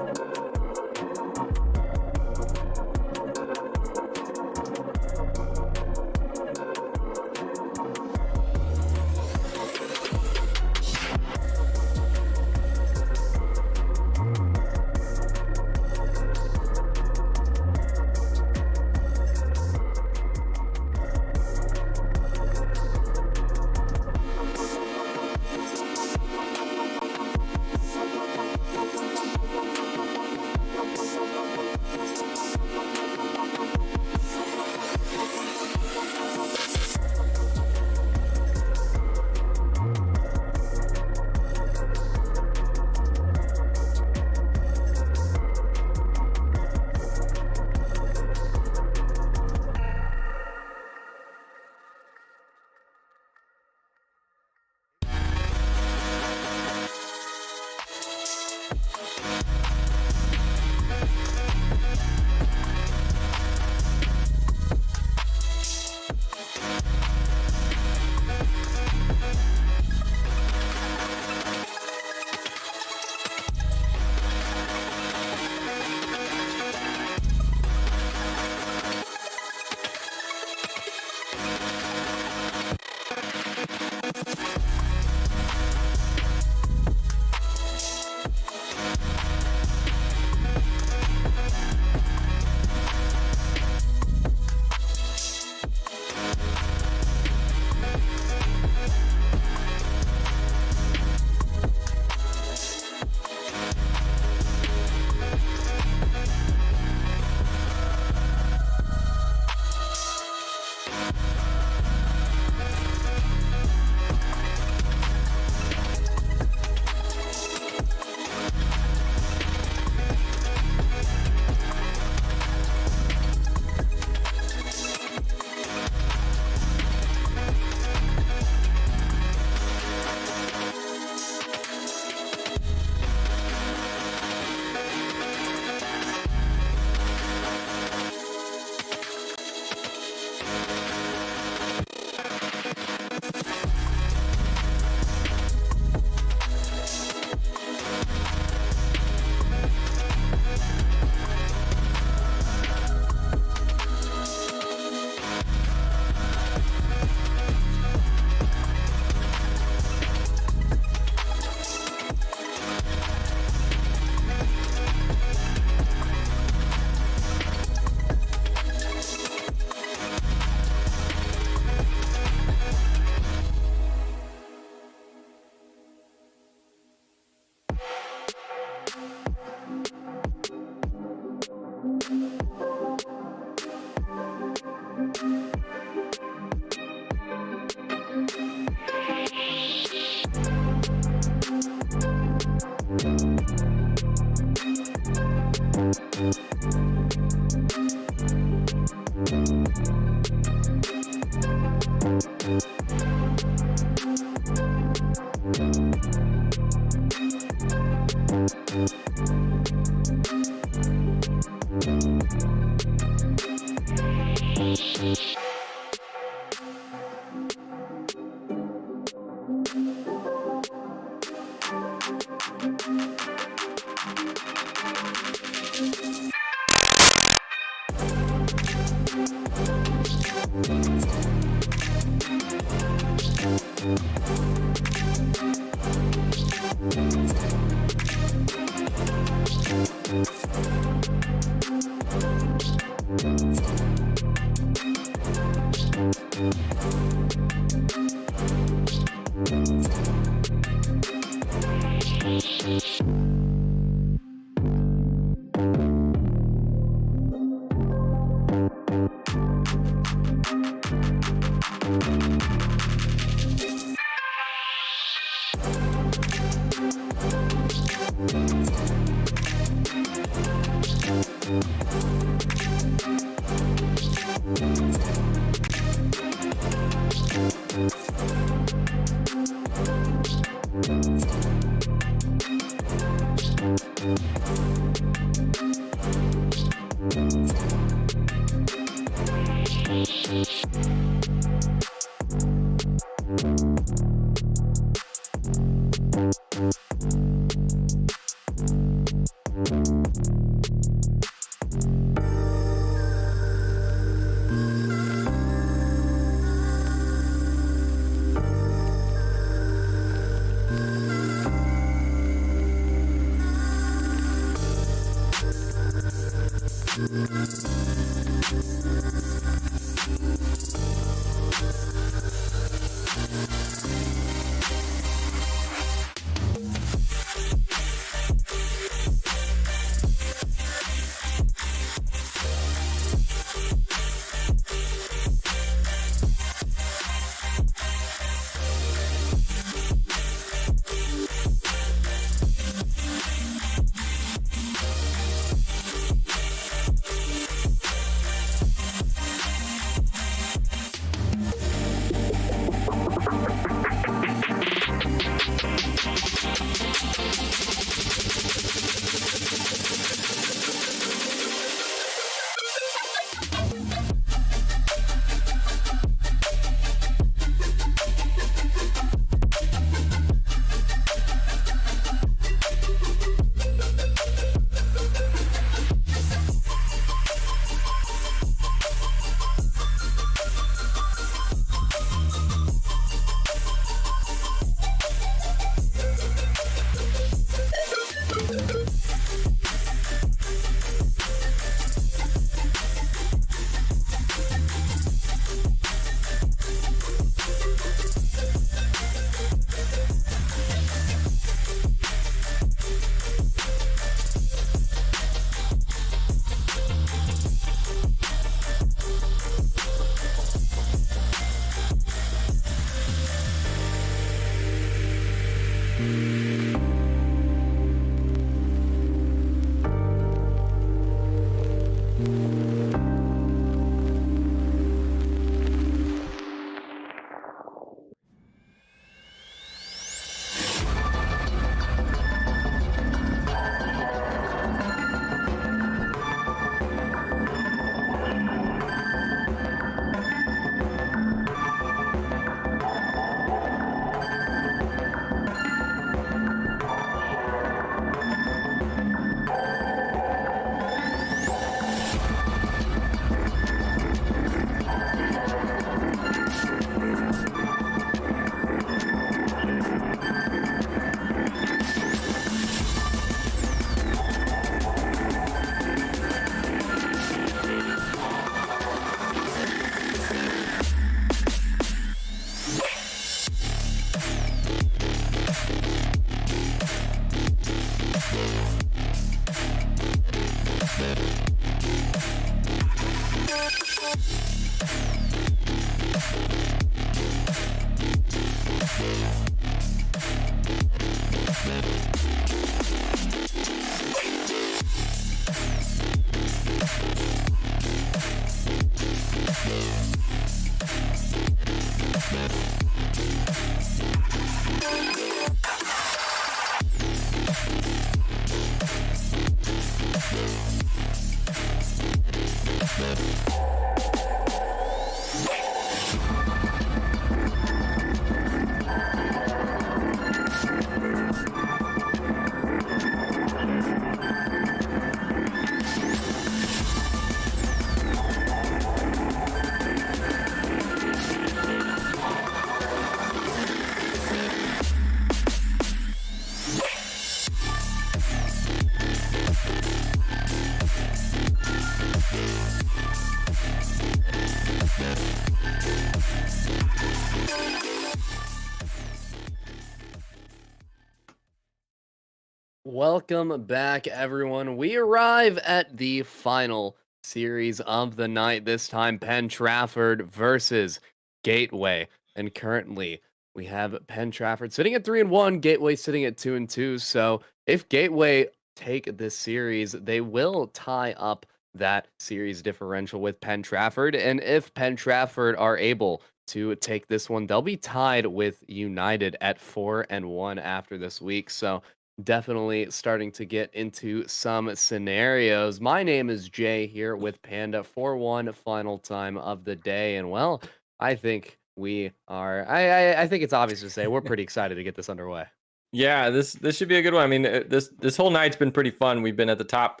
Welcome back, everyone. We arrive at the final series of the night. This time, Penn Trafford versus Gateway. And currently, we have Penn Trafford sitting at 3-1, Gateway sitting at 2-2. So, if Gateway take this series, they will tie up that series differential with Penn Trafford. And if Penn Trafford are able to take this one, they'll be tied with United at 4-1 after this week. So, definitely starting to get into some scenarios. My name is Jay here with Panda for one final time of the day. And well, I think we are, I think it's obvious to say we're pretty excited to get this underway.
Yeah, this should be a good one. I mean, this whole night's been pretty fun. We've been at the top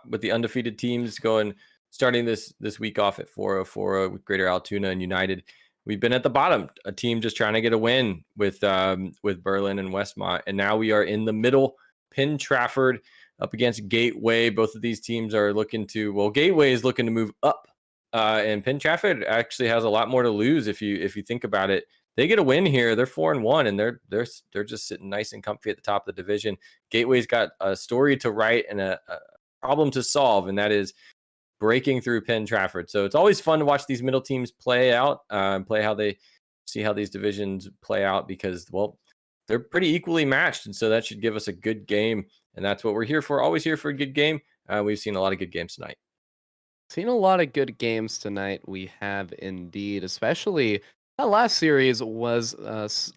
with the undefeated teams going, starting this week off at 404 with Greater Altoona and United. We've been at the bottom, a team just trying to get a win with Berlin and Westmont, and now we are in the middle. Penn Trafford up against Gateway. Both of these teams are looking to, well, Gateway is looking to move up, and Penn Trafford actually has a lot more to lose if you think about it. They get a win here. They're 4-1, and they're just sitting nice and comfy at the top of the division. Gateway's got a story to write and a problem to solve, and that is breaking through Penn Trafford. So it's always fun to watch these middle teams play out, play how they see how these divisions play out, because, well, they're pretty equally matched, and so that should give us a good game, and that's what we're here for. Always here for a good game. We've seen a lot of good games tonight.
Seen a lot of good games tonight. We have indeed, especially that last series was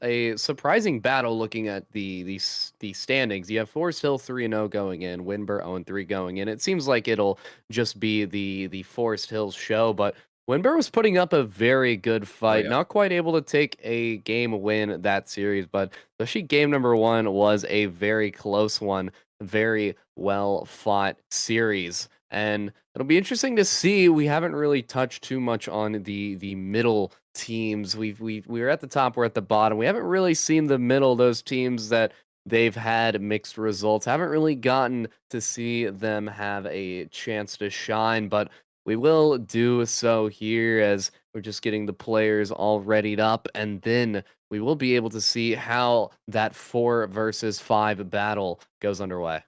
a surprising battle. Looking at the standings, you have Forest Hill 3-0 going in, Winber 0-3 going in. It seems like it'll just be the Forest Hills show, but Winber was putting up a very good fight.
yeah.
Not quite able to take a game win that series, but especially game number one was a very close one, very well fought series. And it'll be interesting to see. We haven't really touched too much on the middle teams. We're at the top, we're at the bottom. We haven't really seen the middle, those teams that they've had mixed results. Haven't really gotten to see them have a chance to shine, but we will do so here as we're just getting the players all readied up, and then we will be able to see how that 4 versus 5 battle goes underway.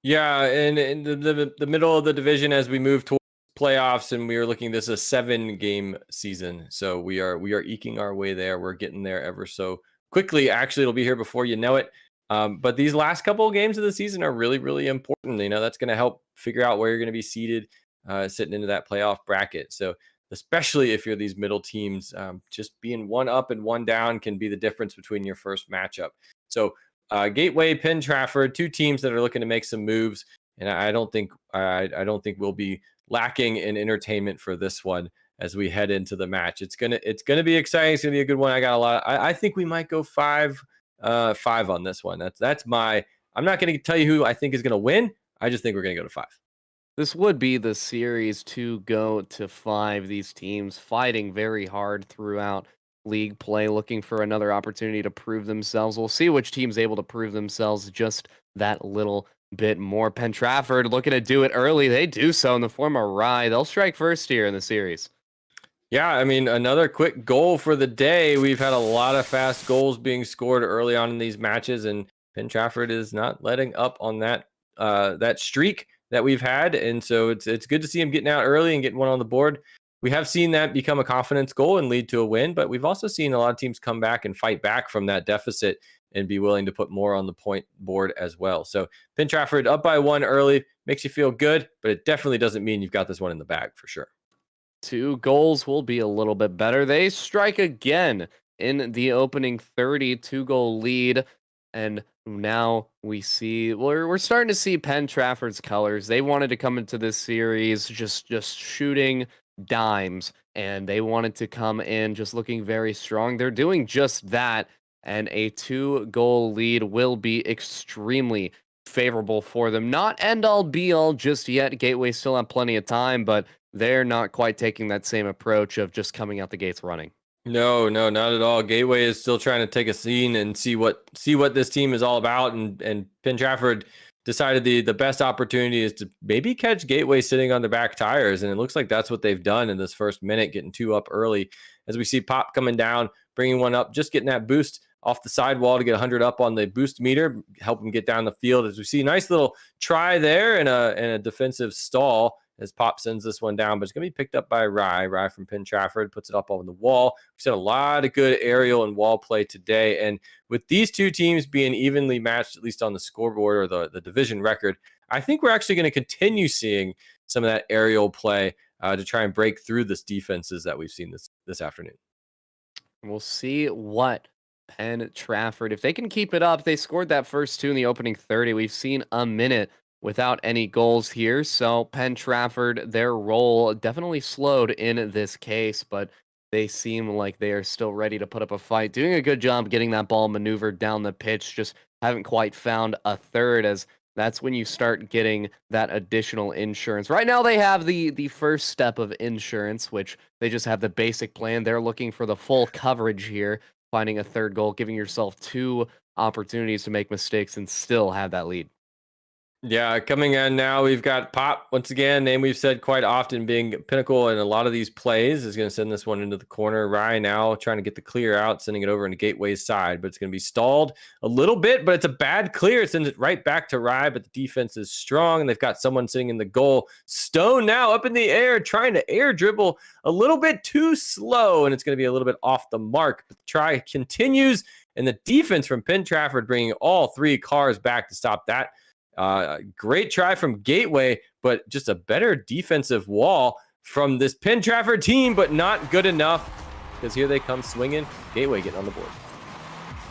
Yeah, and in the middle of the division as we move towards playoffs, and we are looking, this is a 7-game season. So we are eking our way there. We're getting there ever so quickly. Actually, it'll be here before you know it. But these last couple of games of the season are really, really important. You know, that's going to help figure out where you're going to be seated sitting into that playoff bracket. So especially if you're these middle teams, just being one up and one down can be the difference between your first matchup. So Gateway, Penn Trafford, two teams that are looking to make some moves, and I don't think we'll be lacking in entertainment for this one as we head into the match. It's gonna be exciting. It's gonna be a good one. I got a lot. I think we might go 5-5 on this one. That's my. I'm not gonna tell you who I think is gonna win. I just think we're gonna go to 5.
This would be the series to go to 5. These teams fighting very hard throughout league play, looking for another opportunity to prove themselves. We'll see which team's able to prove themselves just that little bit more. Penn Trafford looking to do it early. They do so in the form of Rye. They'll strike first here in the series.
Yeah, I mean, another quick goal for the day. We've had a lot of fast goals being scored early on in these matches, and Penn Trafford is not letting up on that streak that we've had, and so it's good to see him getting out early and getting one on the board. We have seen that become a confidence goal and lead to a win, but we've also seen a lot of teams come back and fight back from that deficit and be willing to put more on the point board as well. So Penn Trafford up by 1 early makes you feel good, but it definitely doesn't mean you've got this one in the bag for sure.
2 goals will be a little bit better. They strike again in the opening 30, 2 goal lead. And now we're starting to see Penn Trafford's colors. They wanted to come into this series just shooting dimes, and they wanted to come in just looking very strong. They're doing just that, and a 2 goal lead will be extremely favorable for them. Not end all be all just yet. Gateway still have plenty of time, but they're not quite taking that same approach of just coming out the gates running.
No, no, not at all. Gateway is still trying to take a scene and see what this team is all about. And Penn Trafford decided the best opportunity is to maybe catch Gateway sitting on the back tires, and it looks like that's what they've done in this first minute, getting 2 up early. As we see Pop coming down, bringing 1 up, just getting that boost off the sidewall to get 100 up on the boost meter, help him get down the field. As we see, nice little try there and a defensive stall as Pop sends this one down, but it's going to be picked up by Rye. Rye from Penn Trafford puts it up on the wall. We've seen a lot of good aerial and wall play today. And with these two teams being evenly matched, at least on the scoreboard or the division record, I think we're actually going to continue seeing some of that aerial play to try and break through this defenses that we've seen this afternoon.
We'll see what Penn Trafford, if they can keep it up. They scored that first 2 in the opening 30. We've seen a minute without any goals here. So Penn Trafford, their role definitely slowed in this case, but they seem like they are still ready to put up a fight. Doing a good job getting that ball maneuvered down the pitch. Just haven't quite found a third, as that's when you start getting that additional insurance. Right now they have the first step of insurance, which they just have the basic plan. They're looking for the full coverage here, finding a third goal, giving yourself 2 opportunities to make mistakes and still have that lead.
Yeah, coming in now, we've got Pop, once again, name we've said quite often being pinnacle in a lot of these plays, is going to send this one into the corner. Ryan now trying to get the clear out, sending it over into Gateway's side, but it's going to be stalled a little bit, but it's a bad clear. It sends it right back to Rye, but the defense is strong, and they've got someone sitting in the goal. Stone now up in the air, trying to air dribble a little bit too slow, and it's going to be a little bit off the mark, but the try continues, and the defense from Penn Trafford bringing all 3 cars back to stop that. Great try from Gateway, but just a better defensive wall from this Penn Trafford team, but not good enough because here they come swinging. Gateway getting on the board.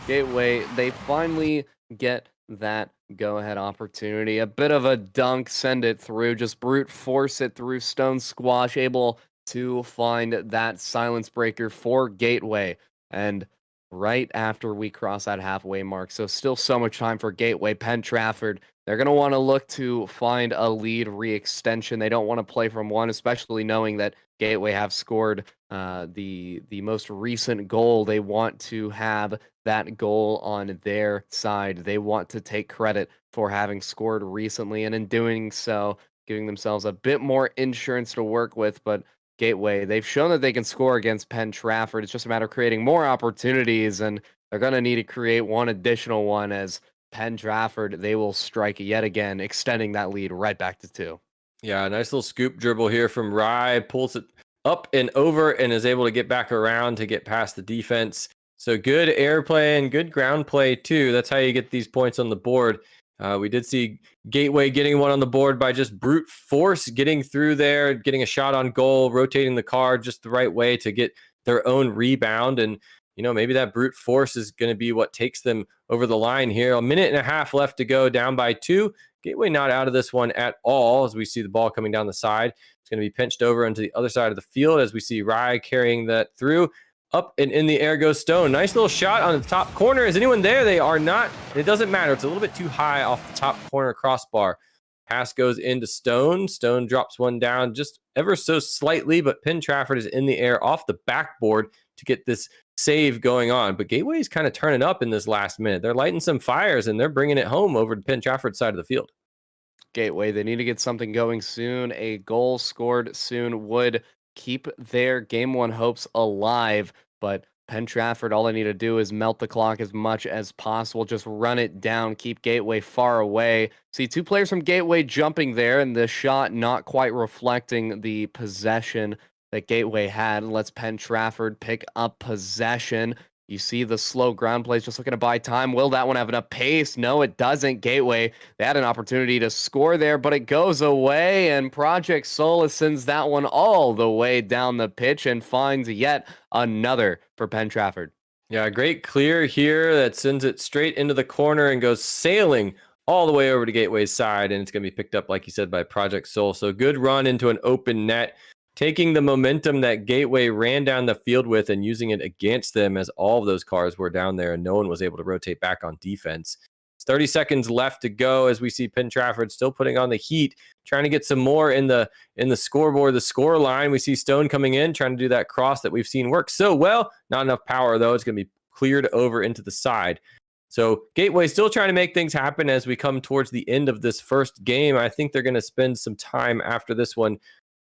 Gateway, they finally get that go-ahead opportunity. A bit of a dunk, send it through, just brute force it through. Stone Squash able to find that silence breaker for Gateway. And right after we cross that halfway mark, so still so much time for Gateway. Penn Trafford, they're going to want to look to find a lead re-extension. They don't want to play from 1, especially knowing that Gateway have scored the most recent goal. They want to have that goal on their side. They want to take credit for having scored recently, and in doing so, giving themselves a bit more insurance to work with. But Gateway, they've shown that they can score against Penn Trafford. It's just a matter of creating more opportunities, and they're going to need to create one additional one, as Penn Trafford, they will strike yet again, extending that lead right back to 2.
Yeah, nice little scoop dribble here from Rye, pulls it up and over and is able to get back around to get past the defense. So good air play and good ground play too. That's how you get these points on the board. We did see Gateway getting one on the board by just brute force, getting through there, getting a shot on goal, rotating the car just the right way to get their own rebound. And, maybe that brute force is going to be what takes them over the line here. A minute and a half left to go, down by 2. Gateway not out of this one at all, as we see the ball coming down the side. It's going to be pinched over into the other side of the field as we see Rye carrying that through. Up and in the air goes Stone. Nice little shot on the top corner. Is anyone there? They are not. And it doesn't matter. It's a little bit too high off the top corner crossbar. Pass goes into Stone. Stone drops one down just ever so slightly, but Penn Trafford is in the air off the backboard to get this save going on. But Gateway is kind of turning up in this last minute. They're lighting some fires and they're bringing it home over to Penn Trafford's side of the field.
Gateway, they need to get something going soon. A goal scored soon would keep their game 1 hopes alive, but Penn Trafford, all they need to do is melt the clock as much as possible. Just run it down, keep Gateway far away. See two players from Gateway jumping there, and the shot not quite reflecting the possession that Gateway had. Let's Penn Trafford pick up possession. You see the slow ground plays just looking to buy time. Will that one have enough pace? No, it doesn't. Gateway, they had an opportunity to score there, but it goes away, and Project Solus sends that one all the way down the pitch and finds yet another for Penn Trafford.
Yeah, great clear here that sends it straight into the corner and goes sailing all the way over to Gateway's side, and it's going to be picked up, like you said, by Project Soul. So good run into an open net, taking the momentum that Gateway ran down the field with and using it against them as all of those cars were down there and no one was able to rotate back on defense. It's 30 seconds left to go as we see Penn Trafford still putting on the heat, trying to get some more in the scoreboard, the score line. We see Stone coming in, trying to do that cross that we've seen work so well. Not enough power, though. It's going to be cleared over into the side. So Gateway still trying to make things happen as we come towards the end of this first game. I think they're going to spend some time after this one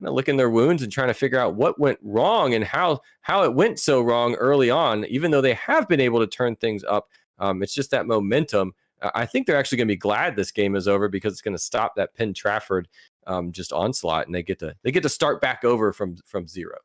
licking their wounds and trying to figure out what went wrong and how it went so wrong early on, even though they have been able to turn things up. It's just that momentum. I think they're actually going to be glad this game is over because it's going to stop that Penn Trafford just onslaught, and they get to start back over from zero.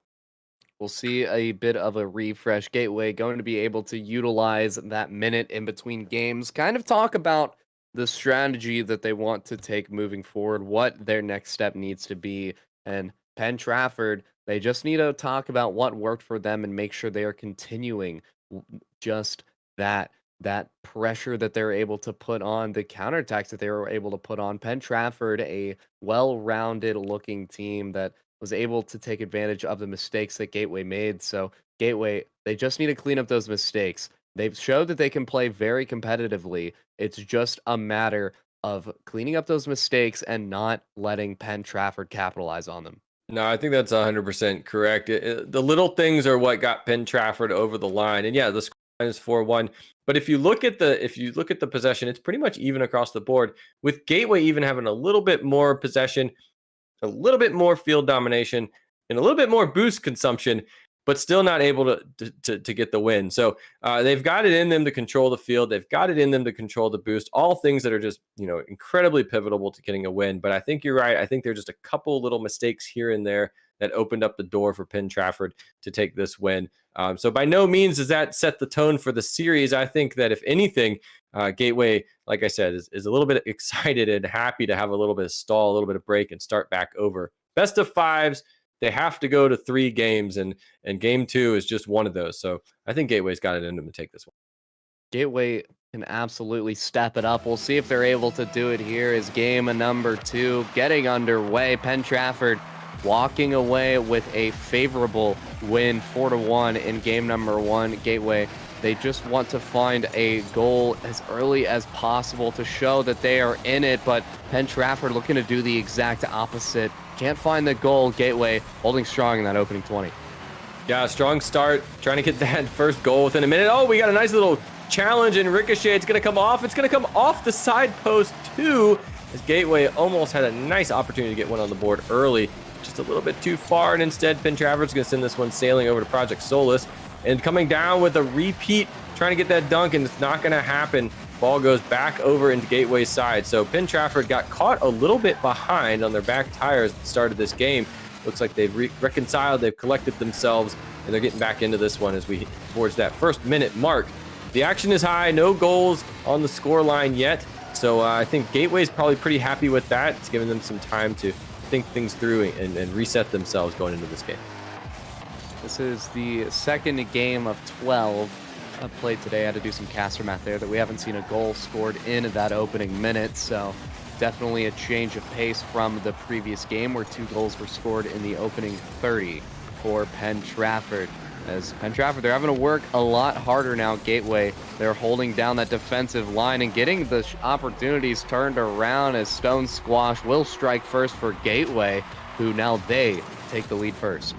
We'll see a bit of a refresh. Gateway going to be able to utilize that minute in between games, kind of talk about the strategy that they want to take moving forward, what their next step needs to be. And Penn Trafford, they just need to talk about what worked for them and make sure they are continuing just that pressure that they're able to put on, the counterattacks that they were able to put on. Penn Trafford, a well-rounded looking team that was able to take advantage of the mistakes that Gateway made. So Gateway, they just need to clean up those mistakes. They've showed that they can play very competitively. It's just a matter of cleaning up those mistakes and not letting Penn Trafford capitalize on them.
No, I think that's 100% correct. The little things are what got Penn Trafford over the line. And yeah, the score line is 4-1. But if you look at the possession, it's pretty much even across the board, with Gateway even having a little bit more possession, a little bit more field domination, and a little bit more boost consumption, but still not able to get the win. So they've got it in them to control the field. They've got it in them to control the boost. All things that are just incredibly pivotal to getting a win. But I think you're right. I think there are just a couple little mistakes here and there that opened up the door for Penn Trafford to take this win. So by no means does that set the tone for the series. I think that if anything, Gateway, like I said, is a little bit excited and happy to have a little bit of stall, a little bit of break, and start back over. Best of fives. They have to go to 3 games, and game 2 is just one of those. So I think Gateway's got it in them to take this one.
Gateway can absolutely step it up. We'll see if they're able to do it here as game number 2 getting underway. Penn Trafford walking away with a favorable win, 4-1 in game number 1. Gateway, they just want to find a goal as early as possible to show that they are in it, but Penn Trafford looking to do the exact opposite. Can't find the goal. Gateway holding strong in that opening 20.
Yeah, strong start, trying to get that first goal within a minute. Oh, we got a nice little challenge, and Ricochet, it's going to come off. It's going to come off the side post too, as Gateway almost had a nice opportunity to get one on the board early. Just a little bit too far, and instead Penn Trafford's going to send this one sailing over to Project Solus. And coming down with a repeat, trying to get that dunk, and it's not going to happen. Ball goes back over into Gateway's side. So Penn Trafford got caught a little bit behind on their back tires at the start of this game. Looks like they've reconciled, they've collected themselves, and they're getting back into this one as we towards that first minute mark. The action is high, no goals on the score line yet. So I think Gateway's probably pretty happy with that. It's giving them some time to think things through and reset themselves going into this game.
This is the second game of 12 played today. I had to do some caster math there that we haven't seen a goal scored in that opening minute. So definitely a change of pace from the previous game where 2 goals were scored in the opening 30 for Penn Trafford. As Penn Trafford, they're having to work a lot harder now. Gateway, they're holding down that defensive line and getting the opportunities turned around as Stone Squash will strike first for Gateway, who now they take the lead first.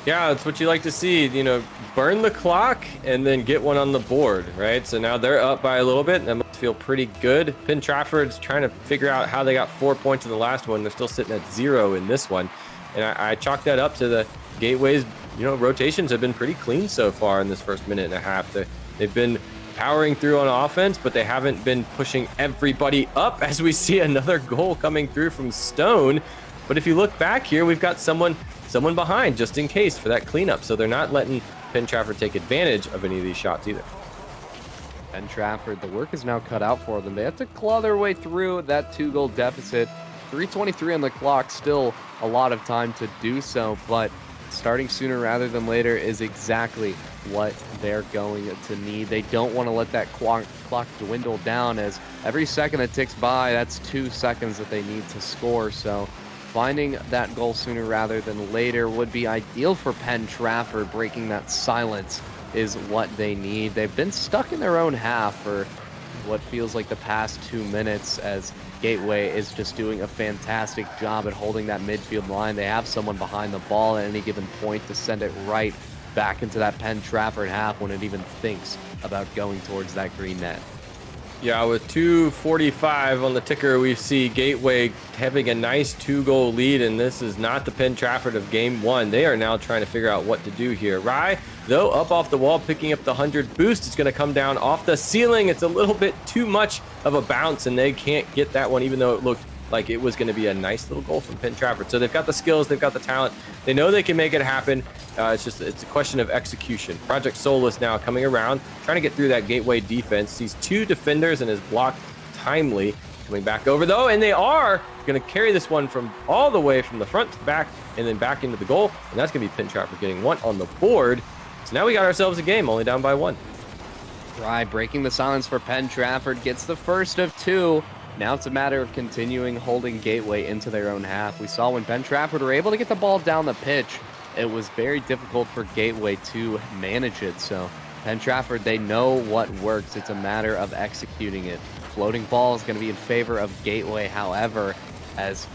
Yeah, that's what you like to see, burn the clock and then get one on the board, right? So now they're up by a little bit. That must feel pretty good. Penn Trafford's trying to figure out how they got 4 points in the last one. They're still sitting at 0 in this one. And I chalk that up to the Gateway's rotations have been pretty clean so far in this first minute and a half. They've been powering through on offense, but they haven't been pushing everybody up, as we see another goal coming through from Stone. But if you look back here, we've got someone behind just in case for that cleanup. So they're not letting Penn Trafford take advantage of any of these shots either.
Penn Trafford, the work is now cut out for them. They have to claw their way through that 2-goal deficit. 3:23 on the clock, still a lot of time to do so, but starting sooner rather than later is exactly what they're going to need. They don't want to let that clock dwindle down, as every second that ticks by, that's 2 seconds that they need to score. So finding that goal sooner rather than later would be ideal for Penn Trafford. Breaking that silence is what they need. They've been stuck in their own half for what feels like the past 2 minutes, as Gateway is just doing a fantastic job at holding that midfield line. They have someone behind the ball at any given point to send it right back into that Penn Trafford half when it even thinks about going towards that green net.
Yeah, with 2:45 on the ticker, we see Gateway having a nice 2-goal lead, and this is not the Penn Trafford of game one. They are now trying to figure out what to do here. Rye, though, up off the wall, picking up the 100 boost. It's going to come down off the ceiling. It's a little bit too much of a bounce, and they can't get that one, even though it looked like it was going to be a nice little goal from Penn Trafford. So they've got the skills, they've got the talent. They know they can make it happen. It's a question of execution. Project Solus now coming around, trying to get through that Gateway defense. Sees 2 defenders and is blocked timely. Coming back over, though, and they are going to carry this one from all the way from the front to back and then back into the goal. And that's going to be Penn Trafford getting 1 on the board. So now we got ourselves a game, only down by 1.
Rye breaking the silence for Penn Trafford, gets the first of 2. Now it's a matter of continuing holding Gateway into their own half. We saw when Penn Trafford were able to get the ball down the pitch, it was very difficult for Gateway to manage it. So Penn Trafford, they know what works. It's a matter of executing it. Floating ball is going to be in favor of Gateway, however, as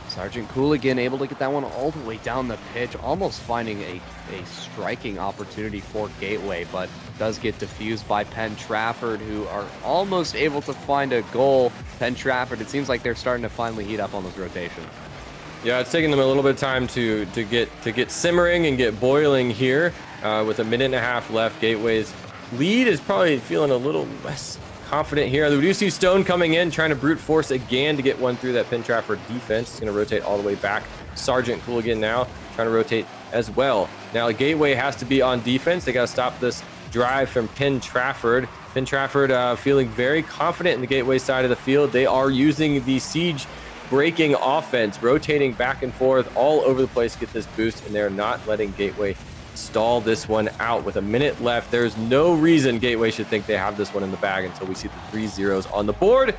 Sergeant Cooligan able to get that one all the way down the pitch, almost finding a striking opportunity for Gateway, but does get diffused by Penn Trafford, who are almost able to find a goal. Penn Trafford, it seems like they're starting to finally heat up on those rotations.
Yeah, it's taking them a little bit of time to get simmering and get boiling here. With a minute and a half left, Gateway's lead is probably feeling a little less confident here. We do see Stone coming in, trying to brute force again to get one through that Penn Trafford defense. He's going to rotate all the way back. Sergeant Cooligan now trying to rotate as well. Now, Gateway has to be on defense. They got to stop this drive from Penn Trafford. Penn Trafford feeling very confident in the Gateway side of the field. They are using the siege breaking offense, rotating back and forth all over the place to get this boost, and they're not letting Gateway stall this one out. With a minute left, there's no reason Gateway should think they have this one in the bag until we see the 3 zeros on the board.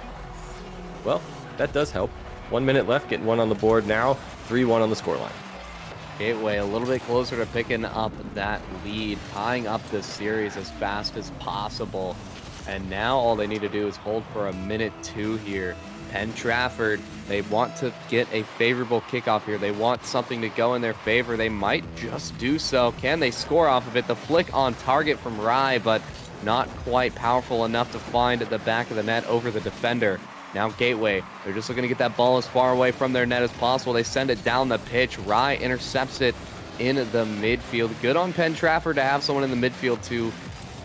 Well, that does help. 1 minute left, getting 1 on the board now, 3-1 on the scoreline.
Gateway a little bit closer to picking up that lead, tying up this series as fast as possible. And now all they need to do is hold for a minute 2 here. Penn Trafford, they want to get a favorable kickoff here. They want something to go in their favor. They might just do so. Can they score off of it? The flick on target from Rye, but not quite powerful enough to find the back of the net over the defender. Now Gateway, they're just looking to get that ball as far away from their net as possible. They send it down the pitch. Rye intercepts it in the midfield. Good on Penn Trafford to have someone in the midfield to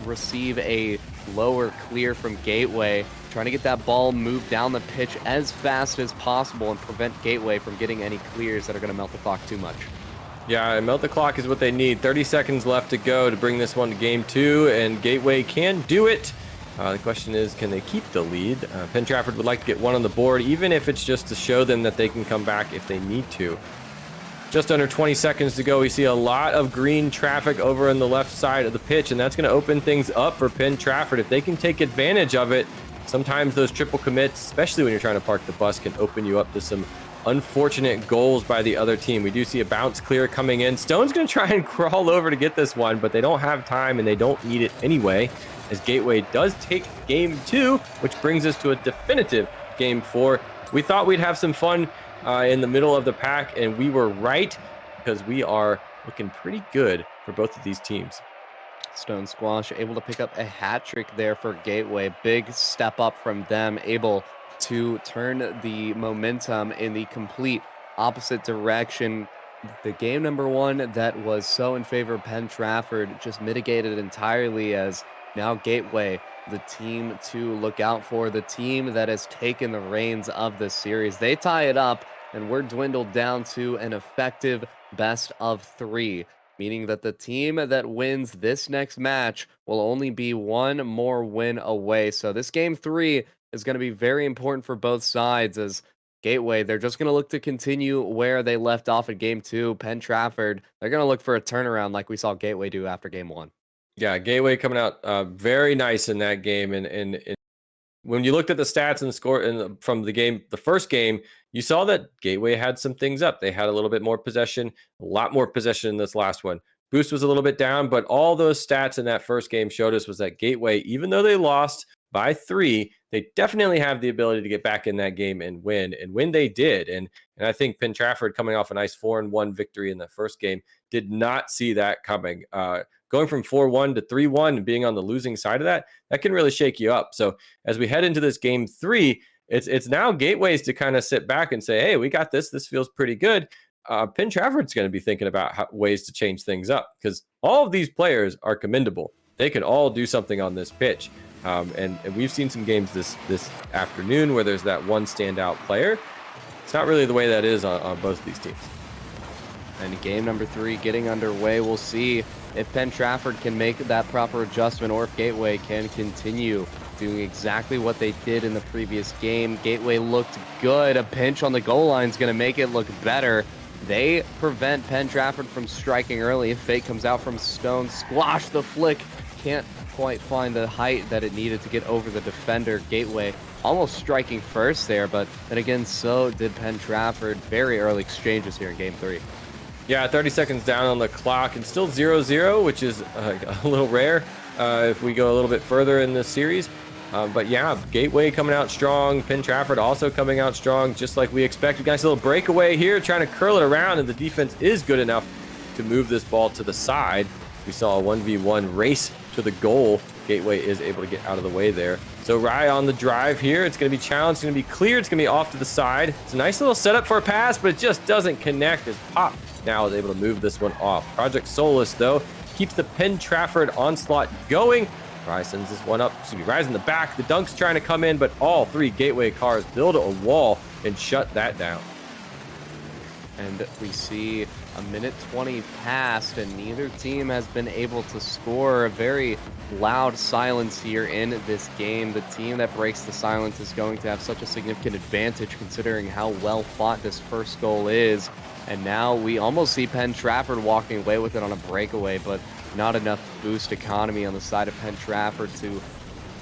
receive a lower clear from Gateway. Trying to get that ball moved down the pitch as fast as possible and prevent Gateway from getting any clears that are going to melt the clock too much.
Yeah, melt the clock is what they need. 30 seconds left to go to bring this one to game 2, and Gateway can do it. The question is, can they keep the lead? Penn Trafford would like to get 1 on the board, even if it's just to show them that they can come back if they need to. Just under 20 seconds to go. We see a lot of green traffic over on the left side of the pitch, and that's going to open things up for Penn Trafford. If they can take advantage of it, sometimes those triple commits, especially when you're trying to park the bus, can open you up to some unfortunate goals by the other team. We do see a bounce clear coming in. Stone's going to try and crawl over to get this one, but they don't have time and they don't need it anyway, as Gateway does take game 2, which brings us to a definitive game 4. We thought we'd have some fun in the middle of the pack, and we were right, because we are looking pretty good for both of these teams.
Stone Squash able to pick up a hat trick there for Gateway. Big step up from them, able to turn the momentum in the complete opposite direction. The game number one that was so in favor of Penn Trafford just mitigated entirely as now Gateway, the team to look out for, the team that has taken the reins of this series. They tie it up, and we're dwindled down to an effective best of three, meaning that the team that wins this next match will only be one more win away. So this game three is going to be very important for both sides as Gateway, they're just going to look to continue where they left off at game two. Penn Trafford, they're going to look for a turnaround like we saw Gateway do after game one.
Yeah, Gateway coming out very nice in that game, and when you looked at the stats and the score from the game, the first game, you saw that Gateway had some things up. They had a little bit more possession, a lot more possession in this last one. Boost was a little bit down, but all those stats in that first game showed us was that Gateway, even though they lost by 3, they definitely have the ability to get back in that game and win. And when they did, and I think Penn Trafford coming off a nice 4-1 victory in the first game did not see that coming. Going from 4-1 to 3-1 and being on the losing side of that, that can really shake you up. So as we head into this game 3, it's now Gateways to kind of sit back and say, hey, we got this. This feels pretty good. Penn Trafford's going to be thinking about ways to change things up because all of these players are commendable. They can all do something on this pitch. And we've seen some games this afternoon where there's that one standout player. It's not really the way that is on both of these teams.
And game number 3 getting underway. We'll see if Penn Trafford can make that proper adjustment or if Gateway can continue doing exactly what they did in the previous game. Gateway looked good. A pinch on the goal line is going to make it look better. They prevent Penn Trafford from striking early. If Fate comes out from Stone, squash the flick. Can't quite find the height that it needed to get over the defender. Gateway almost striking first there, but then again, so did Penn Trafford. Very early exchanges here in game 3.
Yeah, 30 seconds down on the clock and still 0-0, which is a little rare if we go a little bit further in this series. But yeah, Gateway coming out strong. Penn Trafford also coming out strong, just like we expected. Nice little breakaway here, trying to curl it around, and the defense is good enough to move this ball to the side. We saw a 1v1 race to the goal. Gateway is able to get out of the way there. So Rye on the drive here. It's going to be challenged. It's going to be cleared. It's going to be off to the side. It's a nice little setup for a pass, but it just doesn't connect as Pop now is able to move this one off. Project Solus, though, keeps the Penn Trafford onslaught going. Rye sends this one up. Excuse me, Rye's in the back. The dunk's trying to come in, but all 3 Gateway cars build a wall and shut that down.
And we see a minute 20 passed, and neither team has been able to score. A very loud silence here in this game. The team that breaks the silence is going to have such a significant advantage considering how well fought this first goal is. And now we almost see Penn Trafford walking away with it on a breakaway, but not enough boost economy on the side of Penn Trafford to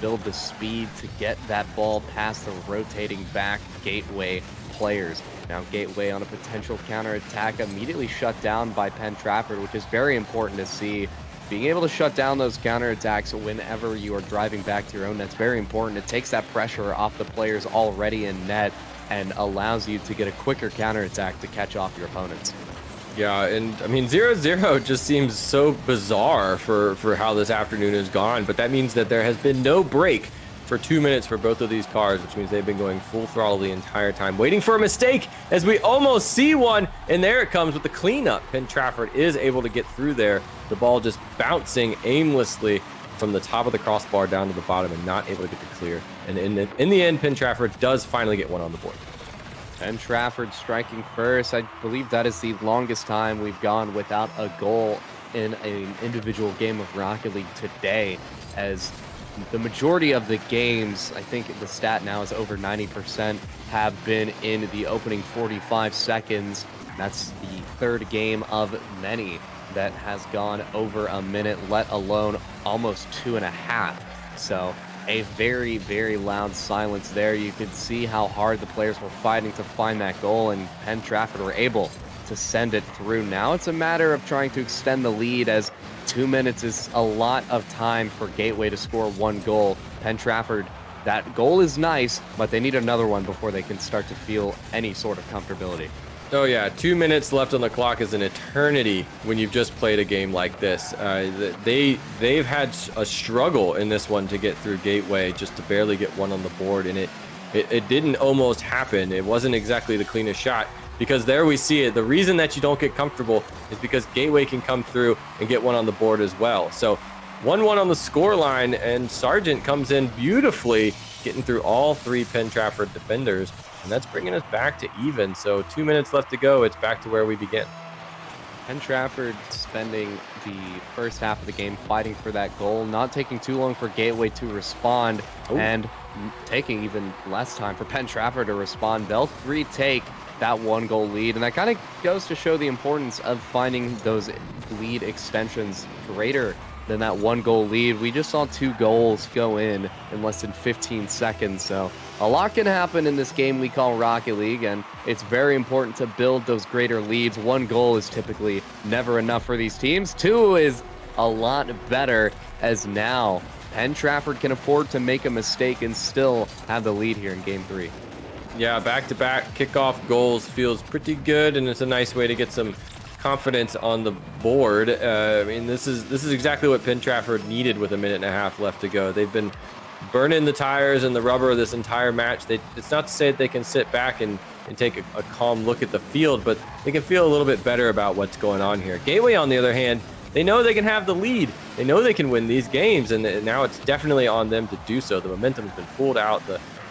build the speed to get that ball past the rotating back Gateway players. Now Gateway on a potential counterattack immediately shut down by Penn Trafford, which is very important to see. Being able to shut down those counterattacks whenever you are driving back to your own net's very important. It takes that pressure off the players already in net and allows you to get a quicker counterattack to catch off your opponents.
Yeah, and I mean 0-0 just seems so bizarre for how this afternoon has gone, but that means that there has been no break for 2 minutes for both of these cars, which means they've been going full throttle the entire time, waiting for a mistake as we almost see one, and there it comes with the cleanup. Penn Trafford is able to get through there, the ball just bouncing aimlessly from the top of the crossbar down to the bottom and not able to get the clear. And in the end, Penn Trafford does finally get one on the board.
Penn Trafford striking first. I believe that is the longest time we've gone without a goal in an individual game of Rocket League today, as the majority of the games, I think the stat now is over 90%, have been in the opening 45 seconds. That's the 3rd game of many that has gone over a minute, let alone almost 2.5. So a very, very loud silence there. You could see how hard the players were fighting to find that goal, and Penn Trafford were able to send it through. Now it's a matter of trying to extend the lead, as 2 minutes is a lot of time for Gateway to score 1 goal. Penn Trafford, that goal is nice, but they need another one before they can start to feel any sort of comfortability.
Oh yeah, 2 minutes left on the clock is an eternity when you've just played a game like this. They've had a struggle in this one to get through Gateway, just to barely get one on the board, and it didn't almost happen. It wasn't exactly the cleanest shot. because there we see it. The reason that you don't get comfortable is because Gateway can come through and get one on the board as well. So 1-1 on the score line, and Sargent comes in beautifully, getting through all three Penn Trafford defenders, and that's bringing us back to even. So 2 minutes left to go. It's back to where we begin.
Penn Trafford spending the first half of the game fighting for that goal, not taking too long for Gateway to respond,
Oh.
and taking even less time for Penn Trafford to respond. They'll retake that 1-goal lead, and that kind of goes to show the importance of finding those lead extensions greater than that 1-goal lead. We just saw 2 goals go in less than 15 seconds, so a lot can happen in this game we call Rocket League, and it's very important to build those greater leads. 1 goal is typically never enough for these teams. 2 is a lot better, as now Penn Trafford can afford to make a mistake and still have the lead here in Game 3.
Yeah, back-to-back kickoff goals feels pretty good, and it's a nice way to get some confidence on the board. I mean, this is exactly what Penn Trafford needed with a minute and a half left to go. They've been burning the tires and the rubber this entire match. It's not to say that they can sit back and take a calm look at the field, but they can feel a little bit better about what's going on here. Gateway, on the other hand, they know they can have the lead. They know they can win these games, and now it's definitely on them to do so. The momentum has been pulled out.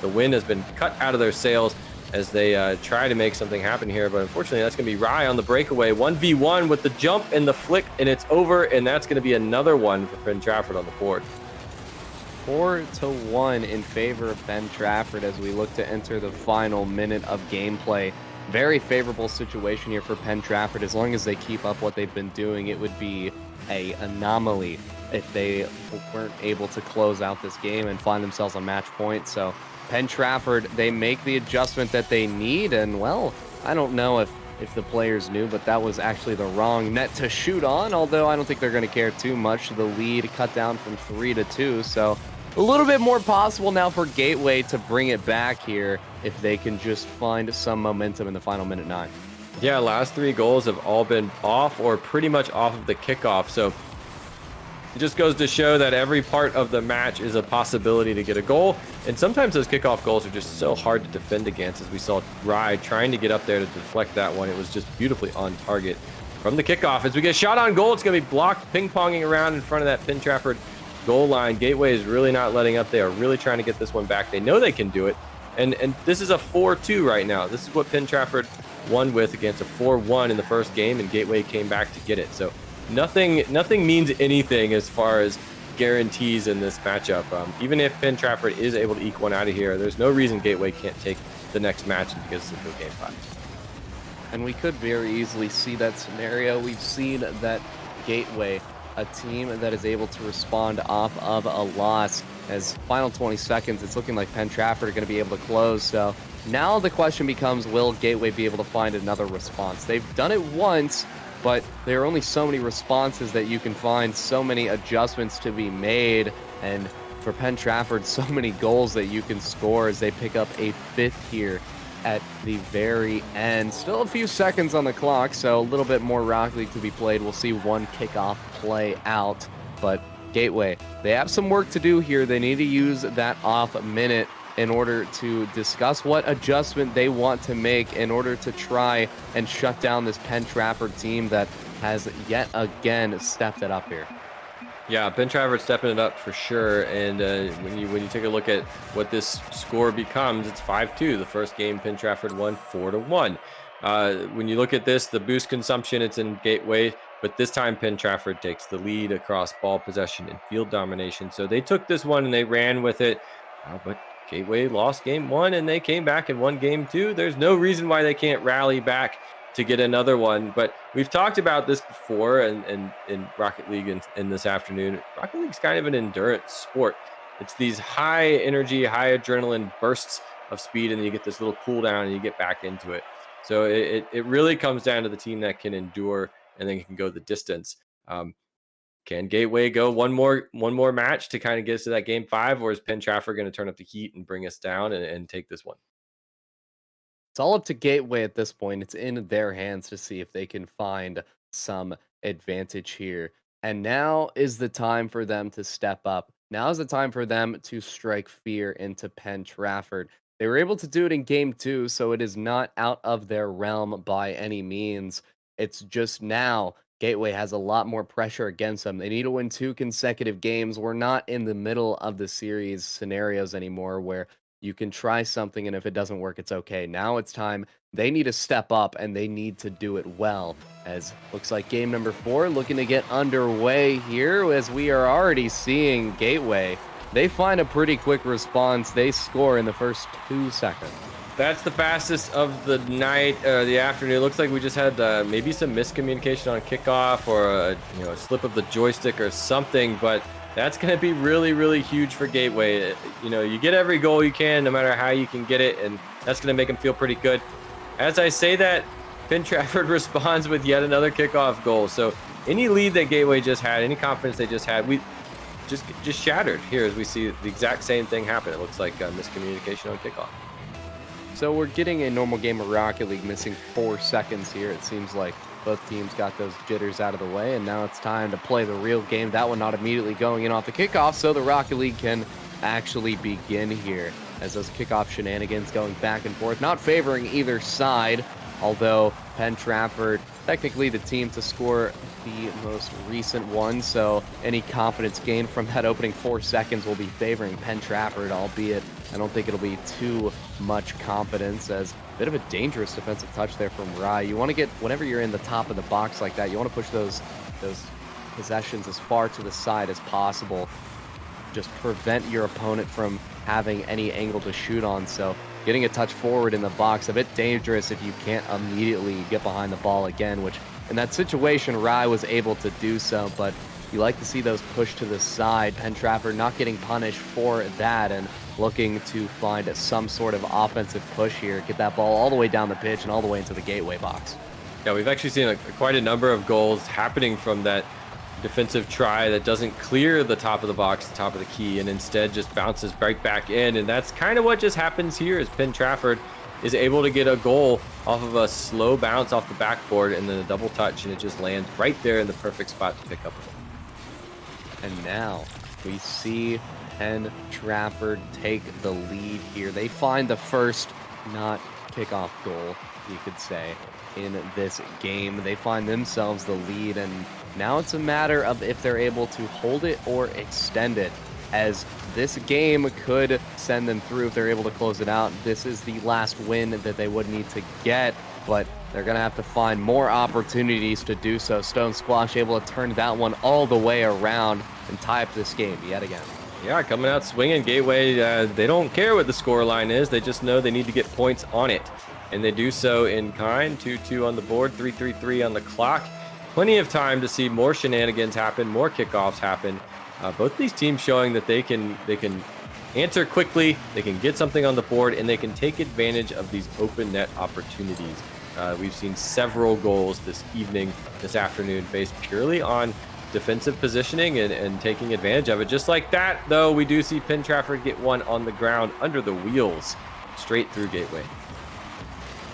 The wind has been cut out of their sails as they try to make something happen here. But unfortunately, that's going to be Rye on the breakaway. 1v1 with the jump and the flick, and it's over. And that's going to be another one for Penn Trafford on the board.
4-1 in favor of Penn Trafford as we look to enter the final minute of gameplay. Very favorable situation here for Penn Trafford. As long as they keep up what they've been doing, it would be an anomaly if they weren't able to close out this game and find themselves a match point. So Penn Trafford, they make the adjustment that they need, and well, I don't know if the players knew, but that was actually the wrong net to shoot on, although I don't think they're going to care too much. The lead cut down from 3-2, so a little bit more possible now for Gateway to bring it back here if they can just find some momentum in the final minute 9.
Yeah, last 3 goals have all been off or pretty much off of the kickoff, so it just goes to show that every part of the match is a possibility to get a goal, and sometimes those kickoff goals are just so hard to defend against, as we saw Rye trying to get up there to deflect that one. It was just beautifully on target from the kickoff. As we get shot on goal, it's going to be blocked, ping-ponging around in front of that Penn Trafford goal line. Gateway is really not letting up. They are really trying to get this one back. They know they can do it, and this is a 4-2 right now. This is what Penn Trafford won with against a 4-1 in the first game, and Gateway came back to get it. So nothing means anything as far as guarantees in this matchup. Even if Penn Trafford is able to eke one out of here, there's no reason Gateway can't take the next match and get us into Game 5.
And we could very easily see that scenario. We've seen that Gateway, a team that is able to respond off of a loss. As final 20 seconds, it's looking like Penn Trafford are going to be able to close. So now the question becomes, will Gateway be able to find another response? They've done it once, but there are only so many responses that you can find, so many adjustments to be made, and for Penn Trafford, so many goals that you can score as they pick up a 5th here at the very end. Still a few seconds on the clock, so a little bit more Rocket League to be played. We'll see one kickoff play out, but Gateway, they have some work to do here. They need to use that off minute in order to discuss what adjustment they want to make in order to try and shut down this Penn Trafford team that has yet again stepped it up here.
Yeah, Penn Trafford stepping it up for sure. And when you take a look at what this score becomes, it's 5-2. The first game, Penn Trafford won 4-1. When you look at this, the boost consumption, it's in Gateway, but this time Penn Trafford takes the lead across ball possession and field domination. So they took this one and they ran with it, but Gateway lost game 1 and they came back and won game 2. There's no reason why they can't rally back to get another one. But we've talked about this before in Rocket League in this afternoon. Rocket League's kind of an endurance sport. It's these high energy, high adrenaline bursts of speed, and then you get this little cool down and you get back into it. So it really comes down to the team that can endure and then can go the distance. Can Gateway go one more match to kind of get us to that game 5, or is Penn Trafford going to turn up the heat and bring us down and take this one?
It's all up to Gateway at this point. It's in their hands to see if they can find some advantage here. And now is the time for them to step up. Now is the time for them to strike fear into Penn Trafford. They were able to do it in game two, so it is not out of their realm by any means. It's just now Gateway has a lot more pressure against them. They need to win two consecutive games. We're not in the middle of the series scenarios anymore where you can try something and if it doesn't work, it's okay. Now it's time. They need to step up and they need to do it well. As looks like game number 4 looking to get underway here as we are already seeing Gateway. They find a pretty quick response. They score in the first 2 seconds.
That's the fastest of the night, the afternoon. Looks like we just had maybe some miscommunication on kickoff or a slip of the joystick or something, but that's going to be really, really huge for Gateway. You get every goal you can, no matter how you can get it, and that's going to make them feel pretty good. As I say that, Penn Trafford responds with yet another kickoff goal. So any lead that Gateway just had, any confidence they just had, we just shattered here as we see the exact same thing happen. It looks like miscommunication on kickoff.
So we're getting a normal game of Rocket League missing 4 seconds here. It seems like both teams got those jitters out of the way, and now it's time to play the real game. That one not immediately going in off the kickoff, so the Rocket League can actually begin here as those kickoff shenanigans going back and forth, not favoring either side, although Penn Trafford, technically the team to score the most recent one, so any confidence gained from that opening 4 seconds will be favoring Penn Trafford, albeit I don't think it'll be too much confidence, as a bit of a dangerous defensive touch there from Rye. You want to get, whenever you're in the top of the box like that, you want to push those possessions as far to the side as possible. Just prevent your opponent from having any angle to shoot on, so getting a touch forward in the box, a bit dangerous if you can't immediately get behind the ball again, which in that situation, Rye was able to do so, but you like to see those push to the side. Penn Trafford not getting punished for that and looking to find some sort of offensive push here, get that ball all the way down the pitch and all the way into the Gateway box.
Yeah, we've actually seen quite a number of goals happening from that defensive try that doesn't clear the top of the box, the top of the key, and instead just bounces right back in. And that's kind of what just happens here as Penn Trafford is able to get a goal off of a slow bounce off the backboard and then a double touch, and it just lands right there in the perfect spot to pick up a goal.
And now we see Penn Trafford take the lead here. They find the first not kickoff goal, you could say, in this game. They find themselves the lead, and now it's a matter of if they're able to hold it or extend it, as this game could send them through if they're able to close it out. This is the last win that they would need to get, but they're going to have to find more opportunities to do so. Stone Squash able to turn that one all the way around and tie up this game yet again.
Yeah, coming out swinging. Gateway, they don't care what the score line is. They just know they need to get points on it, and they do so in kind. 2-2 on the board, 3-3-3 on the clock. Plenty of time to see more shenanigans happen, more kickoffs happen. Both these teams showing that they can answer quickly, they can get something on the board, and they can take advantage of these open net opportunities. We've seen several goals this afternoon, based purely on defensive positioning and taking advantage of it. Just like that, though, we do see Penn Trafford get one on the ground under the wheels, straight through Gateway.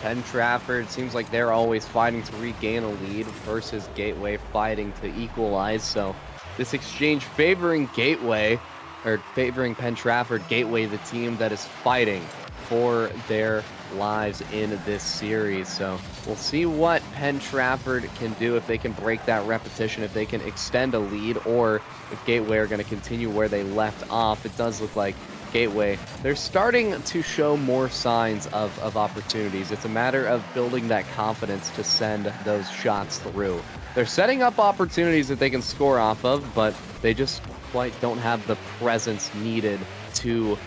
Penn Trafford seems like they're always fighting to regain a lead versus Gateway fighting to equalize. So this exchange favoring Gateway, or favoring Penn Trafford, Gateway the team that is fighting for their lives in this series. So we'll see what Penn Trafford can do, if they can break that repetition, if they can extend a lead, or if Gateway are going to continue where they left off. It does look like Gateway, they're starting to show more signs of opportunities. It's a matter of building that confidence to send those shots through. They're setting up opportunities that they can score off of, but they just quite don't have the presence needed to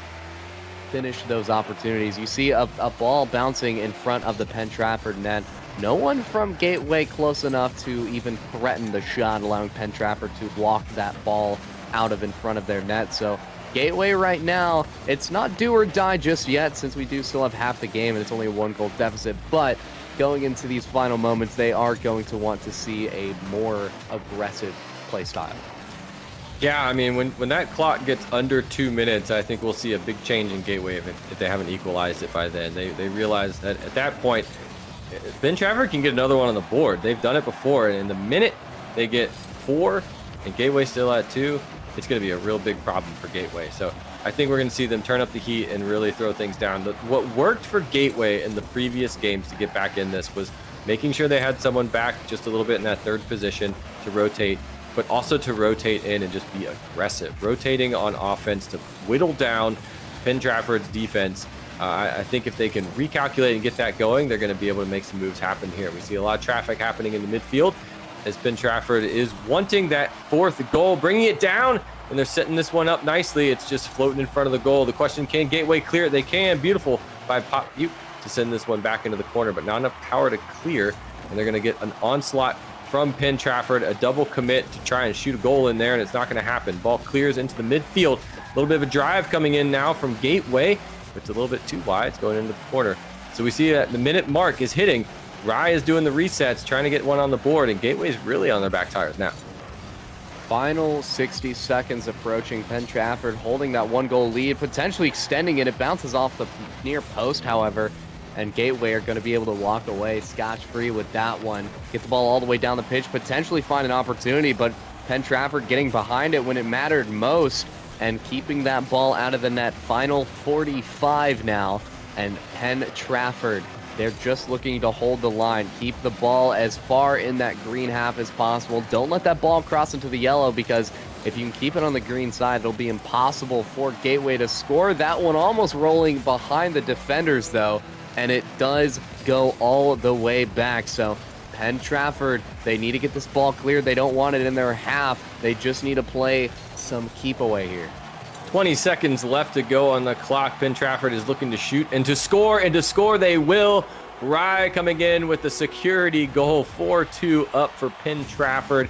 finish those opportunities. You see a ball bouncing in front of the Penn Trafford net. No one from Gateway close enough to even threaten the shot, allowing Penn Trafford to walk that ball out of in front of their net. So Gateway right now, it's not do or die just yet, since we do still have half the game and it's only a 1-goal deficit, but going into these final moments, they are going to want to see a more aggressive play style.
Yeah, I mean, when that clock gets under 2 minutes, I think we'll see a big change in Gateway if they haven't equalized it by then. They realize that at that point, Penn Trafford can get another one on the board. They've done it before, and in the minute they get 4 and Gateway still at 2, it's going to be a real big problem for Gateway. So I think we're going to see them turn up the heat and really throw things down. What worked for Gateway in the previous games to get back in this was making sure they had someone back just a little bit in that third position to rotate, but also to rotate in and just be aggressive, rotating on offense to whittle down Penn Trafford's defense. I think if they can recalculate and get that going, they're going to be able to make some moves happen here. We see a lot of traffic happening in the midfield as Penn Trafford is wanting that fourth goal, bringing it down, and they're setting this one up nicely. It's just floating in front of the goal. The question, can Gateway clear it? They can. Beautiful by Pop Butte to send this one back into the corner, but not enough power to clear, and they're going to get an onslaught from Penn Trafford, a double commit to try and shoot a goal in there, and it's not going to happen. Ball clears into the midfield. A little bit of a drive coming in now from Gateway. It's a little bit too wide. It's going into the corner. So we see that the minute mark is hitting. Rye is doing the resets, trying to get one on the board, and Gateway's really on their back tires now.
Final 60 seconds approaching. Penn Trafford holding that 1-goal lead, potentially extending it. It bounces off the near post, however, and Gateway are going to be able to walk away scotch-free with that one. Get the ball all the way down the pitch, potentially find an opportunity, but Penn Trafford getting behind it when it mattered most and keeping that ball out of the net. Final 45 now, and Penn Trafford, they're just looking to hold the line, keep the ball as far in that green half as possible. Don't let that ball cross into the yellow, because if you can keep it on the green side, it'll be impossible for Gateway to score. That one almost rolling behind the defenders, though, and it does go all the way back. So Penn Trafford, they need to get this ball cleared. They don't want it in their half. They just need to play some keep away here.
20 seconds left to go on the clock. Penn Trafford is looking to shoot and to score they will. Rye coming in with the security goal, 4-2 up for Penn Trafford.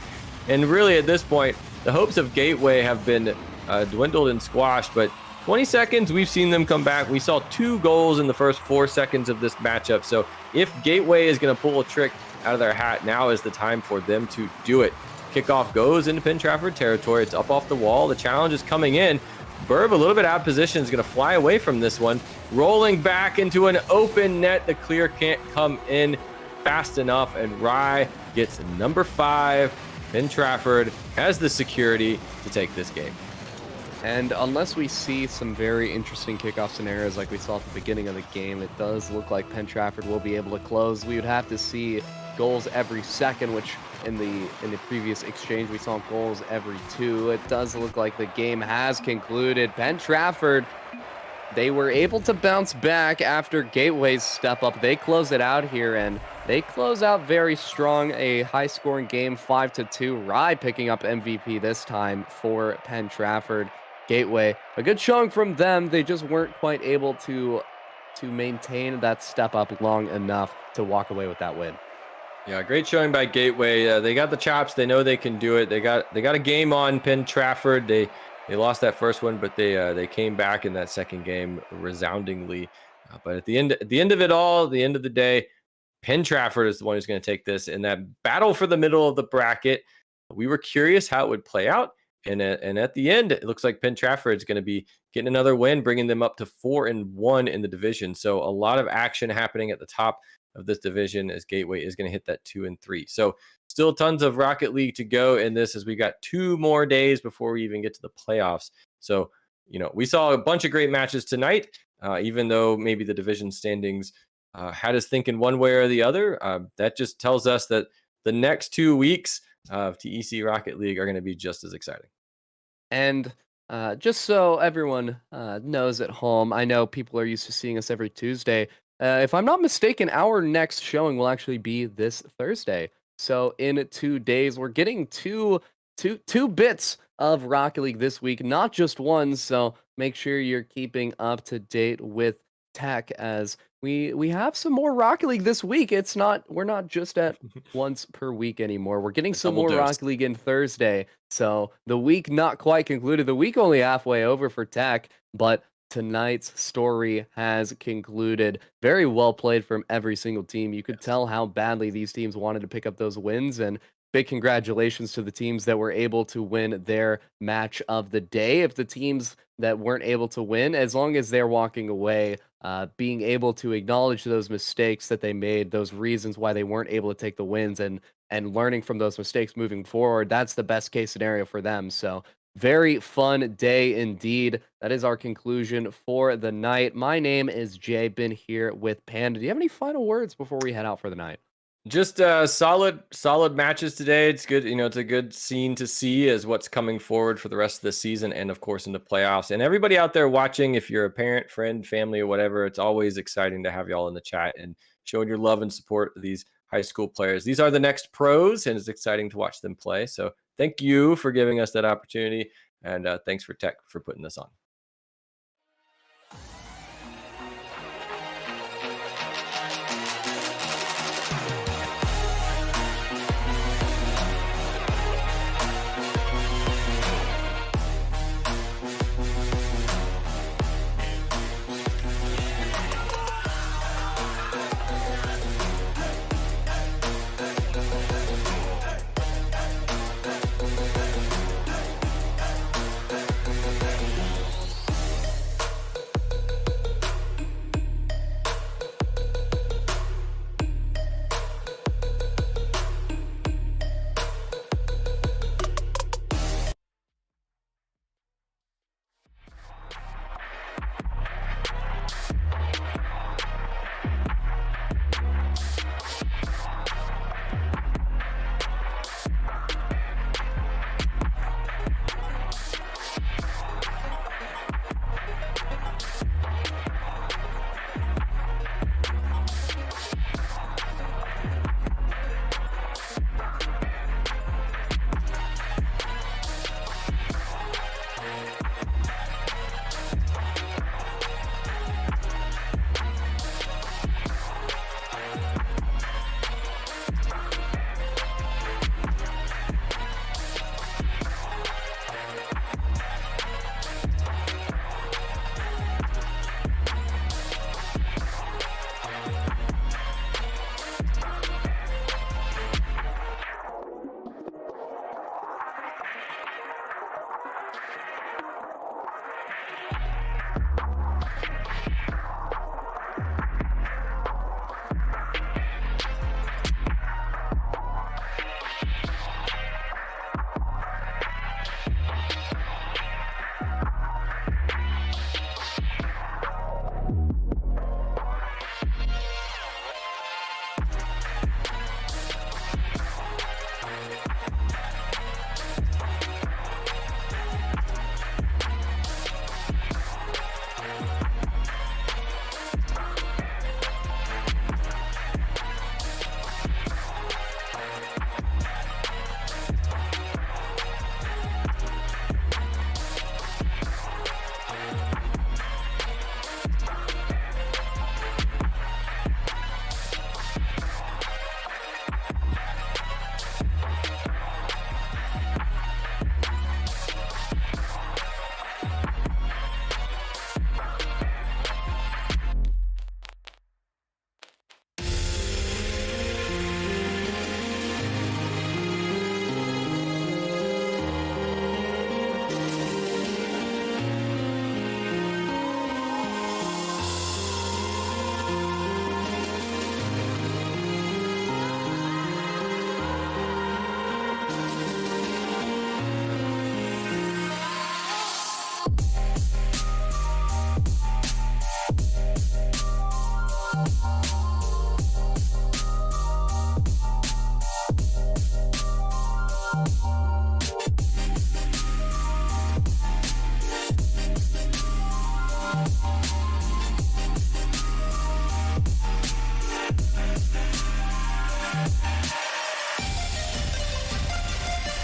And really at this point, the hopes of Gateway have been dwindled and squashed, but 20 seconds, we've seen them come back. We saw 2 goals in the first 4 seconds of this matchup. So if Gateway is going to pull a trick out of their hat, now is the time for them to do it. Kickoff goes into Penn Trafford territory. It's up off the wall. The challenge is coming in. Burb, a little bit out of position, is going to fly away from this one. Rolling back into an open net. The clear can't come in fast enough, and Rye gets number 5. Penn Trafford has the security to take this game.
And unless we see some very interesting kickoff scenarios like we saw at the beginning of the game, it does look like Penn Trafford will be able to close. We would have to see goals every second, which in the previous exchange we saw goals every 2. It does look like the game has concluded. Penn Trafford, they were able to bounce back after Gateway's step up. They close it out here, and they close out very strong. A high-scoring game, 5-2. Rye picking up MVP this time for Penn Trafford. Gateway, a good showing from them. They just weren't quite able to maintain that step up long enough to walk away with that win.
Yeah, great showing by Gateway. They got the chops. They know they can do it. They got a game on Penn Trafford. They lost that first one, but they came back in that second game resoundingly. But at the end of it all, the end of the day, Penn Trafford is the one who's going to take this in that battle for the middle of the bracket. We were curious how it would play out. And at the end, it looks like Penn Trafford is going to be getting another win, bringing them up to 4-1 in the division. So a lot of action happening at the top of this division as Gateway is going to hit that 2-3. So still tons of Rocket League to go in this, as we got 2 more days before we even get to the playoffs. So, we saw a bunch of great matches tonight, even though maybe the division standings had us thinking one way or the other. That just tells us that the next 2 weeks of TEC Rocket League are going to be just as exciting.
And just so everyone knows at home, I know people are used to seeing us every Tuesday. If I'm not mistaken, our next showing will actually be this Thursday. So in 2 days, we're getting two bits of Rocket League this week, not just one. So make sure you're keeping up to date with TEC, as we have some more Rocket League this week. We're not just at once per week anymore. We're getting some more Rocket League in Thursday. So the week not quite concluded. The week only halfway over for TEC, but tonight's story has concluded. Very well played from every single team. You could tell how badly these teams wanted to pick up those wins, and big congratulations to the teams that were able to win their match of the day. If the teams that weren't able to win, as long as they're walking away, being able to acknowledge those mistakes that they made, those reasons why they weren't able to take the wins, and learning from those mistakes moving forward, that's the best case scenario for them. So Very fun day indeed. That is our conclusion for the night. My name is Jay, been here with Panda. Do you have any final words before we head out for the night?
Just solid matches today. It's good, it's a good scene to see as what's coming forward for the rest of the season and of course in the playoffs. And everybody out there watching, if you're a parent, friend, family, or whatever, it's always exciting to have y'all in the chat and showing your love and support of these high school players. These are the next pros, and it's exciting to watch them play. So thank you for giving us that opportunity, and thanks for TEC for putting this on.